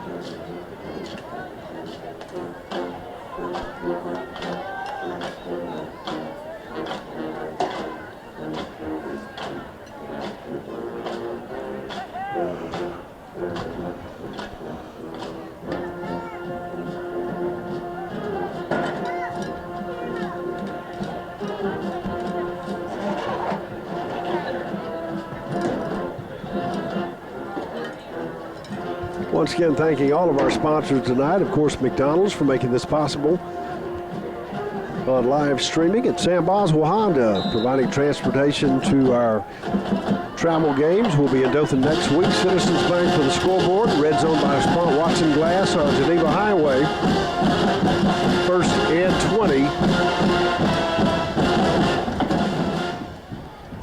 Once again, thanking all of our sponsors tonight. Of course, McDonald's for making this possible on live streaming, and Sam Boswell Honda providing transportation to our travel games. We'll be in Dothan next week. Citizens Bank for the scoreboard. Red Zone by Watson Glass on Geneva Highway. First and 20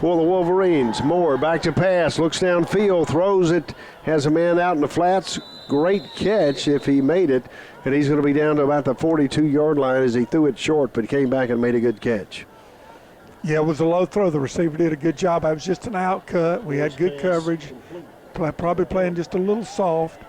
for the Wolverines. Moore back to pass, looks downfield, throws it, has a man out in the flats. Great catch if he made it, and he's going to be down to about the 42-yard line as he threw it short, but came back and made a good catch. Yeah, it was a low throw. The receiver did a good job. It was just an out cut. We had good coverage. Probably playing just a little soft.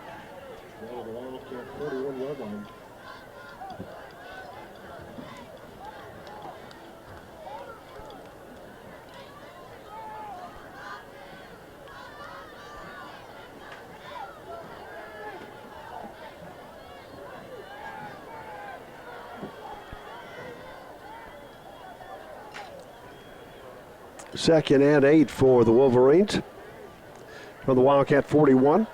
Second and 8 for the Wolverines. From the Wildcat 41.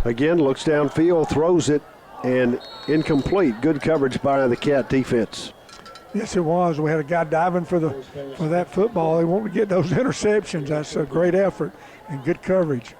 Again, looks downfield, throws it, and incomplete. Good coverage by the Cat defense. Yes, it was. We had a guy diving for that football. They want to get those interceptions. That's a great effort and good coverage.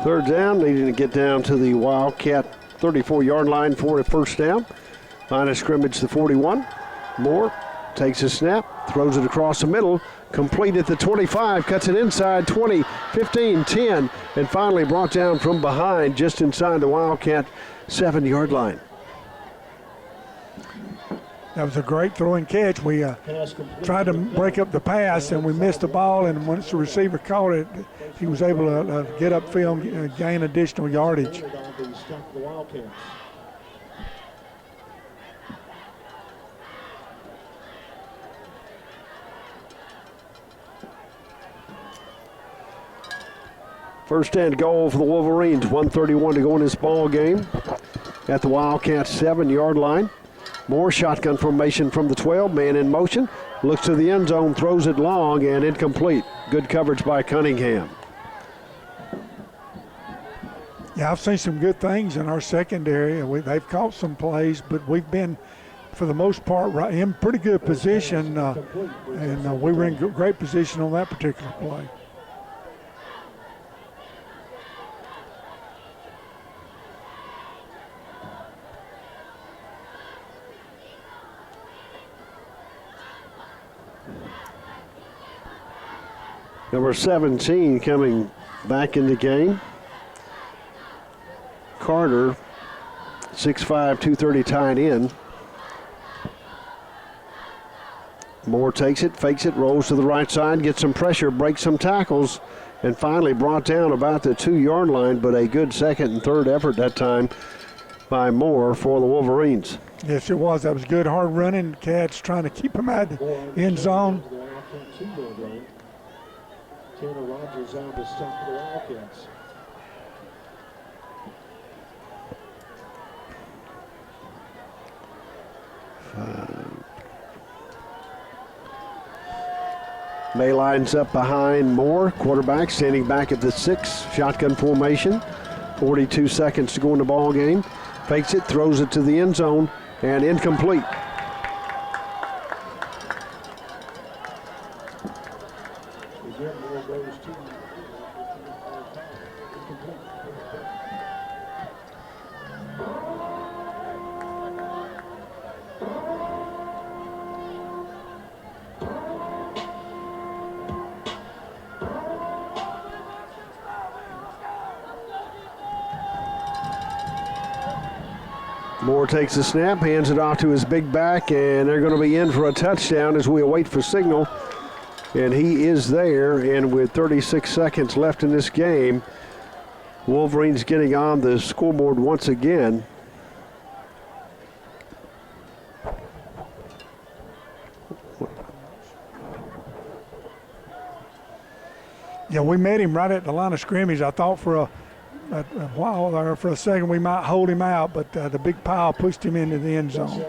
Third down, needing to get down to the Wildcat 34-yard line for a first down. Line of scrimmage, the 41. Moore takes a snap, throws it across the middle, complete at the 25, cuts it inside 20, 15, 10, and finally brought down from behind just inside the Wildcat 7-yard line. That was a great throwing catch. We tried to break up the pass, and we missed the ball, and once the receiver caught it, he was able to get upfield and gain additional yardage. First and goal for the Wolverines. 1:31 to go in this ball game. At the Wildcats 7-yard line. More shotgun formation from the 12. Man in motion. Looks to the end zone, throws it long and incomplete. Good coverage by Cunningham. Yeah, I've seen some good things in our secondary. They've caught some plays, but we've been, for the most part, right in pretty good position, and we were in great position on that particular play. Number 17 coming back in the game. Carter, 6'5", 230 tight end. Moore takes it, fakes it, rolls to the right side, gets some pressure, breaks some tackles, and finally brought down about the 2-yard line, but a good second and third effort that time by Moore for the Wolverines. Yes, it was. That was good, hard running. Cats trying to keep him out of the end zone. Tanner Rogers on the stop for the Wildcats. May lines up behind Moore, quarterback, standing back at the 6, shotgun formation. 42 seconds to go in the ball game. Fakes it, throws it to the end zone, and incomplete. Moore takes the snap, hands it off to his big back, and they're going to be in for a touchdown as we await for signal. And he is there, and with 36 seconds left in this game, Wolverines getting on the scoreboard once again. Yeah, we met him right at the line of scrimmage. I thought for a while there, for a second, we might hold him out, but the big pile pushed him into the end zone.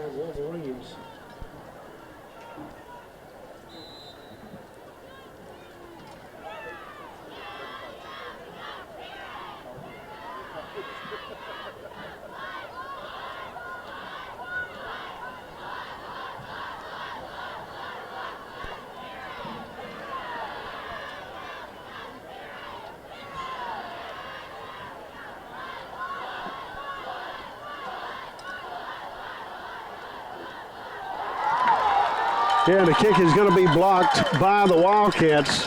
Yeah, the kick is going to be blocked by the Wildcats.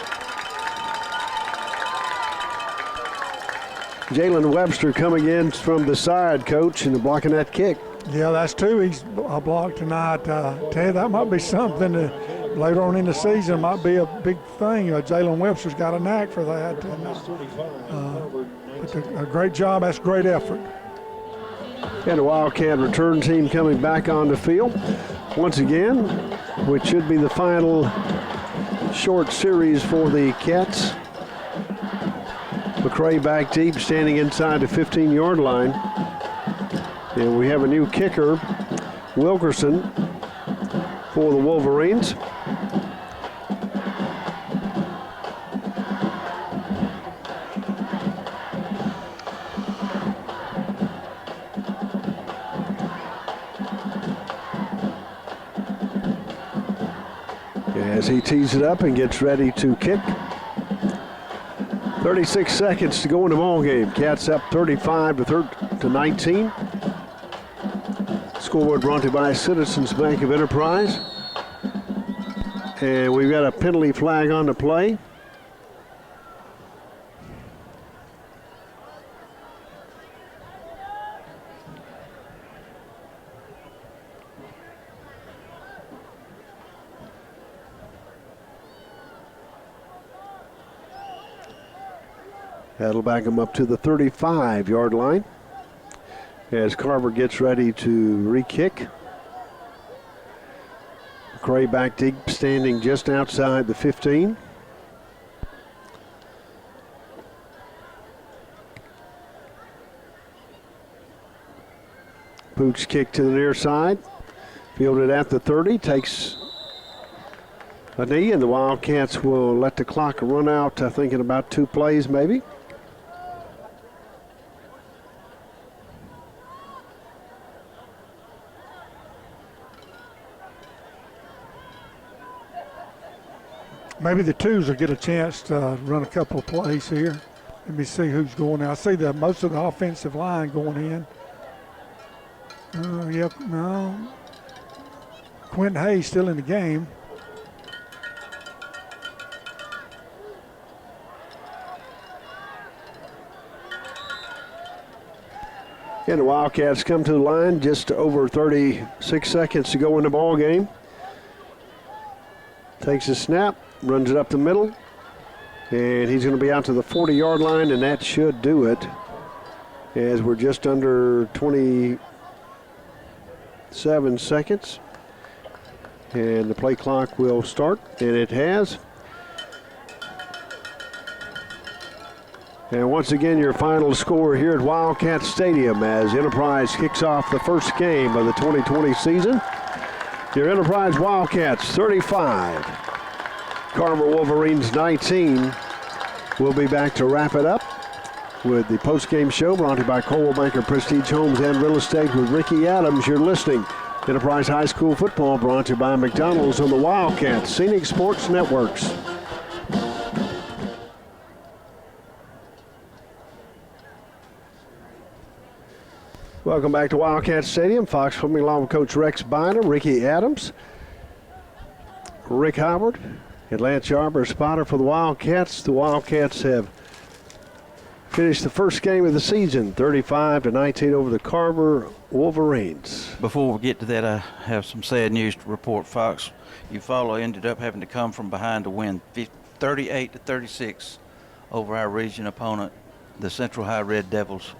Jalen Webster coming in from the side, coach, and blocking that kick. Yeah, that's two he's blocked tonight. Ted, that might be something later on in the season, might be a big thing. Jalen Webster's got a knack for that. And, a great job. That's great effort. And the Wildcat return team coming back on the field once again, which should be the final short series for the Cats. McCray back deep, standing inside the 15-yard line. And we have a new kicker, Wilkerson, for the Wolverines. As he tees it up and gets ready to kick. 36 seconds to go in the ball game. Cats up 35 to 19. Scoreboard brought to you by Citizens Bank of Enterprise. And we've got a penalty flag on the play. That'll back him up to the 35-yard line as Carver gets ready to re-kick. McCray back deep, standing just outside the 15. Boots kick to the near side. Fielded at the 30. Takes a knee, and the Wildcats will let the clock run out, I think, in about 2 plays maybe. Maybe the twos will get a chance to run a couple of plays here. Let me see who's going in. I see most of the offensive line going in. Yep, no. Quentin Hayes still in the game. And the Wildcats come to the line just over 36 seconds to go in the ball game. Takes a snap, runs it up the middle, and he's going to be out to the 40-yard line, and that should do it, as we're just under 27 seconds. And the play clock will start, and it has. And once again, your final score here at Wildcat Stadium as Enterprise kicks off the first game of the 2020 season. Your Enterprise Wildcats 35, Carver Wolverines 19. We'll be back to wrap it up with the post-game show brought to you by Coldwell Banker Prestige Homes and Real Estate with Ricky Adams. You're listening to Enterprise High School Football brought to you by McDonald's on the Wildcat Scenic Sports Networks. Welcome back to Wildcat Stadium. Fox Swimming along with Coach Rex Bynum, Ricky Adams, Rick Howard, and Lance Yarber, spotter for the Wildcats. The Wildcats have finished the first game of the season, 35-19 over the Carver Wolverines. Before we get to that, I have some sad news to report, Fox. Eufaula ended up having to come from behind to win 38-36 over our region opponent, the Central High Red Devils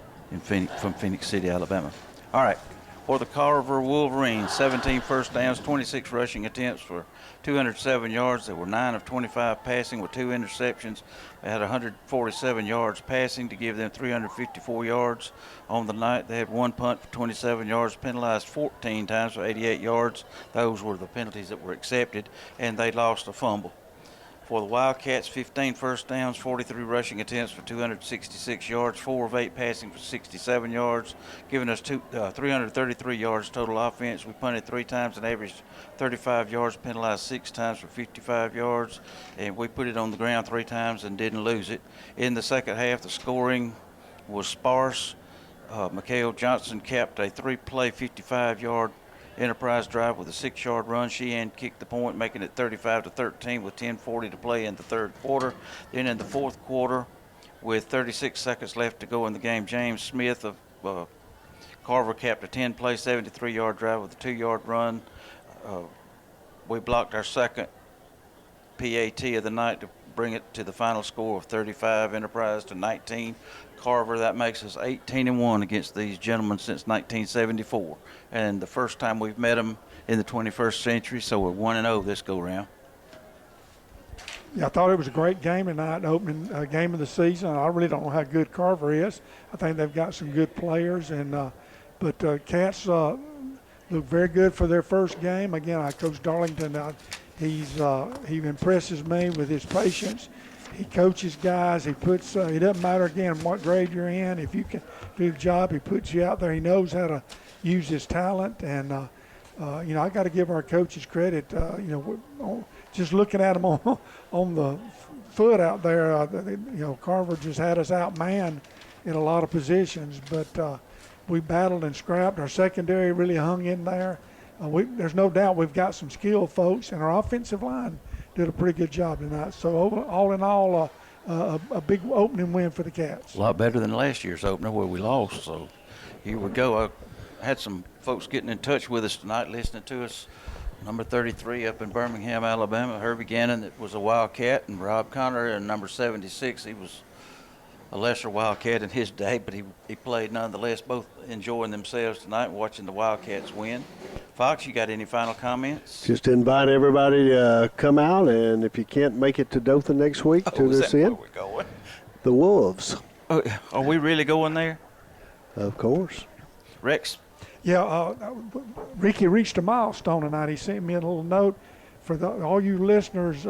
from Phoenix City, Alabama. All right, for the Carver Wolverines, 17 first downs, 26 rushing attempts for 207 yards. They were 9 of 25 passing with 2 interceptions. They had 147 yards passing to give them 354 yards on the night. They had 1 punt for 27 yards, penalized 14 times for 88 yards. Those were the penalties that were accepted, and they lost a fumble. For the Wildcats, 15 first downs, 43 rushing attempts for 266 yards, 4 of 8 passing for 67 yards, giving us 333 yards total offense. We punted 3 times and averaged 35 yards, penalized 6 times for 55 yards, and we put it on the ground 3 times and didn't lose it. In the second half, the scoring was sparse. Mikhail Johnson capped a 3-play, 55-yard Enterprise drive with a 6-yard run. Sheehan kicked the point, making it 35-13 with 10:40 to play in the third quarter. Then in the fourth quarter, with 36 seconds left to go in the game, James Smith of Carver capped a 10-play, 73-yard drive with a 2-yard run. We blocked our second PAT of the night to bring it to the final score of 35 Enterprise to 19 Carver. That makes us 18-1 against these gentlemen since 1974, and the first time we've met them in the 21st century, so we're 1-0 this go-round. Yeah, I thought it was a great game tonight, opening game of the season. I really don't know how good Carver is. I think they've got some good players, and but Cats look very good for their first game. Again, Coach Darlington, he impresses me with his patience. He coaches guys. He puts. It doesn't matter again what grade you're in. If you can do the job, he puts you out there. He knows how to use his talent, and I got to give our coaches credit. Just looking at them on the foot out there, Carver just had us outmanned in a lot of positions, but we battled and scrapped. Our secondary really hung in there. There's no doubt we've got some skilled folks, and our offensive line did a pretty good job tonight. So all in all, a big opening win for the Cats. A lot better than last year's opener where we lost. So here we go. I had some folks getting in touch with us tonight, listening to us. Number 33 up in Birmingham, Alabama, Herbie Gannon, that was a Wildcat, and Rob Conner, and number 76, he was a lesser Wildcat in his day, but he played nonetheless, both enjoying themselves tonight and watching the Wildcats win. Fox, you got any final comments? Just invite everybody to come out, and if you can't make it to Dothan next week, tune us in. Where we going? The Wolves. Oh, are we really going there? Of course. Rex? Yeah, Ricky reached a milestone tonight. He sent me a little note for all you listeners,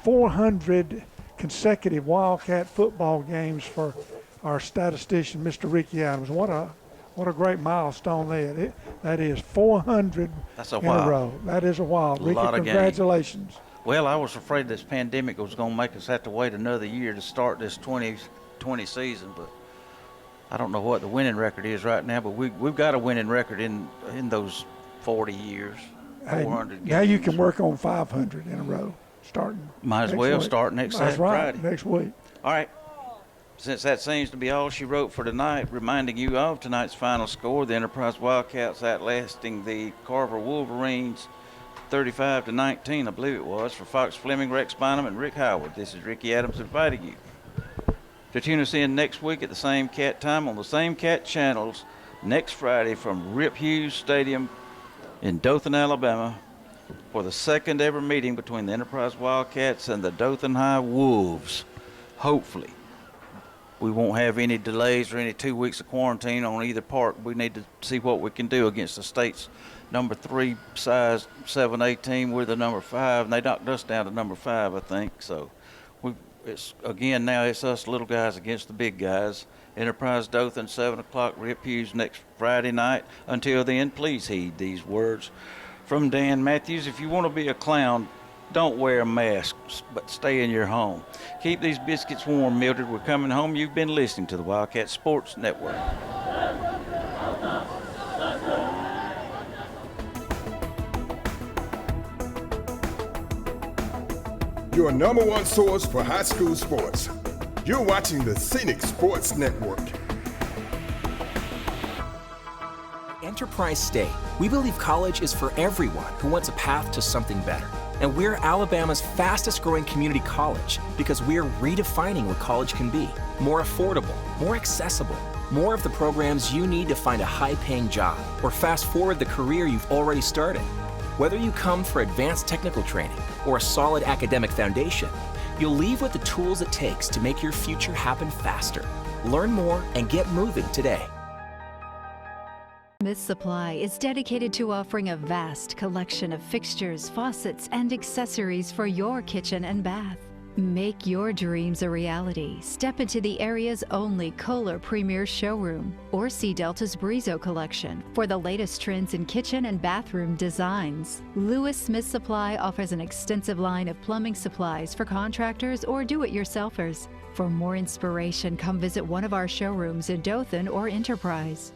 400 consecutive Wildcat football games for our statistician, Mr. Ricky Adams. What a great milestone that is. 400 That's a in while. a row. That is a while. Ricky, lot of games. congratulations. Well, I was afraid this pandemic was going to make us have to wait another year to start this 2020 season, but I don't know what the winning record is right now, but we've got a winning record in those 40 years, 400 games. Now you can work on 500 in a row starting. Might as next well week. start next That's right, Friday. next week. All right. Since that seems to be all she wrote for tonight, reminding you of tonight's final score, the Enterprise Wildcats outlasting the Carver Wolverines 35-19, I believe it was, for Fox Fleming, Rex Bynum, and Rick Howard. This is Ricky Adams inviting you to tune us in next week at the same cat time on the same cat channels next Friday from Rip Hughes Stadium in Dothan, Alabama, for the second ever meeting between the Enterprise Wildcats and the Dothan High Wolves. Hopefully, we won't have any delays or any 2 weeks of quarantine on either part. We need to see what we can do against the state's number 3 size 7A team. We're the number 5, and they knocked us down to number 5, I think. So it's us little guys against the big guys. Enterprise Dothan, 7 o'clock, Rip Hughes next Friday night. Until then, please heed these words from Dan Matthews. If you want to be a clown, don't wear a mask, but stay in your home. Keep these biscuits warm, Mildred. We're coming home. You've been listening to the Wildcat Sports Network. Your number one source for high school sports. You're watching the Scenic Sports Network. Enterprise State, we believe college is for everyone who wants a path to something better. And we're Alabama's fastest growing community college because we're redefining what college can be. More affordable, more accessible, more of the programs you need to find a high-paying job or fast forward the career you've already started. Whether you come for advanced technical training or a solid academic foundation, you'll leave with the tools it takes to make your future happen faster. Learn more and get moving today. Smith Supply is dedicated to offering a vast collection of fixtures, faucets, and accessories for your kitchen and bath. Make your dreams a reality. Step into the area's only Kohler Premier showroom or see Delta's Brizo collection for the latest trends in kitchen and bathroom designs. Lewis Smith Supply offers an extensive line of plumbing supplies for contractors or do-it-yourselfers. For more inspiration, come visit one of our showrooms in Dothan or Enterprise.